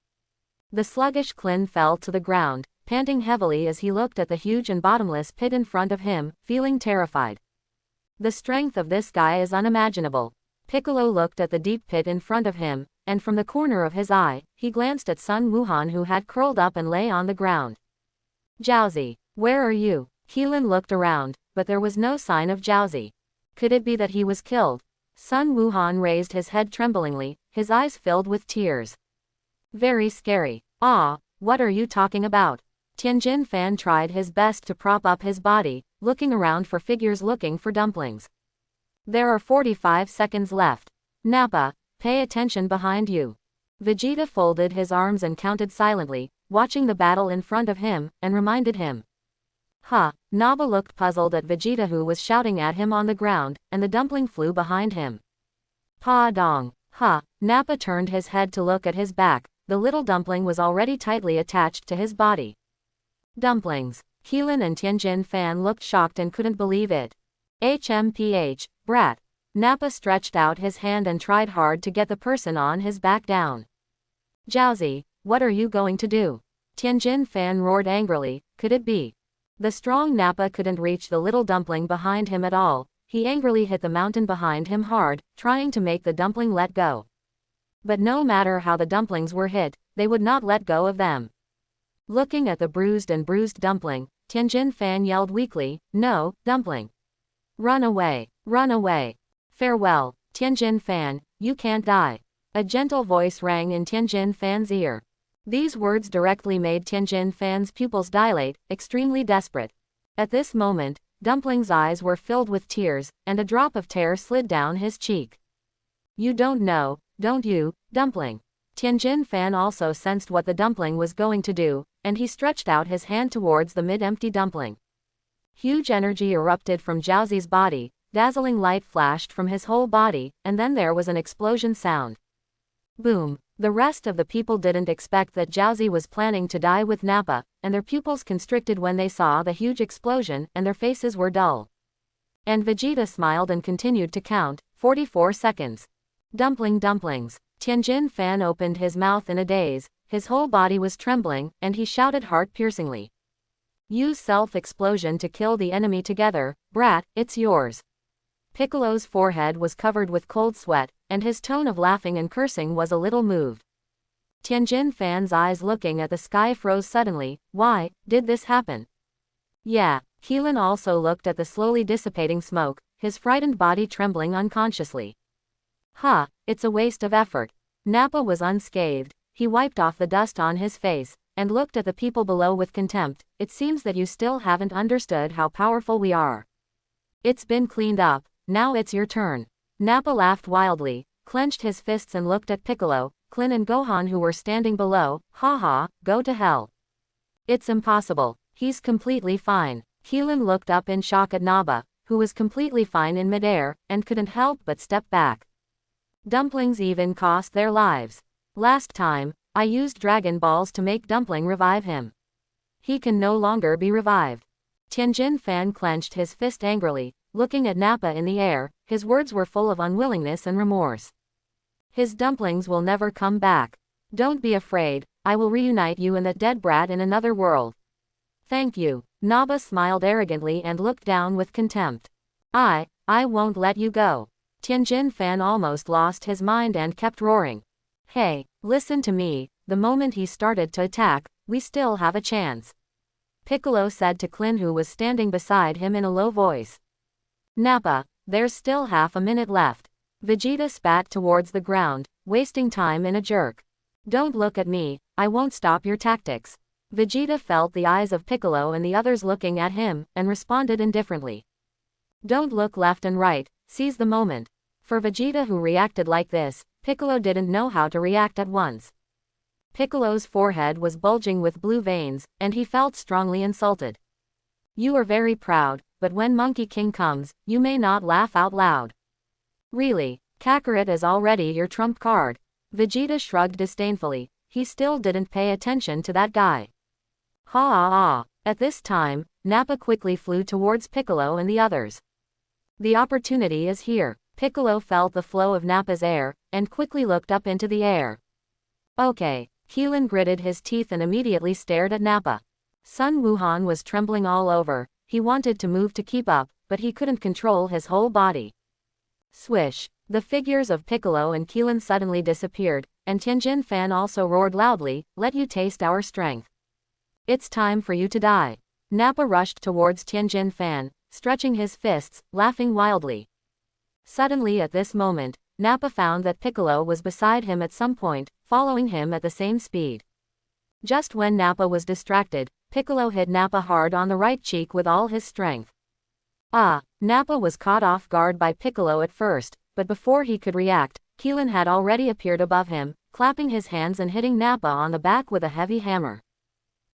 The sluggish Klin fell to the ground, panting heavily as he looked at the huge and bottomless pit in front of him, feeling terrified. The strength of this guy is unimaginable. Piccolo looked at the deep pit in front of him, and from the corner of his eye, he glanced at Sun Wuhan who had curled up and lay on the ground. Jiaozi, where are you? Keelan looked around, but there was no sign of Jiaozi. Could it be that he was killed? Sun Wuhan raised his head tremblingly, his eyes filled with tears. Very scary. Ah, what are you talking about? Tianjin Fan tried his best to prop up his body, looking around for figures looking for dumplings. There are 45 seconds left. Nappa, pay attention behind you. Vegeta folded his arms and counted silently, watching the battle in front of him, and reminded him. Huh. Nappa looked puzzled at Vegeta who was shouting at him on the ground, and the dumpling flew behind him. Pa dong. Huh. Nappa turned his head to look at his back. The little dumpling was already tightly attached to his body. Dumplings. Keelan and Tianjin Fan looked shocked and couldn't believe it. HMPH, brat. Nappa stretched out his hand and tried hard to get the person on his back down. Jiaozi, what are you going to do? Tianjin Fan roared angrily. Could it be? The strong Nappa couldn't reach the little dumpling behind him at all. He angrily hit the mountain behind him hard, trying to make the dumpling let go. But no matter how the dumplings were hit, they would not let go of them. Looking at the bruised dumpling, Tianjin Fan yelled weakly, No, dumpling. Run away, run away. Farewell, Tianjin Fan, you can't die. A gentle voice rang in Tianjin Fan's ear. These words directly made Tianjin Fan's pupils dilate, extremely desperate. At this moment, Dumpling's eyes were filled with tears, and a drop of tear slid down his cheek. You don't know, don't you, Dumpling? Tianjin Fan also sensed what the dumpling was going to do, and he stretched out his hand towards the mid-empty dumpling. Huge energy erupted from Jiaozi's body, dazzling light flashed from his whole body, and then there was an explosion sound. Boom. The rest of the people didn't expect that Jiaozi was planning to die with Nappa, and their pupils constricted when they saw the huge explosion, and their faces were dull. And Vegeta smiled and continued to count, 44 seconds. Dumplings. Tianjin Fan opened his mouth in a daze, his whole body was trembling, and he shouted heart-piercingly. Use self-explosion to kill the enemy together, brat, it's yours. Piccolo's forehead was covered with cold sweat, and his tone of laughing and cursing was a little moved. Tianjin Fan's eyes looking at the sky froze suddenly. Why did this happen? Yeah. Keelan also looked at the slowly dissipating smoke, his frightened body trembling unconsciously. Huh, it's a waste of effort. Nappa was unscathed. He wiped off the dust on his face, and looked at the people below with contempt. It seems that you still haven't understood how powerful we are. It's been cleaned up. Now it's your turn. Nappa laughed wildly, clenched his fists and looked at Piccolo, Klin and Gohan who were standing below. Haha, go to hell. It's impossible. He's completely fine. Keelan looked up in shock at Nappa, who was completely fine in midair, and couldn't help but step back. Dumplings even cost their lives. Last time, I used Dragon Balls to make Dumpling revive him. He can no longer be revived. Tianjin Fan clenched his fist angrily, looking at Nappa in the air. His words were full of unwillingness and remorse. His dumplings will never come back. Don't be afraid, I will reunite you and that dead brat in another world. Thank you. Nappa smiled arrogantly and looked down with contempt. I won't let you go. Tianjin Fan almost lost his mind and kept roaring. Hey, listen to me, the moment he started to attack, we still have a chance. Piccolo said to Klin, who was standing beside him, in a low voice. Nappa, there's still half a minute left. Vegeta spat towards the ground, wasting time in a jerk. Don't look at me, I won't stop your tactics. Vegeta felt the eyes of Piccolo and the others looking at him, and responded indifferently. Don't look left and right, seize the moment. For Vegeta, who reacted like this, Piccolo didn't know how to react at once. Piccolo's forehead was bulging with blue veins, and he felt strongly insulted. You are very proud, but when Monkey King comes, you may not laugh out loud. Really, Kakarot is already your trump card. Vegeta shrugged disdainfully, he still didn't pay attention to that guy. Ha ha ha. At this time, Nappa quickly flew towards Piccolo and the others. The opportunity is here. Piccolo felt the flow of Nappa's air, and quickly looked up into the air. Okay. Keelan gritted his teeth and immediately stared at Nappa. Sun Wuhan was trembling all over. He wanted to move to keep up, but he couldn't control his whole body. Swish. The figures of Piccolo and Keelan suddenly disappeared, and Tianjin Fan also roared loudly, let you taste our strength. It's time for you to die. Nappa rushed towards Tianjin Fan, stretching his fists, laughing wildly. Suddenly at this moment, Nappa found that Piccolo was beside him at some point, following him at the same speed. Just when Nappa was distracted, Piccolo hit Nappa hard on the right cheek with all his strength. Nappa was caught off guard by Piccolo at first, but before he could react, Keelan had already appeared above him, clapping his hands and hitting Nappa on the back with a heavy hammer.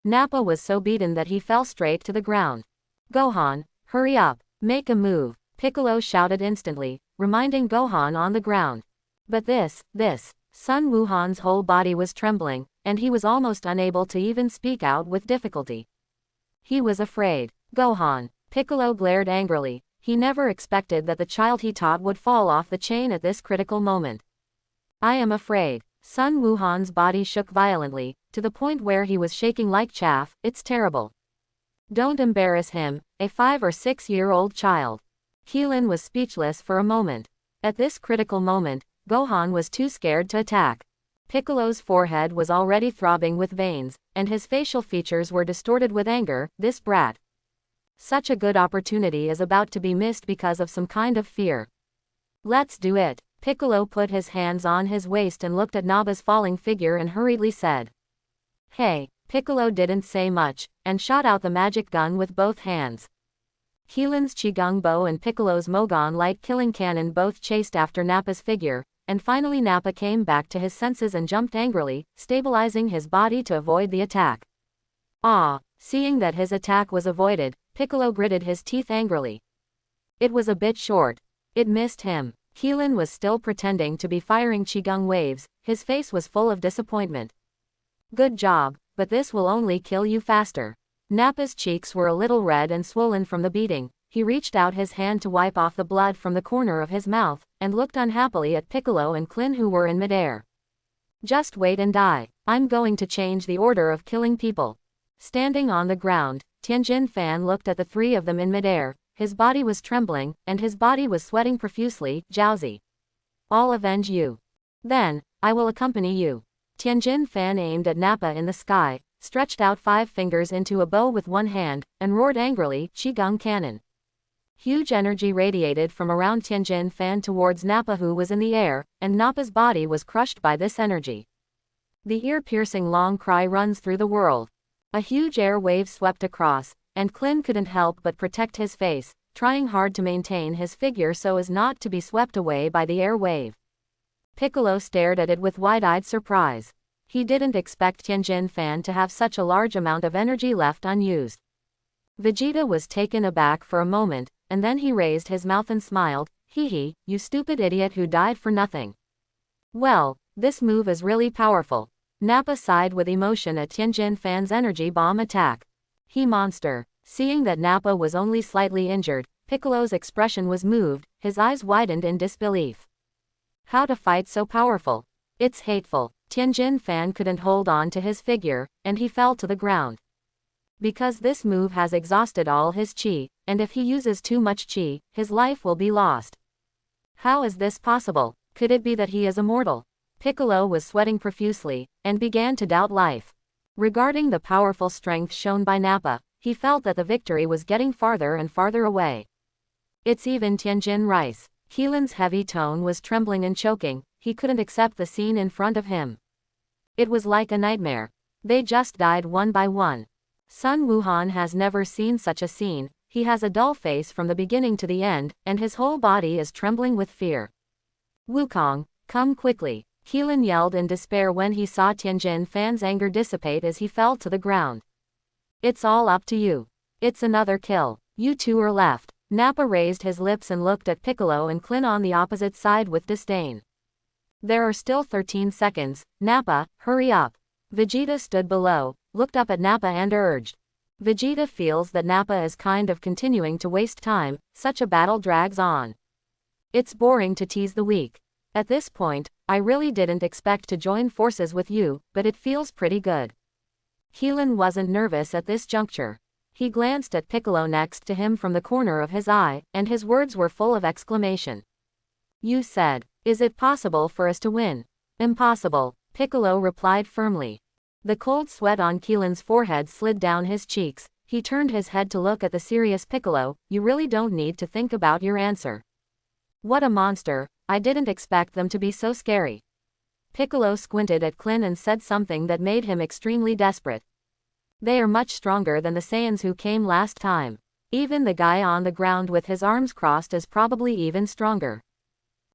Nappa was so beaten that he fell straight to the ground. Gohan, hurry up, make a move, Piccolo shouted instantly, reminding Gohan on the ground. But this, Sun Wuhan's whole body was trembling, and he was almost unable to even speak out with difficulty. He was afraid. Gohan, Piccolo glared angrily. He never expected that the child he taught would fall off the chain at this critical moment. I am afraid. Sun Wuhan's body shook violently, to the point where he was shaking like chaff. It's terrible. Don't embarrass him, a 5 or 6-year-old child. Keelan was speechless for a moment. At this critical moment, Gohan was too scared to attack. Piccolo's forehead was already throbbing with veins, and his facial features were distorted with anger. This brat. Such a good opportunity is about to be missed because of some kind of fear. Let's do it. Piccolo put his hands on his waist and looked at Nappa's falling figure and hurriedly said. Hey. Piccolo didn't say much, and shot out the magic gun with both hands. Keelan's Qigong bow and Piccolo's Mogon light killing cannon both chased after Nappa's figure, and finally Nappa came back to his senses and jumped angrily, stabilizing his body to avoid the attack. Seeing that his attack was avoided, Piccolo gritted his teeth angrily. It was a bit short. It missed him. Keelan was still pretending to be firing Qigong waves, his face was full of disappointment. Good job, but this will only kill you faster. Nappa's cheeks were a little red and swollen from the beating. He reached out his hand to wipe off the blood from the corner of his mouth, and looked unhappily at Piccolo and Klin, who were in midair. Just wait and die. I'm going to change the order of killing people. Standing on the ground, Tianjin Fan looked at the three of them in midair. His body was trembling, and his body was sweating profusely. Jiaozi. I'll avenge you. Then, I will accompany you. Tianjin Fan aimed at Nappa in the sky, stretched out 5 fingers into a bow with one hand, and roared angrily, Qigong cannon. Huge energy radiated from around Tianjin Fan towards Nappa, who was in the air, and Nappa's body was crushed by this energy. The ear-piercing long cry runs through the world. A huge air wave swept across, and Klin couldn't help but protect his face, trying hard to maintain his figure so as not to be swept away by the air wave. Piccolo stared at it with wide-eyed surprise. He didn't expect Tianjin Fan to have such a large amount of energy left unused. Vegeta was taken aback for a moment, and then he raised his mouth and smiled, hee hee, you stupid idiot who died for nothing. Well, This move is really powerful. Nappa sighed with emotion at Tianjin Fan's energy bomb attack. He monster. Seeing that Nappa was only slightly injured, Piccolo's expression was moved, his eyes widened in disbelief. How to fight so powerful? It's hateful. Tianjin Fan couldn't hold on to his figure, and he fell to the ground. Because this move has exhausted all his chi, and if he uses too much chi, his life will be lost. How is this possible? Could it be that he is immortal? Piccolo was sweating profusely, and began to doubt life. Regarding the powerful strength shown by Nappa, he felt that the victory was getting farther and farther away. It's even Tianjin Rice. Keelan's heavy tone was trembling and choking, he couldn't accept the scene in front of him. It was like a nightmare. They just died one by one. Sun Wuhan has never seen such a scene, he has a dull face from the beginning to the end, and his whole body is trembling with fear. Wukong, come quickly. Keelan yelled in despair when he saw Tianjin Fan's anger dissipate as he fell to the ground. It's all up to you. It's another kill. You two are left. Nappa raised his lips and looked at Piccolo and Klin on the opposite side with disdain. There are still 13 seconds, Nappa, hurry up. Vegeta stood below, looked up at Nappa and urged. Vegeta feels that Nappa is kind of continuing to waste time, such a battle drags on. It's boring to tease the weak. At this point, I really didn't expect to join forces with you, but it feels pretty good. Keelan wasn't nervous at this juncture. He glanced at Piccolo next to him from the corner of his eye, and his words were full of exclamation. You said, is it possible for us to win? Impossible, Piccolo replied firmly. The cold sweat on Keelan's forehead slid down his cheeks, he turned his head to look at the serious Piccolo, you really don't need to think about your answer. What a monster, I didn't expect them to be so scary. Piccolo squinted at Klin and said something that made him extremely desperate. They are much stronger than the Saiyans who came last time. Even the guy on the ground with his arms crossed is probably even stronger.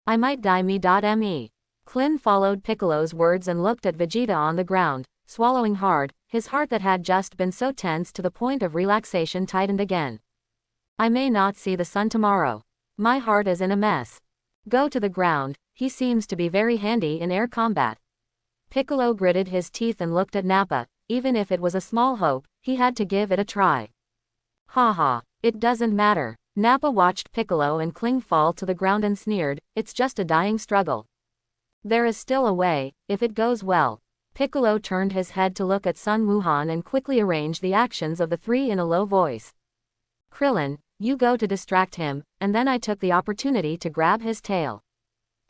I might die me. Klin followed Piccolo's words and looked at Vegeta on the ground, swallowing hard, his heart that had just been so tense to the point of relaxation tightened again. I may not see the sun tomorrow. My heart is in a mess. Go to the ground, he seems to be very handy in air combat. Piccolo gritted his teeth and looked at Nappa, even if it was a small hope, he had to give it a try. Haha, it doesn't matter. Nappa watched Piccolo and Kling fall to the ground and sneered, it's just a dying struggle. There is still a way, if it goes well. Piccolo turned his head to look at Sun Wuhan and quickly arranged the actions of the three in a low voice. Krillin, you go to distract him, and then I took the opportunity to grab his tail.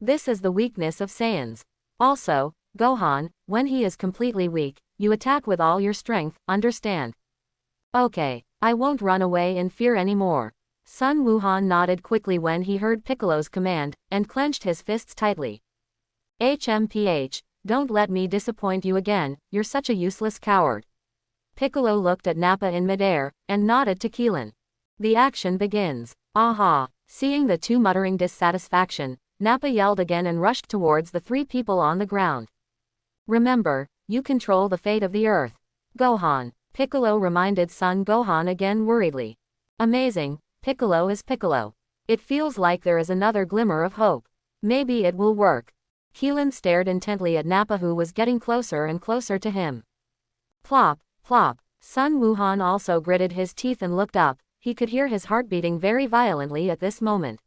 This is the weakness of Saiyans. Also, Gohan, when he is completely weak, you attack with all your strength, understand? Okay, I won't run away in fear anymore. Sun Wuhan nodded quickly when he heard Piccolo's command, and clenched his fists tightly. HMPH, don't let me disappoint you again, you're such a useless coward. Piccolo looked at Nappa in midair, and nodded to Keelan. The action begins. Aha! Seeing the two muttering dissatisfaction, Nappa yelled again and rushed towards the three people on the ground. Remember, you control the fate of the earth. Gohan, Piccolo reminded Son Gohan again worriedly. Amazing, Piccolo is Piccolo. It feels like there is another glimmer of hope. Maybe it will work. Keelan stared intently at Nappa who was getting closer and closer to him. Plop, plop. Sun Wuhan also gritted his teeth and looked up, he could hear his heart beating very violently at this moment.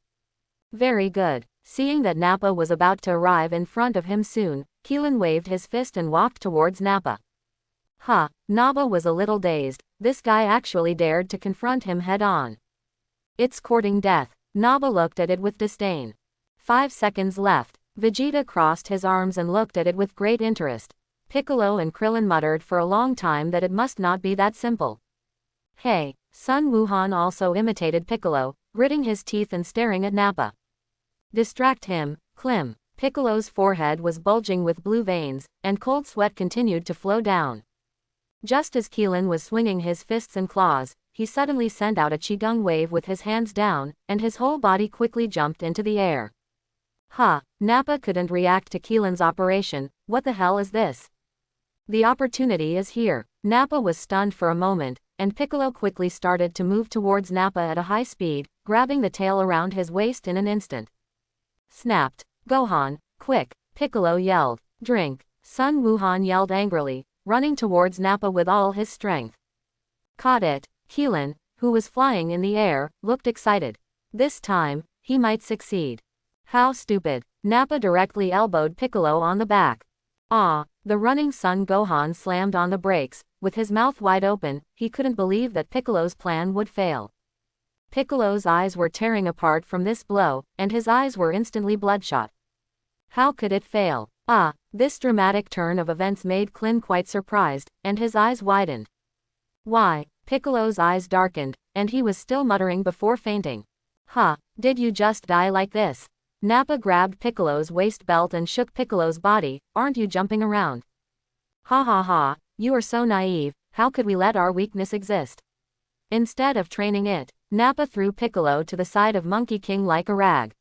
Very good. Seeing that Nappa was about to arrive in front of him soon, Keelan waved his fist and walked towards Nappa. Huh, Nappa was a little dazed, this guy actually dared to confront him head-on. It's courting death. Nappa looked at it with disdain. 5 seconds left. Vegeta crossed his arms and looked at it with great interest. Piccolo and Krillin muttered for a long time that it must not be that simple. Hey, Sun Wuhan also imitated Piccolo, gritting his teeth and staring at Nappa. Distract him, Klim. Piccolo's forehead was bulging with blue veins, and cold sweat continued to flow down. Just as Keelan was swinging his fists and claws, he suddenly sent out a qigong wave with his hands down, and his whole body quickly jumped into the air. Huh, Nappa couldn't react to Keelan's operation, what the hell is this? The opportunity is here. Nappa was stunned for a moment, and Piccolo quickly started to move towards Nappa at a high speed, grabbing the tail around his waist in an instant. Snapped. Gohan, quick, Piccolo yelled. Drink. Sun Wukong yelled angrily, running towards Nappa with all his strength. Caught it. Keelan, who was flying in the air, looked excited. This time, he might succeed. How stupid. Nappa directly elbowed Piccolo on the back. Ah, the running Son Gohan slammed on the brakes, with his mouth wide open. He couldn't believe that Piccolo's plan would fail. Piccolo's eyes were tearing apart from this blow, and his eyes were instantly bloodshot. How could it fail? Ah, this dramatic turn of events made Klin quite surprised, and his eyes widened. Why? Piccolo's eyes darkened, and he was still muttering before fainting. Huh, did you just die like this? Nappa grabbed Piccolo's waist belt and shook Piccolo's body. Aren't you jumping around? Ha ha ha, you are so naive. How could we let our weakness exist? Instead of training it, Nappa threw Piccolo to the side of Monkey King like a rag.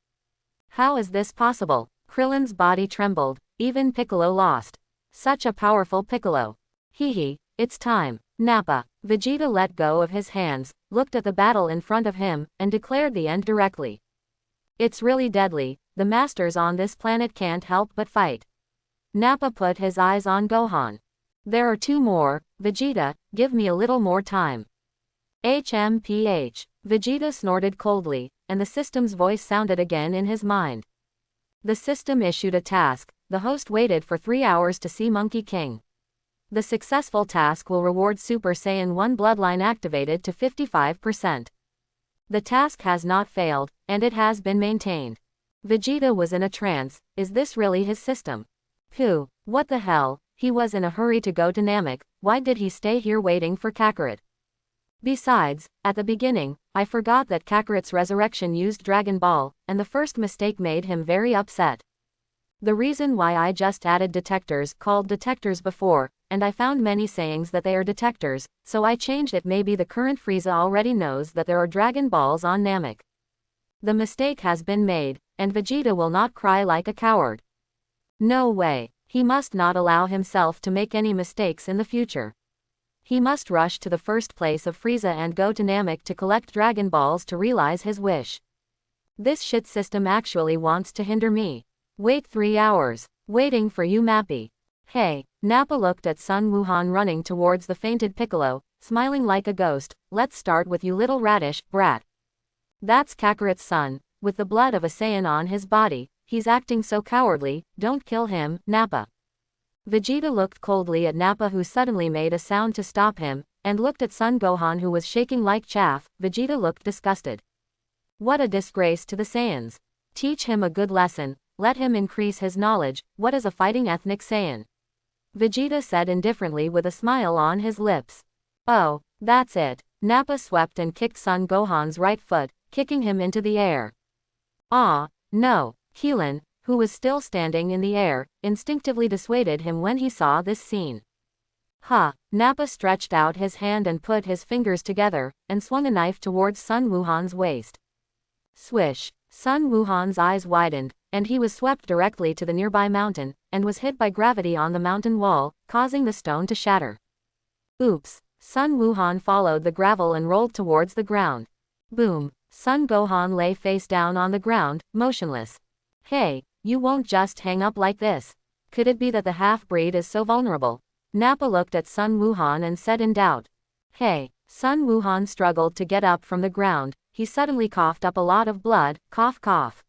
How is this possible? Krillin's body trembled. Even Piccolo lost. Such a powerful Piccolo. Hee, it's time. Nappa. Vegeta let go of his hands, looked at the battle in front of him, and declared the end directly. It's really deadly. The masters on this planet can't help but fight. Nappa put his eyes on Gohan. There are two more. Vegeta, give me a little more time. HMPH. Vegeta snorted coldly, and the system's voice sounded again in his mind. The system issued a task. The host waited for 3 hours to see Monkey King. The successful task will reward Super Saiyan 1 bloodline activated to 55%. The task has not failed, and it has been maintained. Vegeta was in a trance. Is this really his system? Phew, what the hell? He was in a hurry to go to Namek. Why did he stay here waiting for Kakarot? Besides, at the beginning, I forgot that Kakarot's resurrection used Dragon Ball, and the first mistake made him very upset. The reason why I just added detectors called detectors before, and I found many sayings that they are detectors, so I changed it. Maybe the current Frieza already knows that there are Dragon Balls on Namek. The mistake has been made, and Vegeta will not cry like a coward. No way, he must not allow himself to make any mistakes in the future. He must rush to the first place of Frieza and go to Namek to collect Dragon Balls to realize his wish. This shit system actually wants to hinder me. Wait 3 hours. Waiting for you, Mappy. Hey. Nappa looked at Sun Wukong running towards the fainted Piccolo, smiling like a ghost. Let's start with you, little radish brat. That's Kakarot's son, with the blood of a Saiyan on his body. He's acting so cowardly. Don't kill him, Nappa. Vegeta looked coldly at Nappa, who suddenly made a sound to stop him, and looked at Son Gohan, who was shaking like chaff. Vegeta looked disgusted. What a disgrace to the Saiyans. Teach him a good lesson. Let him increase his knowledge. What is a fighting ethnic Saiyan? Vegeta said indifferently with a smile on his lips. Oh, that's it. Nappa swept and kicked Son Gohan's right foot, kicking him into the air. Ah, no. Keelan, who was still standing in the air, instinctively dissuaded him when he saw this scene. Ha! Nappa stretched out his hand and put his fingers together, and swung a knife towards Sun Wukong's waist. Swish! Sun Wukong's eyes widened, and he was swept directly to the nearby mountain, and was hit by gravity on the mountain wall, causing the stone to shatter. Oops! Sun Wukong followed the gravel and rolled towards the ground. Boom! Son Gohan lay face down on the ground, motionless. Hey, you won't just hang up like this. Could it be that the half-breed is so vulnerable? Nappa looked at Sun Wukong and said in doubt. Hey. Sun Wukong struggled to get up from the ground. He suddenly coughed up a lot of blood. Cough cough.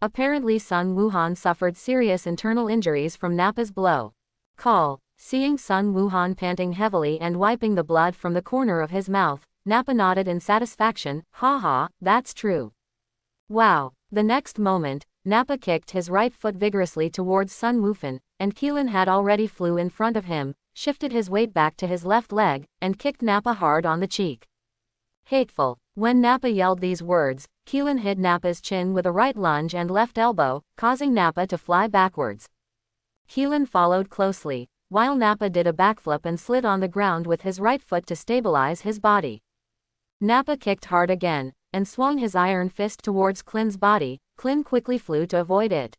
Apparently Sun Wukong suffered serious internal injuries from Nappa's blow. Call. Seeing Sun Wukong panting heavily and wiping the blood from the corner of his mouth, Nappa nodded in satisfaction. Haha, that's true. Wow. The next moment, Nappa kicked his right foot vigorously towards Sun Wukong, and Keelan had already flew in front of him, shifted his weight back to his left leg, and kicked Nappa hard on the cheek. Hateful. When Nappa yelled these words, Keelan hit Nappa's chin with a right lunge and left elbow, causing Nappa to fly backwards. Keelan followed closely, while Nappa did a backflip and slid on the ground with his right foot to stabilize his body. Nappa kicked hard again, and swung his iron fist towards Klin's body. Klin quickly flew to avoid it.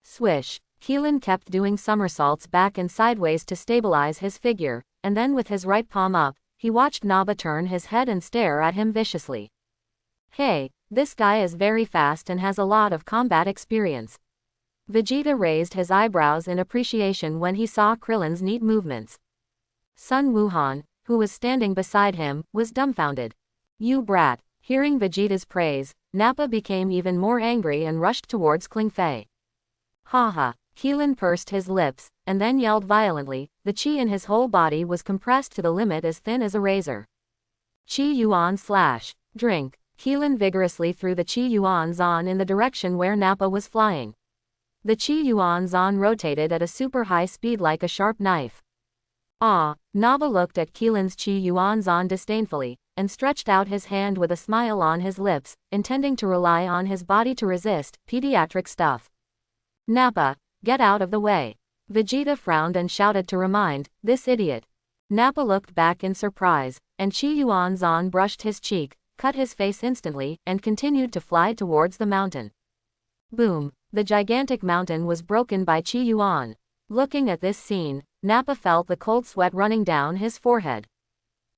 Swish! Keelan kept doing somersaults back and sideways to stabilize his figure, and then with his right palm up, he watched Nappa turn his head and stare at him viciously. Hey, this guy is very fast and has a lot of combat experience. Vegeta raised his eyebrows in appreciation when he saw Krillin's neat movements. Sun Wuhan, who was standing beside him, was dumbfounded. You brat. Hearing Vegeta's praise, Nappa became even more angry and rushed towards Klingfei. Haha. Krillin pursed his lips, and then yelled violently. The chi in his whole body was compressed to the limit, as thin as a razor. Chi Yuan slash. Drink. Krillin vigorously threw the Chi Yuan Zan in the direction where Nappa was flying. The Chi Yuan Zan rotated at a super high speed like a sharp knife. Ah! Nappa looked at Krillin's Chi Yuan Zan disdainfully, and stretched out his hand with a smile on his lips, intending to rely on his body to resist. Pediatric stuff. Nappa, get out of the way. Vegeta frowned and shouted to remind this idiot. Nappa looked back in surprise, and Chi Yuan Zan brushed his cheek, cut his face instantly, and continued to fly towards the mountain. Boom! The gigantic mountain was broken by Chi Yuan. Looking at this scene, Nappa felt the cold sweat running down his forehead.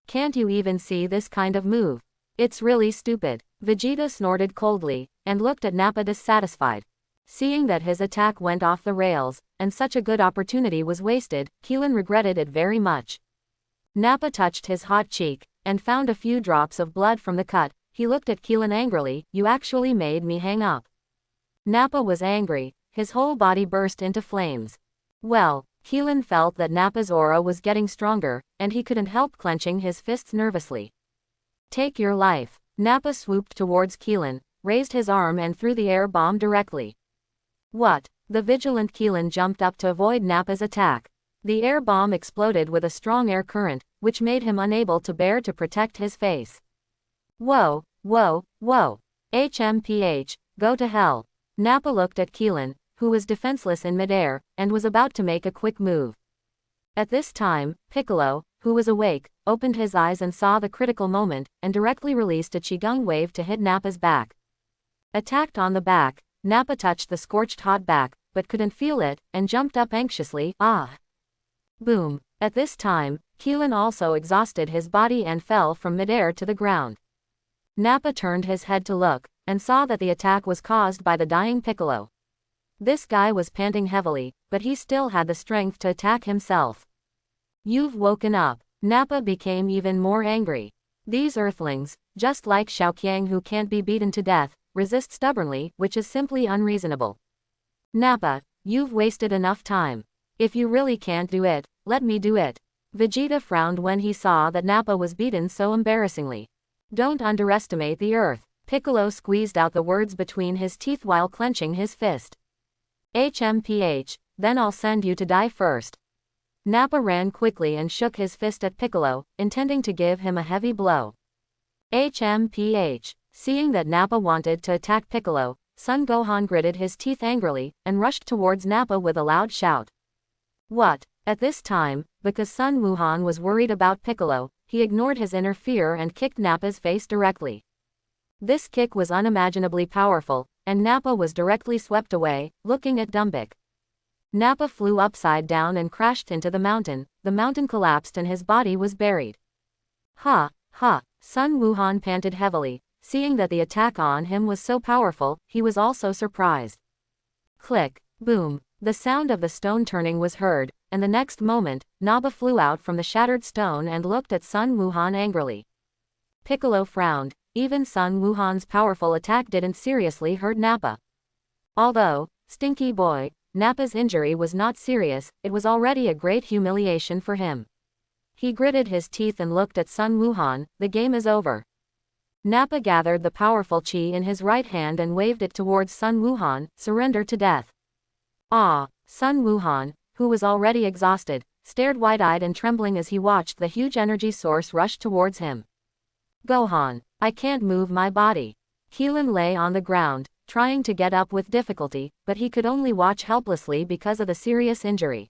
Can't you even see this kind of move? It's really stupid. Vegeta snorted coldly, and looked at Nappa dissatisfied. Seeing that his attack went off the rails, and such a good opportunity was wasted, Krillin regretted it very much. Nappa touched his hot cheek, and found a few drops of blood from the cut. He looked at Krillin angrily. You actually made me hang up. Nappa was angry, his whole body burst into flames. Well, Krillin felt that Nappa's aura was getting stronger, and he couldn't help clenching his fists nervously. Take your life. Nappa swooped towards Krillin, raised his arm and threw the air bomb directly. What? The vigilant Krillin jumped up to avoid Nappa's attack. The air bomb exploded with a strong air current, which made him unable to bear to protect his face. Whoa, whoa, whoa. HMPH, go to hell. Nappa looked at Krillin, who was defenseless in midair, and was about to make a quick move. At this time, Piccolo, who was awake, opened his eyes and saw the critical moment, and directly released a Qigong wave to hit Nappa's back. Attacked on the back, Nappa touched the scorched hot back, but couldn't feel it, and jumped up anxiously. Ah! Boom! At this time, Krillin also exhausted his body and fell from midair to the ground. Nappa turned his head to look, and saw that the attack was caused by the dying Piccolo. This guy was panting heavily, but he still had the strength to attack himself. You've woken up. Nappa became even more angry. These earthlings, just like Xiaoqiang who can't be beaten to death, resist stubbornly, which is simply unreasonable. Nappa, you've wasted enough time. If you really can't do it, let me do it. Vegeta frowned when he saw that Nappa was beaten so embarrassingly. Don't underestimate the earth. Piccolo squeezed out the words between his teeth while clenching his fist. HMPH, then I'll send you to die first. Nappa ran quickly and shook his fist at Piccolo, intending to give him a heavy blow. HMPH. Seeing that Nappa wanted to attack Piccolo, Son Gohan gritted his teeth angrily, and rushed towards Nappa with a loud shout. What? At this time, because Sun Wuhan was worried about Piccolo, he ignored his inner fear and kicked Nappa's face directly. This kick was unimaginably powerful, and Nappa was directly swept away, looking at Dumbik. Nappa flew upside down and crashed into the mountain collapsed and his body was buried. Ha, ha, Sun Wuhan panted heavily, seeing that the attack on him was so powerful, he was also surprised. Click, boom, the sound of the stone turning was heard, and the next moment, Nappa flew out from the shattered stone and looked at Sun Wuhan angrily. Piccolo frowned. Even Sun Wuhan's powerful attack didn't seriously hurt Nappa. Although, stinky boy, Nappa's injury was not serious, it was already a great humiliation for him. He gritted his teeth and looked at Sun Wuhan. The game is over. Nappa gathered the powerful chi in his right hand and waved it towards Sun Wuhan. Surrender to death. Ah! Sun Wuhan, who was already exhausted, stared wide-eyed and trembling as he watched the huge energy source rush towards him. Gohan, I can't move my body. Krillin lay on the ground, trying to get up with difficulty, but he could only watch helplessly because of the serious injury.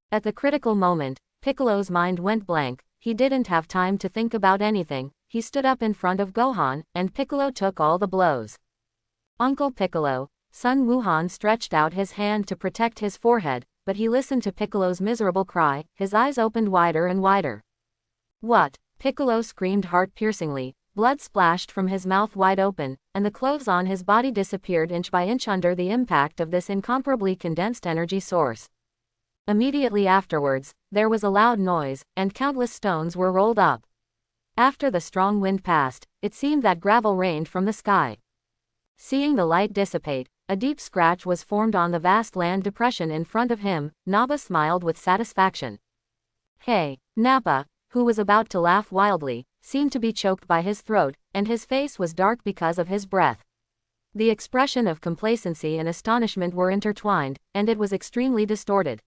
At the critical moment, Piccolo's mind went blank. He didn't have time to think about anything. He stood up in front of Gohan, and Piccolo took all the blows. Uncle Piccolo, Sun Wuhan stretched out his hand to protect his forehead, but he listened to Piccolo's miserable cry. His eyes opened wider and wider. What? Piccolo screamed heart-piercingly. Blood splashed from his mouth wide open, and the clothes on his body disappeared inch by inch under the impact of this incomparably condensed energy source. Immediately afterwards, there was a loud noise, and countless stones were rolled up. After the strong wind passed, it seemed that gravel rained from the sky. Seeing the light dissipate, a deep scratch was formed on the vast land depression in front of him. Nappa smiled with satisfaction. Hey, Nappa, who was about to laugh wildly, seemed to be choked by his throat, and his face was dark because of his breath. The expression of complacency and astonishment were intertwined, and it was extremely distorted.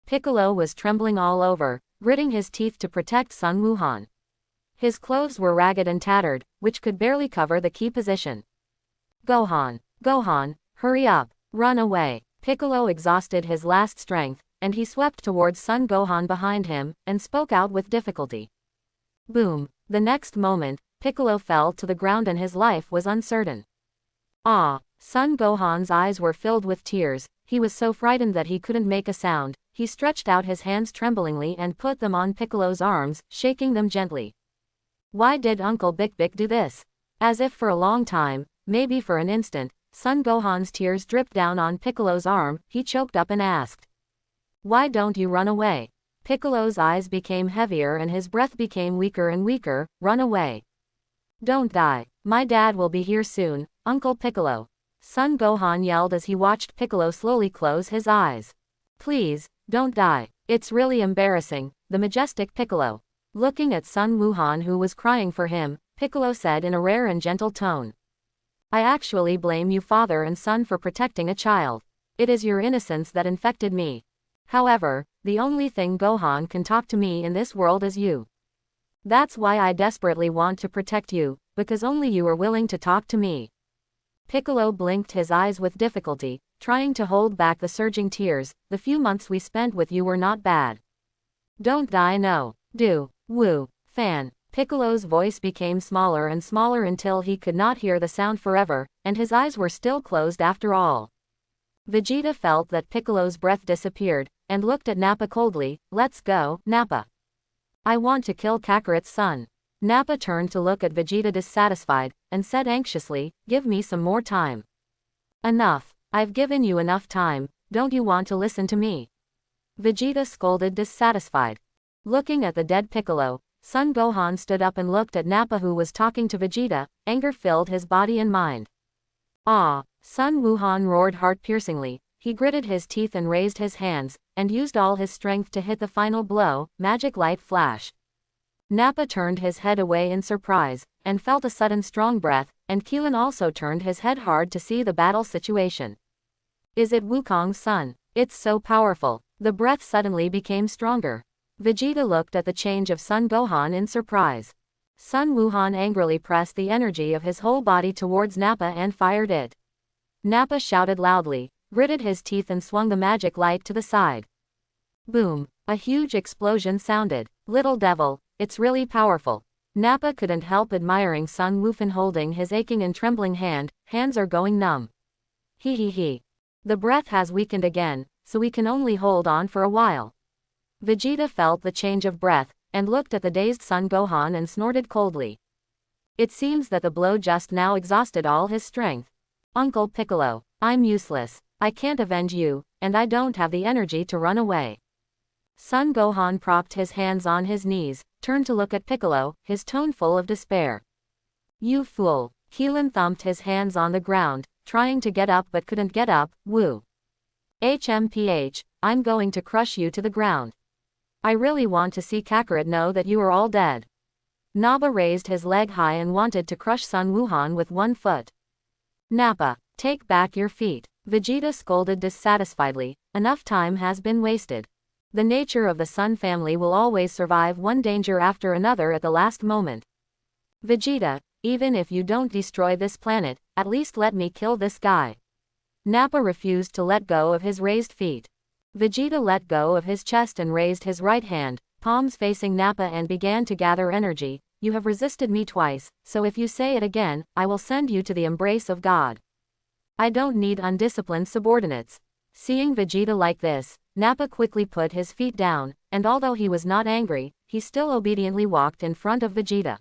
Piccolo was trembling all over, gritting his teeth to protect Sun Wuhan. His clothes were ragged and tattered, which could barely cover the key position. Gohan, Gohan, hurry up, run away. Piccolo exhausted his last strength, and he swept towards Son Gohan behind him, and spoke out with difficulty. Boom! The next moment, Piccolo fell to the ground and his life was uncertain. Ah! Son Gohan's eyes were filled with tears, he was so frightened that he couldn't make a sound. He stretched out his hands tremblingly and put them on Piccolo's arms, shaking them gently. Why did Uncle Bik Bik do this? As if for a long time, maybe for an instant, Son Gohan's tears dripped down on Piccolo's arm. He choked up and asked. Why don't you run away? Piccolo's eyes became heavier and his breath became weaker and weaker. Run away. Don't die. My dad will be here soon, Uncle Piccolo. Son Gohan yelled as he watched Piccolo slowly close his eyes. Please, don't die. It's really embarrassing, the majestic Piccolo. Looking at Sun Wuhan who was crying for him, Piccolo said in a rare and gentle tone. I actually blame you father and son for protecting a child. It is your innocence that infected me. However, the only thing Gohan can talk to me in this world is you. That's why I desperately want to protect you, because only you are willing to talk to me. Piccolo blinked his eyes with difficulty, trying to hold back the surging tears. The few months we spent with you were not bad. Don't die, no. Do. Woo. Fan. Piccolo's voice became smaller and smaller until he could not hear the sound forever, and his eyes were still closed after all. Vegeta felt that Piccolo's breath disappeared, and looked at Nappa coldly. Let's go, Nappa. I want to kill Kakarot's son. Nappa turned to look at Vegeta dissatisfied, and said anxiously, give me some more time. Enough. I've given you enough time, don't you want to listen to me? Vegeta scolded dissatisfied. Looking at the dead Piccolo, Son Gohan stood up and looked at Nappa who was talking to Vegeta. Anger filled his body and mind. Ah! Sun Wuhan roared heart-piercingly. He gritted his teeth and raised his hands, and used all his strength to hit the final blow. Magic light flash. Nappa turned his head away in surprise, and felt a sudden strong breath, and Keelan also turned his head hard to see the battle situation. Is it Wukong's son? It's so powerful. The breath suddenly became stronger. Vegeta looked at the change of Son Gohan in surprise. Sun Wuhan angrily pressed the energy of his whole body towards Nappa and fired it. Nappa shouted loudly, gritted his teeth and swung the magic light to the side. Boom! A huge explosion sounded. Little devil, it's really powerful. Nappa couldn't help admiring Sun Wuhan holding his aching and trembling hand. Hands are going numb. He. The breath has weakened again, so we can only hold on for a while. Vegeta felt the change of breath, and looked at the dazed Son Gohan and snorted coldly. It seems that the blow just now exhausted all his strength. Uncle Piccolo, I'm useless. I can't avenge you, and I don't have the energy to run away. Son Gohan propped his hands on his knees, turned to look at Piccolo, his tone full of despair. You fool. Keelan thumped his hands on the ground, trying to get up but couldn't get up. Woo. HMPH, I'm going to crush you to the ground. I really want to see Kakarot know that you are all dead. Nappa raised his leg high and wanted to crush Sun Wuhan with one foot. Nappa, take back your feet. Vegeta scolded dissatisfiedly. Enough time has been wasted. The nature of the Sun family will always survive one danger after another at the last moment. Vegeta, even if you don't destroy this planet, at least let me kill this guy. Nappa refused to let go of his raised feet. Vegeta let go of his chest and raised his right hand, palms facing Nappa, and began to gather energy. You have resisted me twice, so if you say it again, I will send you to the embrace of God. I don't need undisciplined subordinates. Seeing Vegeta like this, Nappa quickly put his feet down, and although he was not angry, he still obediently walked in front of Vegeta.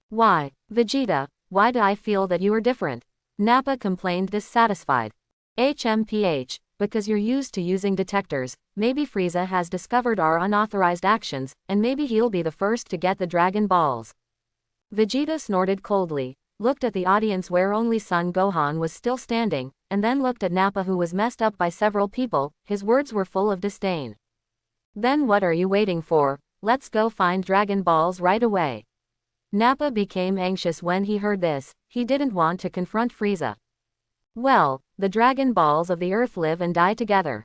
Why, Vegeta, why do I feel that you are different? Nappa complained, dissatisfied. HMPH, because you're used to using detectors, maybe Frieza has discovered our unauthorized actions, and maybe he'll be the first to get the Dragon Balls. Vegeta snorted coldly, looked at the audience where only Son Gohan was still standing, and then looked at Nappa, who was messed up by several people. His words were full of disdain. Then what are you waiting for? Let's go find Dragon Balls right away. Nappa became anxious when he heard this. He didn't want to confront Frieza. Well, the Dragon Balls of the Earth live and die together.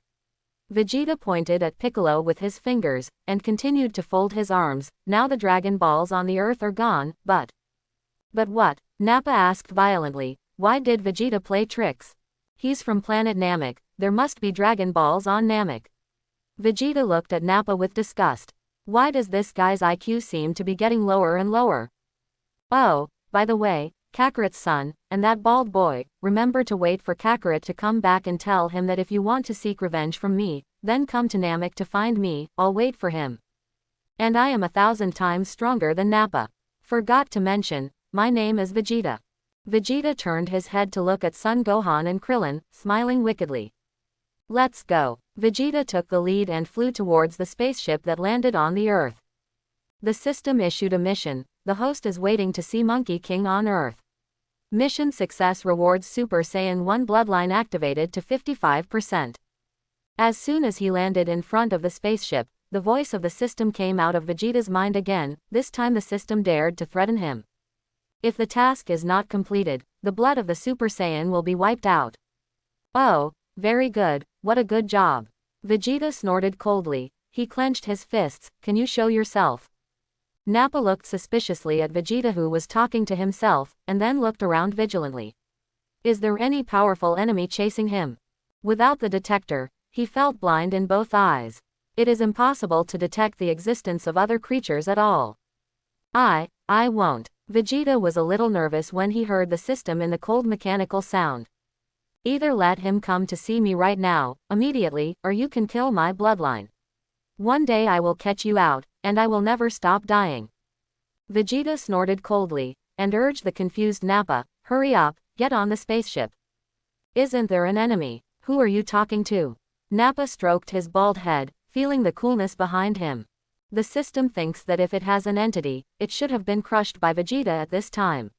Vegeta pointed at Piccolo with his fingers, and continued to fold his arms. Now the Dragon Balls on the Earth are gone, but what? Nappa asked violently. Why did Vegeta play tricks? He's from planet Namek, there must be Dragon Balls on Namek. Vegeta looked at Nappa with disgust. Why does this guy's IQ seem to be getting lower and lower? Oh, by the way, Kakarot's son, and that bald boy, remember to wait for Kakarot to come back and tell him that if you want to seek revenge from me, then come to Namek to find me. I'll wait for him. And I am 1,000 times stronger than Nappa. Forgot to mention, my name is Vegeta. Vegeta turned his head to look at Son Gohan and Krillin, smiling wickedly. Let's go. Vegeta took the lead and flew towards the spaceship that landed on the Earth. The system issued a mission. The host is waiting to see Monkey King on Earth. Mission success rewards Super Saiyan 1 bloodline activated to 55%. As soon as he landed in front of the spaceship, the voice of the system came out of Vegeta's mind again. This time the system dared to threaten him. If the task is not completed, the blood of the Super Saiyan will be wiped out. Oh, very good, what a good job. Vegeta snorted coldly. He clenched his fists. Can you show yourself? Nappa looked suspiciously at Vegeta, who was talking to himself, and then looked around vigilantly. Is there any powerful enemy chasing him? Without the detector, he felt blind in both eyes. It is impossible to detect the existence of other creatures at all. I won't. Vegeta was a little nervous when he heard the system in the cold mechanical sound. Either let him come to see me right now, immediately, or you can kill my bloodline. One day I will catch you out, and I will never stop dying. Vegeta snorted coldly, and urged the confused Nappa, hurry up, get on the spaceship. Isn't there an enemy? Who are you talking to? Nappa stroked his bald head, feeling the coolness behind him. The system thinks that if it has an entity, it should have been crushed by Vegeta at this time.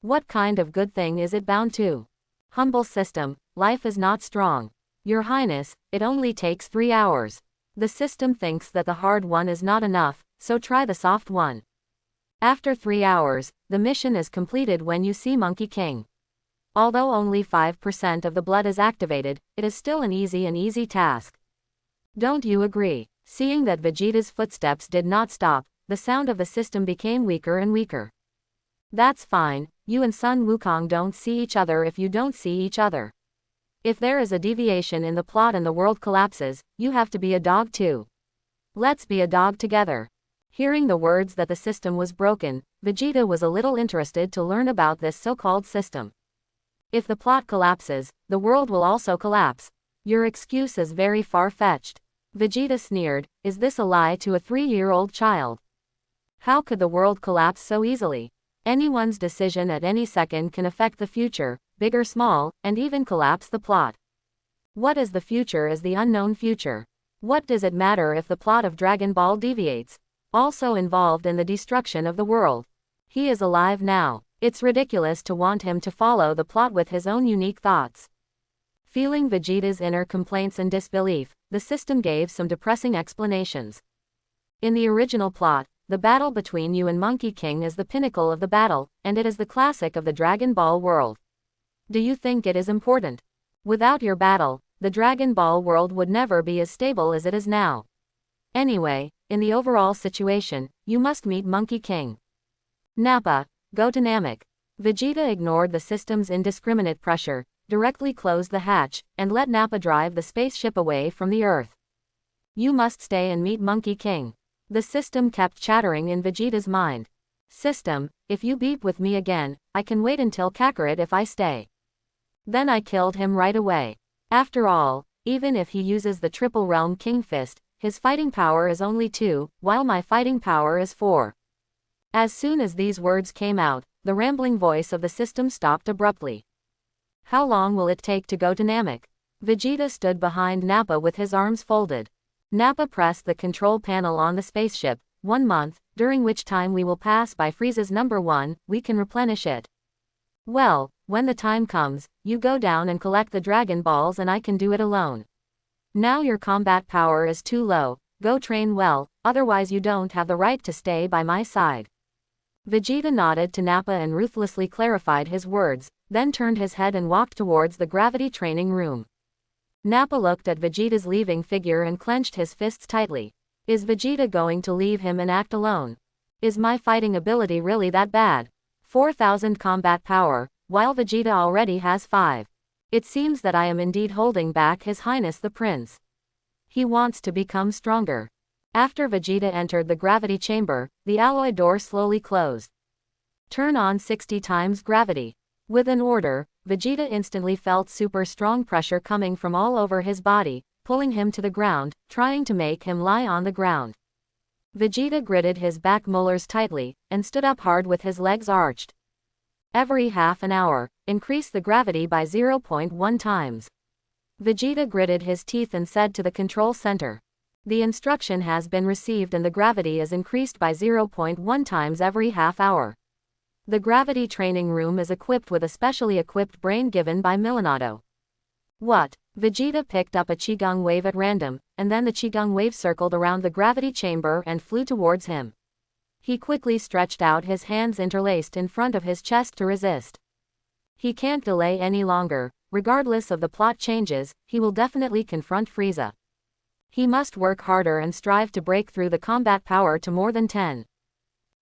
What kind of good thing is it bound to? Humble system, life is not strong. Your Highness, it only takes 3 hours. The system thinks that the hard one is not enough, so try the soft one. After 3 hours, the mission is completed when you see Monkey King. Although only 5% of the blood is activated, it is still an easy task. Don't you agree? Seeing that Vegeta's footsteps did not stop, the sound of the system became weaker and weaker. That's fine, you and Sun Wukong don't see each other if you don't see each other. If there is a deviation in the plot and the world collapses, you have to be a dog too. Let's be a dog together. Hearing the words that the system was broken, Vegeta was a little interested to learn about this so-called system. If the plot collapses, the world will also collapse. Your excuse is very far-fetched. Vegeta sneered, is this a lie to a 3-year-old child? How could the world collapse so easily? Anyone's decision at any second can affect the future, big or small, and even collapse the plot. What is the future is the unknown future. What does it matter if the plot of Dragon Ball deviates? Also involved in the destruction of the world. He is alive now. It's ridiculous to want him to follow the plot with his own unique thoughts. Feeling Vegeta's inner complaints and disbelief, the system gave some depressing explanations. In the original plot, the battle between you and Monkey King is the pinnacle of the battle, and it is the classic of the Dragon Ball world. Do you think it is important? Without your battle, the Dragon Ball world would never be as stable as it is now. Anyway, in the overall situation, you must meet Monkey King. Nappa, go to Namek. Vegeta ignored the system's indiscriminate pressure, directly closed the hatch, and let Nappa drive the spaceship away from the Earth. You must stay and meet Monkey King. The system kept chattering in Vegeta's mind. System, if you beep with me again, I can wait until Kakarot if I stay. Then I killed him right away. After all, even if he uses the Triple Realm King Fist, his fighting power is only 2, while my fighting power is 4. As soon as these words came out, the rambling voice of the system stopped abruptly. How long will it take to go to Namek? Vegeta stood behind Nappa with his arms folded. Nappa pressed the control panel on the spaceship. 1 month, during which time we will pass by Frieza's number 1, we can replenish it. Well, when the time comes, you go down and collect the Dragon Balls and I can do it alone. Now your combat power is too low, go train well, otherwise you don't have the right to stay by my side. Vegeta nodded to Nappa and ruthlessly clarified his words, then turned his head and walked towards the gravity training room. Nappa looked at Vegeta's leaving figure and clenched his fists tightly. Is Vegeta going to leave him and act alone? Is my fighting ability really that bad? 4,000 combat power, while Vegeta already has 5. It seems that I am indeed holding back His Highness the Prince. He wants to become stronger. After Vegeta entered the gravity chamber, the alloy door slowly closed. Turn on 60 times gravity. With an order, Vegeta instantly felt super strong pressure coming from all over his body, pulling him to the ground, trying to make him lie on the ground. Vegeta gritted his back molars tightly, and stood up hard with his legs arched. Every half an hour, increase the gravity by 0.1 times. Vegeta gritted his teeth and said to the control center. The instruction has been received and the gravity is increased by 0.1 times every half hour. The gravity training room is equipped with a specially equipped brain given by Milanato. What? Vegeta picked up a Qigong wave at random, and then the Qigong wave circled around the gravity chamber and flew towards him. He quickly stretched out his hands interlaced in front of his chest to resist. He can't delay any longer, regardless of the plot changes, he will definitely confront Frieza. He must work harder and strive to break through the combat power to more than 10.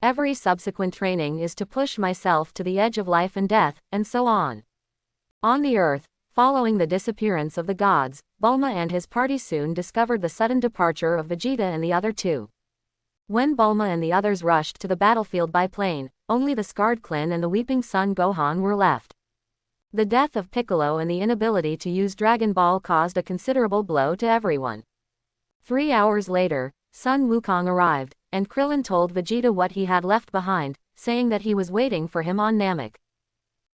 Every subsequent training is to push myself to the edge of life and death, and so on. On the Earth, following the disappearance of the gods, Bulma and his party soon discovered the sudden departure of Vegeta and the other two. When Bulma and the others rushed to the battlefield by plane, only the scarred Klin and the weeping Son Gohan were left. The death of Piccolo and the inability to use Dragon Ball caused a considerable blow to everyone. 3 hours later, Sun Wukong arrived, and Krillin told Vegeta what he had left behind, saying that he was waiting for him on Namek.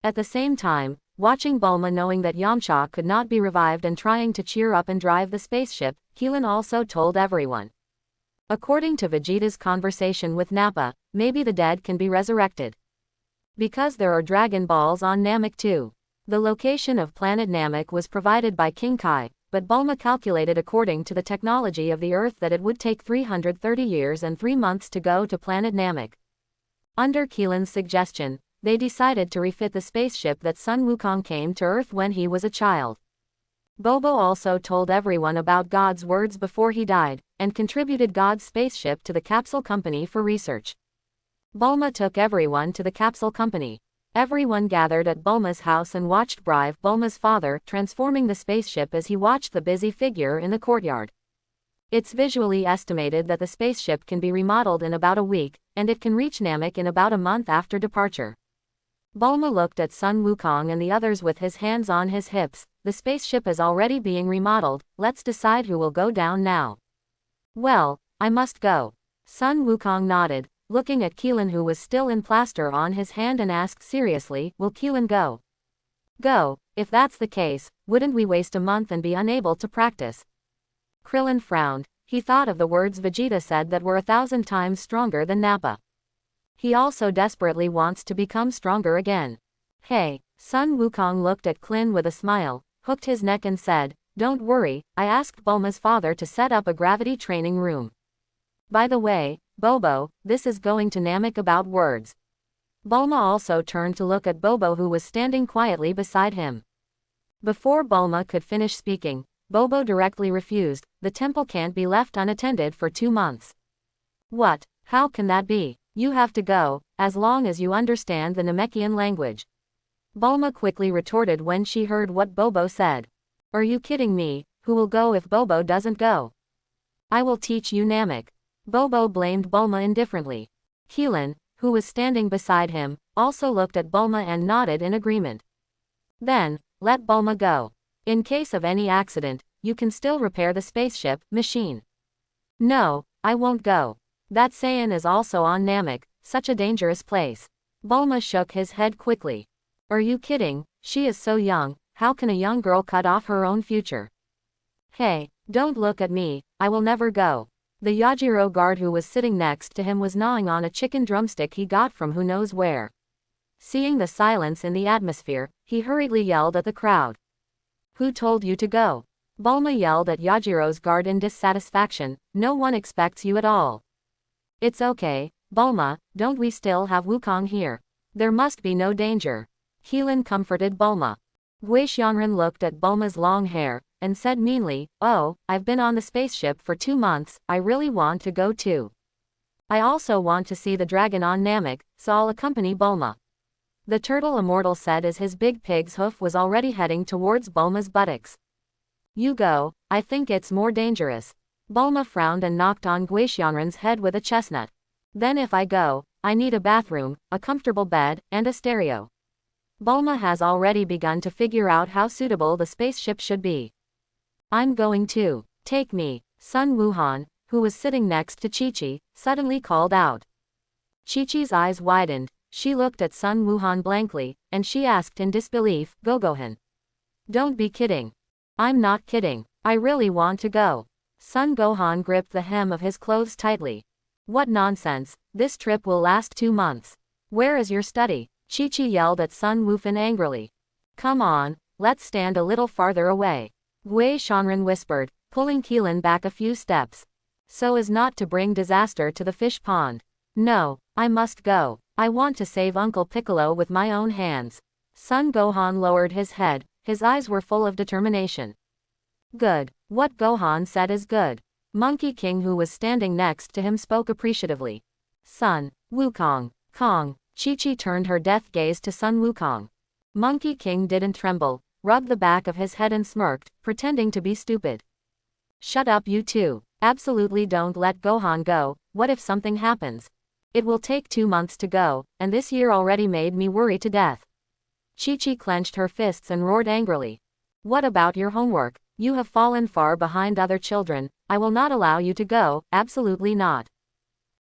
At the same time, watching Bulma knowing that Yamcha could not be revived and trying to cheer up and drive the spaceship, Krillin also told everyone. According to Vegeta's conversation with Nappa, maybe the dead can be resurrected. Because there are Dragon Balls on Namek too. The location of planet Namek was provided by King Kai, but Bulma calculated according to the technology of the Earth that it would take 330 years and 3 months to go to planet Namek. Under Krillin's suggestion, they decided to refit the spaceship that Sun Wukong came to Earth when he was a child. Bobo also told everyone about God's words before he died, and contributed God's spaceship to the capsule company for research. Bulma took everyone to the capsule company. Everyone gathered at Bulma's house and watched Brive, Bulma's father, transforming the spaceship as he watched the busy figure in the courtyard. It's visually estimated that the spaceship can be remodeled in about a week, and it can reach Namek in about a month after departure. Bulma looked at Sun Wukong and the others with his hands on his hips. The spaceship is already being remodeled, let's decide who will go down now. Well, I must go. Sun Wukong nodded, looking at Krillin who was still in plaster on his hand and asked seriously, will Krillin go? Go, if that's the case, wouldn't we waste a month and be unable to practice? Krillin frowned, he thought of the words Vegeta said that were 1,000 times stronger than Nappa. He also desperately wants to become stronger again. Hey, Sun Wukong looked at Klin with a smile, hooked his neck and said, don't worry, I asked Bulma's father to set up a gravity training room. By the way, Bobo, this is going to Namek about words. Bulma also turned to look at Bobo who was standing quietly beside him. Before Bulma could finish speaking, Bobo directly refused, the temple can't be left unattended for 2 months. What, how can that be? You have to go, as long as you understand the Namekian language. Bulma quickly retorted when she heard what Bobo said. Are you kidding me? Who will go if Bobo doesn't go? I will teach you Namek. Bobo blamed Bulma indifferently. Krillin, who was standing beside him, also looked at Bulma and nodded in agreement. Then, let Bulma go. In case of any accident, you can still repair the spaceship machine. No, I won't go. That Saiyan is also on Namek, such a dangerous place. Bulma shook his head quickly. Are you kidding? She is so young, how can a young girl cut off her own future? Hey, don't look at me, I will never go. The Yajiro guard who was sitting next to him was gnawing on a chicken drumstick he got from who knows where. Seeing the silence in the atmosphere, he hurriedly yelled at the crowd. Who told you to go? Bulma yelled at Yajiro's guard in dissatisfaction, no one expects you at all. It's okay, Bulma, don't we still have Wukong here? There must be no danger. Keelan comforted Bulma. Guishanren looked at Bulma's long hair, and said meanly, oh, I've been on the spaceship for 2 months, I really want to go too. I also want to see the dragon on Namek, so I'll accompany Bulma. The turtle immortal said as his big pig's hoof was already heading towards Bulma's buttocks. You go, I think it's more dangerous. Bulma frowned and knocked on Guishanren's head with a chestnut. Then if I go, I need a bathroom, a comfortable bed, and a stereo. Bulma has already begun to figure out how suitable the spaceship should be. I'm going too. Take me. Sun Wuhan, who was sitting next to Chi-Chi, suddenly called out. Chi-Chi's eyes widened, she looked at Sun Wuhan blankly, and she asked in disbelief, Gogohan. Don't be kidding. I'm not kidding. I really want to go. Sun Gohan gripped the hem of his clothes tightly. What nonsense, this trip will last 2 months. Where is your study? Chi-Chi yelled at Sun Wufan angrily. Come on, let's stand a little farther away. Guishanren whispered, pulling Keelan back a few steps. So as not to bring disaster to the fish pond. No, I must go. I want to save Uncle Piccolo with my own hands. Sun Gohan lowered his head, his eyes were full of determination. Good. What Gohan said is good. Monkey King who was standing next to him spoke appreciatively. Sun Wukong, Kong. Chi-Chi turned her death gaze to Sun Wukong. Monkey King didn't tremble, rubbed the back of his head and smirked, pretending to be stupid. Shut up you two. Absolutely don't let Gohan go, what if something happens? It will take 2 months to go, and this year already made me worry to death. Chi-Chi clenched her fists and roared angrily. What about your homework? You have fallen far behind other children, I will not allow you to go, absolutely not.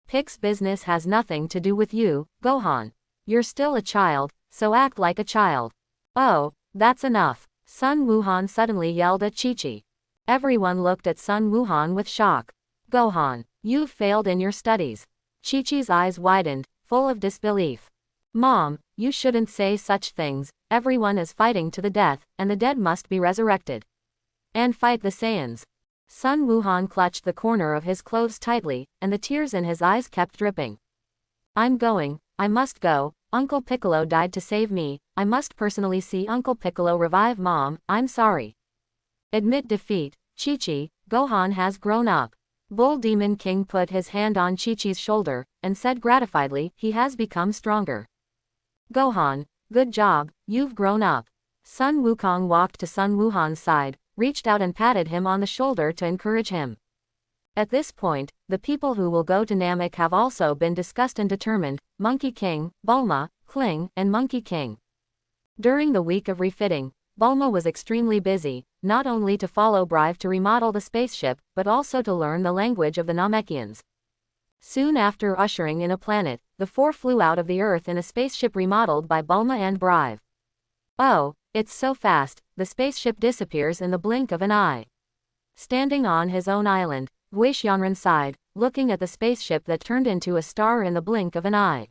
Pick's business has nothing to do with you, Gohan. You're still a child, so act like a child. Oh, that's enough. Sun Wuhan suddenly yelled at Chi-Chi. Everyone looked at Sun Wuhan with shock. Gohan, you've failed in your studies. Chi-Chi's eyes widened, full of disbelief. Mom, you shouldn't say such things, everyone is fighting to the death, and the dead must be resurrected. And fight the Saiyans. Sun Wuhan clutched the corner of his clothes tightly, and the tears in his eyes kept dripping. I'm going, I must go, Uncle Piccolo died to save me, I must personally see Uncle Piccolo revive Mom, I'm sorry. Admit defeat, Chi-Chi, Gohan has grown up. Bull Demon King put his hand on Chi-Chi's shoulder, and said gratifiedly, he has become stronger. Gohan, good job, you've grown up. Sun Wukong walked to Sun Wuhan's side, reached out and patted him on the shoulder to encourage him. At this point, the people who will go to Namek have also been discussed and determined, Monkey King, Bulma, Kling, and Monkey King. During the week of refitting, Bulma was extremely busy, not only to follow Brive to remodel the spaceship, but also to learn the language of the Namekians. Soon after ushering in a planet, the four flew out of the Earth in a spaceship remodeled by Bulma and Brive. Oh, it's so fast, the spaceship disappears in the blink of an eye. Standing on his own island, Guishanren sighed, looking at the spaceship that turned into a star in the blink of an eye.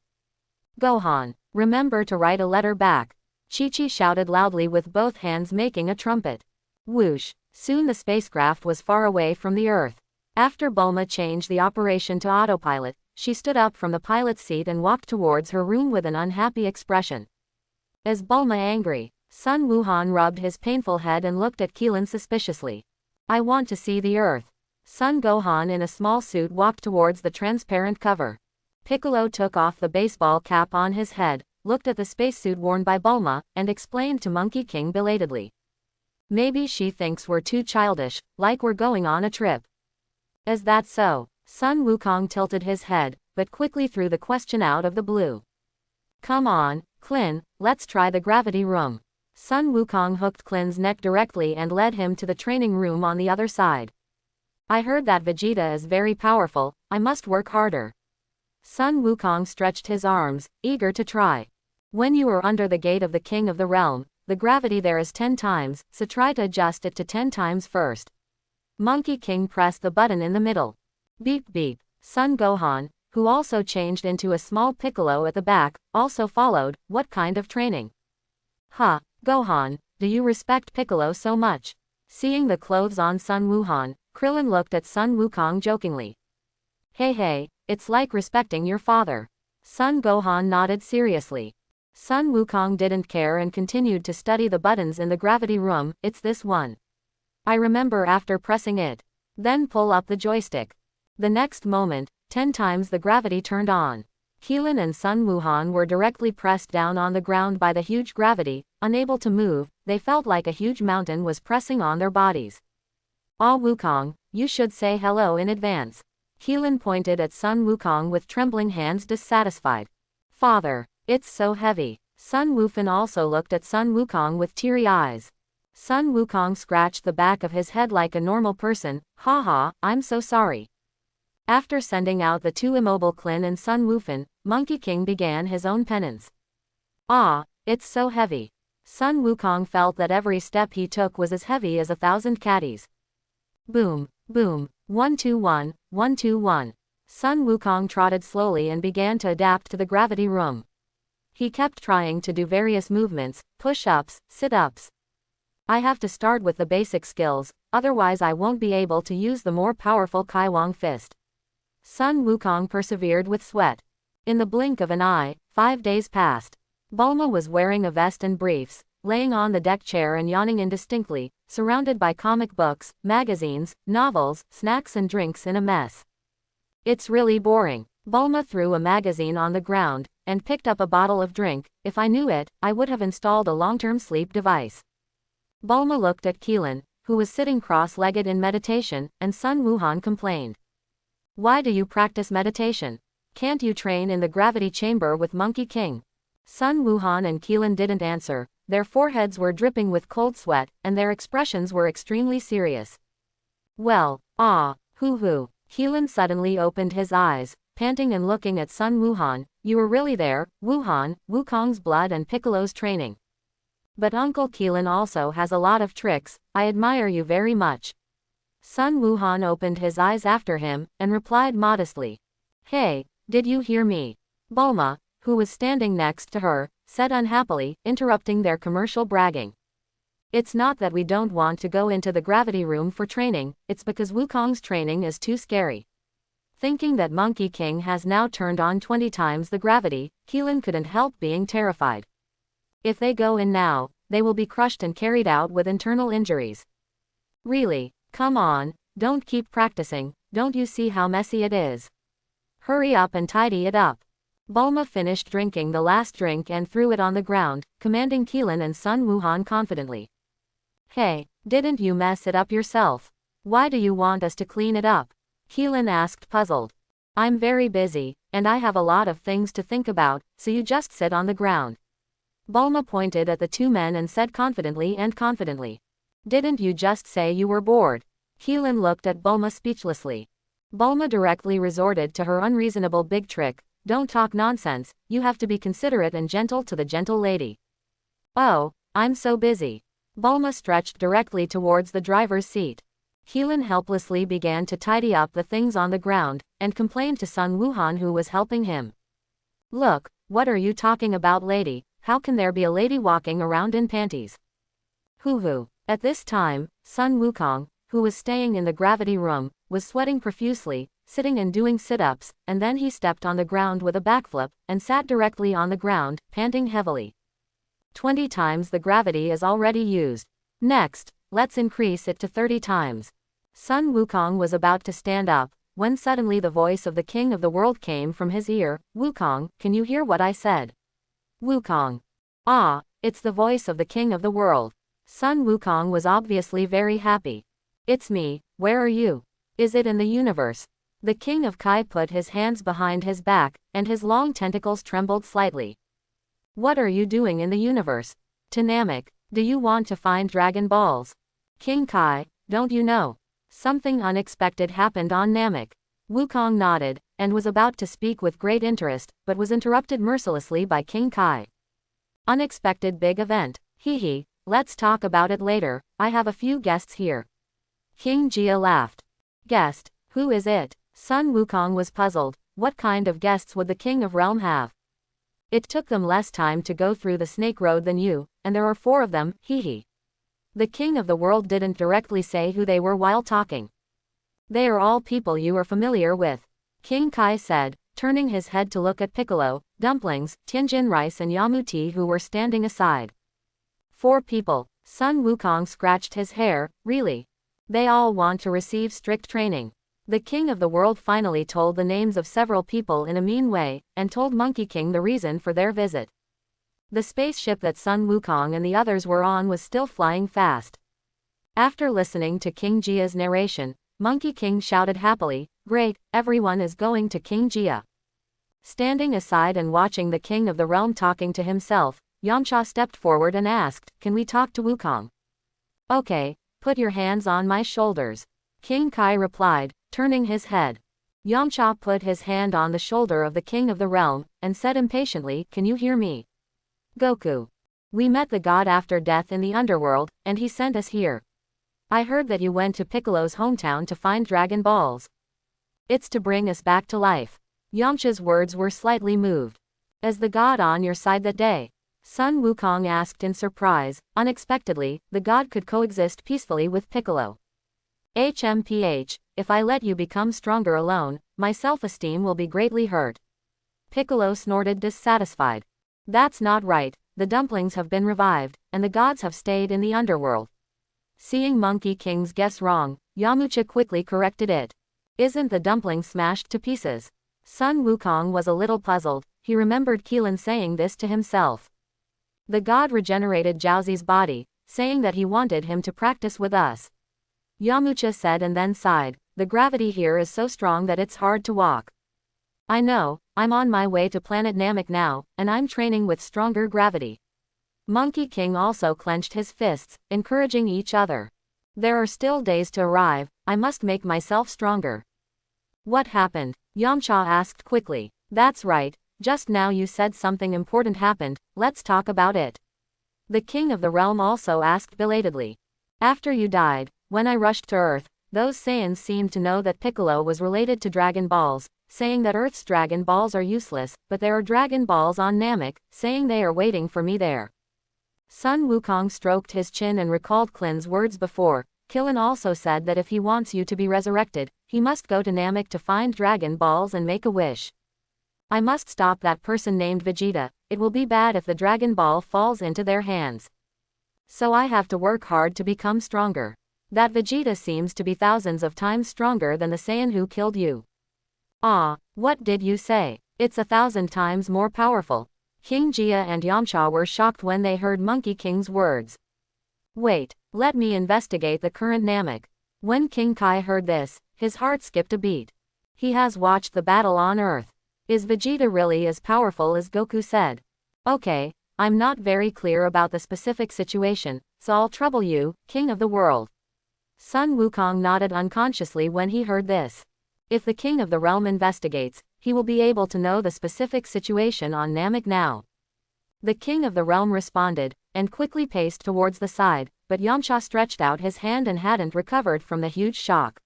Gohan, remember to write a letter back. Chi-Chi shouted loudly with both hands making a trumpet. Whoosh, soon the spacecraft was far away from the Earth. After Bulma changed the operation to autopilot, she stood up from the pilot's seat and walked towards her room with an unhappy expression. Is Bulma angry? Sun Wuhan rubbed his painful head and looked at Keelan suspiciously. I want to see the Earth. Sun Gohan in a small suit walked towards the transparent cover. Piccolo took off the baseball cap on his head, looked at the spacesuit worn by Bulma, and explained to Monkey King belatedly. Maybe she thinks we're too childish, like we're going on a trip. Is that so? Sun Wukong tilted his head, but quickly threw the question out of the blue. Come on, Klin, let's try the gravity room. Sun Wukong hooked Klin's neck directly and led him to the training room on the other side. I heard that Vegeta is very powerful, I must work harder. Sun Wukong stretched his arms, eager to try. When you are under the gate of the king of the realm, the gravity there is 10 times, so try to adjust it to 10 times first. Monkey King pressed the button in the middle. Beep beep. Son Gohan, who also changed into a small Piccolo at the back, also followed. What kind of training? Huh, Gohan, do you respect Piccolo so much? Seeing the clothes on Sun Wuhan, Krillin looked at Sun Wukong jokingly. Hey, it's like respecting your father. Son Gohan nodded seriously. Sun Wukong didn't care and continued to study the buttons in the gravity room. It's this one. I remember after pressing it. Then pull up the joystick. The next moment, 10 times the gravity turned on. Keelan and Sun Wuhan were directly pressed down on the ground by the huge gravity. Unable to move, they felt like a huge mountain was pressing on their bodies. Ah Wukong, you should say hello in advance. Keelan pointed at Sun Wukong with trembling hands, dissatisfied. Father, it's so heavy. Sun Wufan also looked at Sun Wukong with teary eyes. Sun Wukong scratched the back of his head like a normal person. Haha, I'm so sorry. After sending out the two immobile Klin and Sun Wufan, Monkey King began his own penance. Ah, it's so heavy. Sun Wukong felt that every step he took was as heavy as 1,000 caddies. Boom, boom, 121, 121. Sun Wukong trotted slowly and began to adapt to the gravity room. He kept trying to do various movements, push-ups, sit-ups. I have to start with the basic skills, otherwise I won't be able to use the more powerful Kaiwang fist. Sun Wukong persevered with sweat. In the blink of an eye, 5 days passed. Bulma was wearing a vest and briefs, laying on the deck chair and yawning indistinctly, surrounded by comic books, magazines, novels, snacks and drinks in a mess. It's really boring. Bulma threw a magazine on the ground, and picked up a bottle of drink. If I knew it, I would have installed a long-term sleep device. Bulma looked at Keelan, who was sitting cross-legged in meditation, and Sun Wuhan complained. Why do you practice meditation? Can't you train in the gravity chamber with Monkey King? Sun Wuhan and Keelan didn't answer. Their foreheads were dripping with cold sweat, and their expressions were extremely serious. Well, hoo-hoo. Keelan suddenly opened his eyes, panting and looking at Sun Wuhan. You were really there, Wuhan, Wukong's blood and Piccolo's training. But Uncle Keelan also has a lot of tricks. I admire you very much. Sun Wuhan opened his eyes after him, and replied modestly. Hey, did you hear me? Bulma, who was standing next to her, said unhappily, interrupting their commercial bragging. It's not that we don't want to go into the gravity room for training, it's because Wukong's training is too scary. Thinking that Monkey King has now turned on 20 times the gravity, Keelan couldn't help being terrified. If they go in now, they will be crushed and carried out with internal injuries. Really, come on, don't keep practicing, don't you see how messy it is? Hurry up and tidy it up. Bulma finished drinking the last drink and threw it on the ground, commanding Keelan and Sun Wuhan confidently. Hey, didn't you mess it up yourself? Why do you want us to clean it up? Keelan asked, puzzled. I'm very busy, and I have a lot of things to think about, so you just sit on the ground. Bulma pointed at the two men and said confidently. Didn't you just say you were bored? Keelan looked at Bulma speechlessly. Bulma directly resorted to her unreasonable big trick. Don't talk nonsense, you have to be considerate and gentle to the gentle lady. Oh, I'm so busy. Bulma stretched directly towards the driver's seat. Keelan helplessly began to tidy up the things on the ground, and complained to Sun Wuhan who was helping him. Look, what are you talking about, lady? How can there be a lady walking around in panties? Hoo-hoo. At this time, Sun Wukong, who was staying in the gravity room, was sweating profusely, sitting and doing sit-ups, and then he stepped on the ground with a backflip, and sat directly on the ground, panting heavily. 20 times the gravity is already used. Next, let's increase it to 30 times. Sun Wukong was about to stand up, when suddenly the voice of the king of the world came from his ear. Wukong, can you hear what I said? Wukong. Ah, it's the voice of the king of the world. Sun Wukong was obviously very happy. It's me, where are you? Is it in the universe? The king of Kai put his hands behind his back, and his long tentacles trembled slightly. What are you doing in the universe? To Namek, do you want to find Dragon Balls? King Kai, don't you know? Something unexpected happened on Namek. Wukong nodded, and was about to speak with great interest, but was interrupted mercilessly by King Kai. Unexpected big event. Hee, let's talk about it later, I have a few guests here. King Jia laughed. Guest? Who is it? Sun Wukong was puzzled, what kind of guests would the King of Realm have? It took them less time to go through the Snake Road than you, and there are 4 of them, hee. The King of the World didn't directly say who they were while talking. They are all people you are familiar with, King Kai said, turning his head to look at Piccolo, Dumplings, Tianjin Rice and Yamuti who were standing aside. 4 people, Sun Wukong scratched his hair, really? They all want to receive strict training. The King of the World finally told the names of several people in a mean way, and told Monkey King the reason for their visit. The spaceship that Sun Wukong and the others were on was still flying fast. After listening to King Jia's narration, Monkey King shouted happily, "Great, everyone is going to King Jia." Standing aside and watching the King of the Realm talking to himself, Yamcha stepped forward and asked, "Can we talk to Wukong?" "Okay, put your hands on my shoulders," King Kai replied, turning his head. Yamcha put his hand on the shoulder of the King of the Realm, and said impatiently, "Can you hear me? Goku. We met the god after death in the underworld, and he sent us here. I heard that you went to Piccolo's hometown to find Dragon Balls. It's to bring us back to life." Yamcha's words were slightly moved. "Is the god on your side that day?" Sun Wukong asked in surprise. Unexpectedly, the god could coexist peacefully with Piccolo. "HMPH, if I let you become stronger alone, my self-esteem will be greatly hurt." Piccolo snorted dissatisfied. "That's not right, the dumplings have been revived, and the gods have stayed in the underworld." Seeing Monkey King's guess wrong, Yamcha quickly corrected it. "Isn't the dumpling smashed to pieces?" Sun Wukong was a little puzzled, he remembered Keelan saying this to himself. The god regenerated Jiaozi's body, saying that he wanted him to practice with us. Yamcha said and then sighed, "The gravity here is so strong that it's hard to walk." "I know, I'm on my way to planet Namek now, and I'm training with stronger gravity." Monkey King also clenched his fists, encouraging each other. "There are still days to arrive, I must make myself stronger." "What happened?" Yamcha asked quickly. "That's right, just now you said something important happened, let's talk about it." The King of the Realm also asked belatedly. "After you died, when I rushed to Earth, those Saiyans seemed to know that Piccolo was related to Dragon Balls, saying that Earth's Dragon Balls are useless, but there are Dragon Balls on Namek, saying they are waiting for me there." Sun Wukong stroked his chin and recalled Klin's words before. Krillin also said that if he wants you to be resurrected, he must go to Namek to find Dragon Balls and make a wish. "I must stop that person named Vegeta, it will be bad if the Dragon Ball falls into their hands. So I have to work hard to become stronger. That Vegeta seems to be thousands of times stronger than the Saiyan who killed you." "Ah, what did you say? It's 1,000 times more powerful." King Jia and Yamcha were shocked when they heard Monkey King's words. "Wait, let me investigate the current Namek." When King Kai heard this, his heart skipped a beat. He has watched the battle on Earth. Is Vegeta really as powerful as Goku said? Okay, I'm not very clear about the specific situation, so I'll trouble you, King of the World. Sun Wukong nodded unconsciously when he heard this. If the King of the Realm investigates, he will be able to know the specific situation on Namek now. The King of the Realm responded, and quickly paced towards the side, but Yamcha stretched out his hand and hadn't recovered from the huge shock.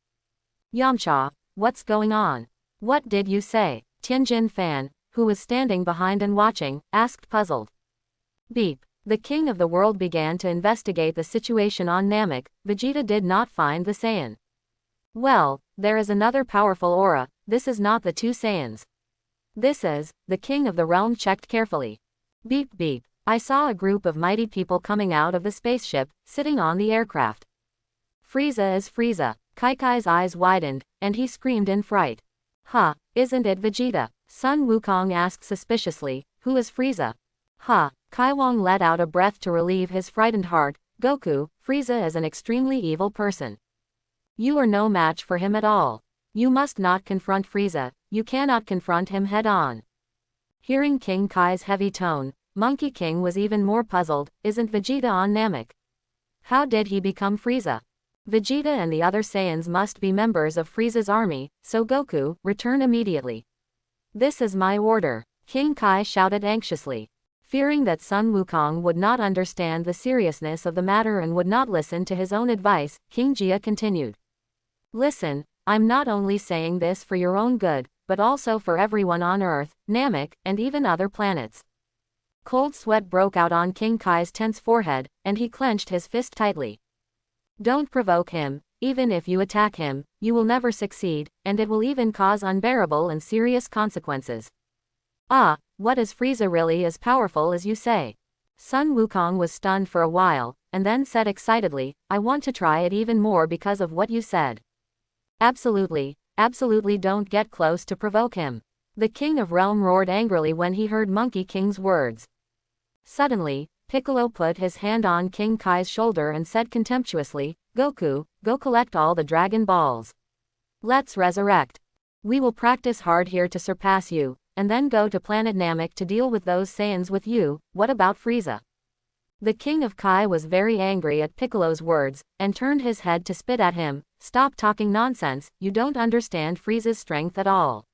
"Yamcha, what's going on? What did you say?" Tianjin Fan, who was standing behind and watching, asked puzzled. Beep. The King of the World began to investigate the situation on Namek. Vegeta did not find the Saiyan. "Well, there is another powerful aura, this is not the 2 Saiyans. This is," the King of the Realm checked carefully. Beep beep. I saw a group of mighty people coming out of the spaceship, sitting on the aircraft. "Frieza is Frieza." Kaikai's eyes widened, and he screamed in fright. "Huh, isn't it Vegeta?" Sun Wukong asked suspiciously, "Who is Frieza?" "Huh." Kaiwang let out a breath to relieve his frightened heart. "Goku, Frieza is an extremely evil person. You are no match for him at all. You must not confront Frieza, you cannot confront him head-on." Hearing King Kai's heavy tone, Monkey King was even more puzzled. Isn't Vegeta on Namek? How did he become Frieza? Vegeta and the other Saiyans must be members of Frieza's army, so Goku, return immediately. This is my order, King Kai shouted anxiously. Fearing that Sun Wukong would not understand the seriousness of the matter and would not listen to his own advice, King Jia continued. Listen, I'm not only saying this for your own good, but also for everyone on Earth, Namek, and even other planets. Cold sweat broke out on King Kai's tense forehead, and he clenched his fist tightly. Don't provoke him. Even if you attack him, you will never succeed, and it will even cause unbearable and serious consequences. Ah, what is Frieza really as powerful as you say? Sun Wukong was stunned for a while, and then said excitedly, I want to try it even more because of what you said. Absolutely, absolutely don't get close to provoke him. The King of Realm roared angrily when he heard Monkey King's words. Suddenly, Piccolo put his hand on King Kai's shoulder and said contemptuously, Goku, go collect all the Dragon Balls. Let's resurrect. We will practice hard here to surpass you, and then go to planet Namek to deal with those Saiyans with you. What about Frieza? The King of Kai was very angry at Piccolo's words, and turned his head to spit at him. Stop talking nonsense, you don't understand Frieza's strength at all.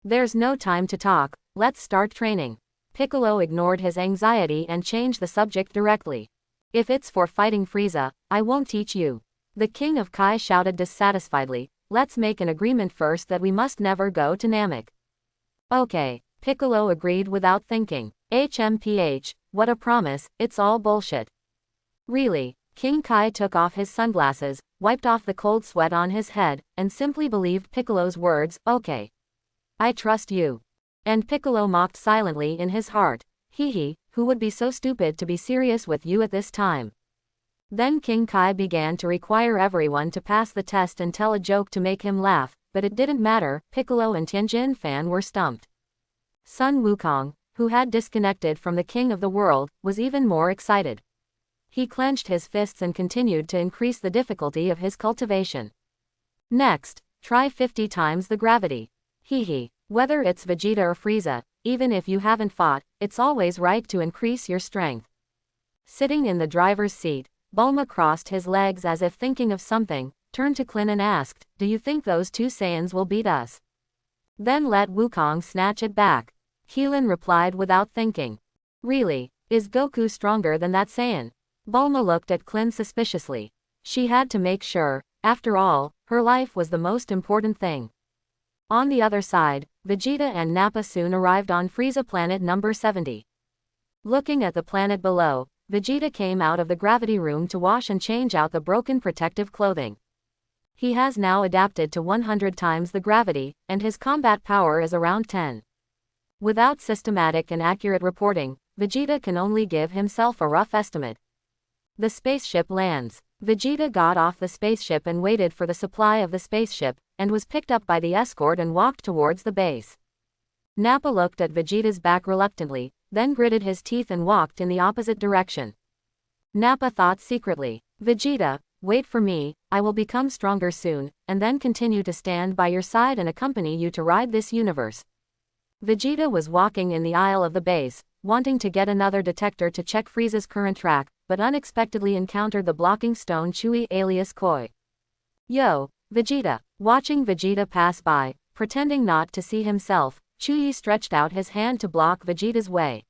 There's no time to talk, let's start training. Piccolo ignored his anxiety and changed the subject directly. If it's for fighting Frieza, I won't teach you. The King of Kai shouted dissatisfiedly, let's make an agreement first that we must never go to Namek. Okay, Piccolo agreed without thinking. HMPH, what a promise, it's all bullshit. Really, King Kai took off his sunglasses, wiped off the cold sweat on his head, and simply believed Piccolo's words, okay. I trust you. And Piccolo mocked silently in his heart, hee, who would be so stupid to be serious with you at this time? Then King Kai began to require everyone to pass the test and tell a joke to make him laugh, but it didn't matter, Piccolo and Tianjin Fan were stumped. Sun Wukong, who had disconnected from the King of the World, was even more excited. He clenched his fists and continued to increase the difficulty of his cultivation. Next, try 50 times the gravity. Hee. Whether it's Vegeta or Frieza, even if you haven't fought, it's always right to increase your strength. Sitting in the driver's seat, Bulma crossed his legs as if thinking of something, turned to Klin and asked, do you think those two Saiyans will beat us? Then let Wukong snatch it back. Heelin replied without thinking. Really, is Goku stronger than that Saiyan? Bulma looked at Klin suspiciously. She had to make sure, after all, her life was the most important thing. On the other side, Vegeta and Nappa soon arrived on Frieza planet number 70. Looking at the planet below, Vegeta came out of the gravity room to wash and change out the broken protective clothing. He has now adapted to 100 times the gravity, and his combat power is around 10. Without systematic and accurate reporting, Vegeta can only give himself a rough estimate. The spaceship lands. Vegeta got off the spaceship and waited for the supply of the spaceship, and was picked up by the escort and walked towards the base. Nappa looked at Vegeta's back reluctantly, then gritted his teeth and walked in the opposite direction. Nappa thought secretly, Vegeta, wait for me, I will become stronger soon, and then continue to stand by your side and accompany you to ride this universe. Vegeta was walking in the aisle of the base, wanting to get another detector to check Frieza's current track, but unexpectedly encountered the blocking stone Chewie alias Koi. Yo, Vegeta. Watching Vegeta pass by, pretending not to see himself, Chewie stretched out his hand to block Vegeta's way.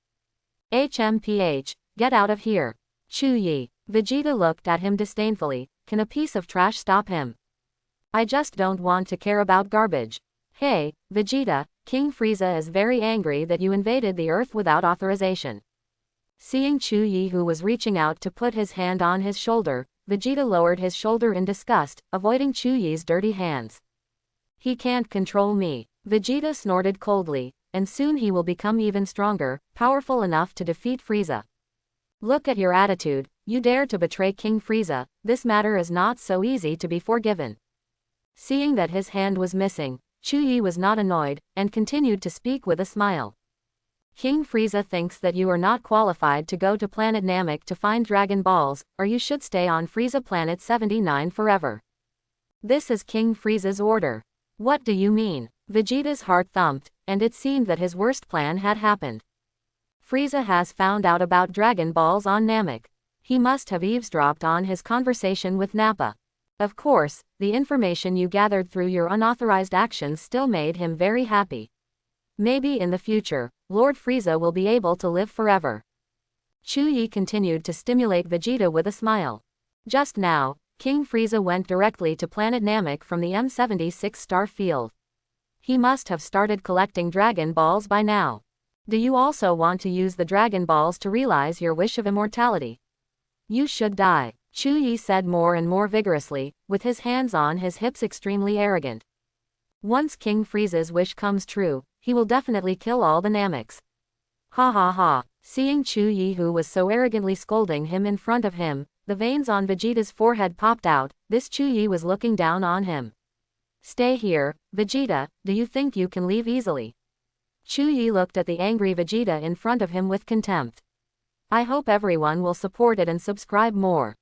HMPH, get out of here. Chewie. Vegeta looked at him disdainfully, can a piece of trash stop him? I just don't want to care about garbage. Hey, Vegeta, King Frieza is very angry that you invaded the Earth without authorization. Seeing Chewie, who was reaching out to put his hand on his shoulder, Vegeta lowered his shoulder in disgust, avoiding Chewie's dirty hands. He can't control me. Vegeta snorted coldly, and soon he will become even stronger, powerful enough to defeat Frieza. Look at your attitude, you dare to betray King Frieza, this matter is not so easy to be forgiven. Seeing that his hand was missing, Chewie was not annoyed, and continued to speak with a smile. King Frieza thinks that you are not qualified to go to planet Namek to find Dragon Balls, or you should stay on Frieza planet 79 forever. This is King Frieza's order. What do you mean? Vegeta's heart thumped, and it seemed that his worst plan had happened. Frieza has found out about Dragon Balls on Namek. He must have eavesdropped on his conversation with Nappa. Of course, the information you gathered through your unauthorized actions still made him very happy. Maybe in the future, Lord Frieza will be able to live forever. Chu Yi continued to stimulate Vegeta with a smile. Just now, King Frieza went directly to planet Namek from the M76 star field. He must have started collecting Dragon Balls by now. Do you also want to use the Dragon Balls to realize your wish of immortality? You should die. Chu Yi said more and more vigorously, with his hands on his hips, extremely arrogant. Once King Frieza's wish comes true, he will definitely kill all the Nameks. Ha ha ha. Seeing Chu Yi, who was so arrogantly scolding him in front of him, the veins on Vegeta's forehead popped out. This Chu Yi was looking down on him. Stay here, Vegeta, do you think you can leave easily? Chu Yi looked at the angry Vegeta in front of him with contempt. I hope everyone will support it and subscribe more.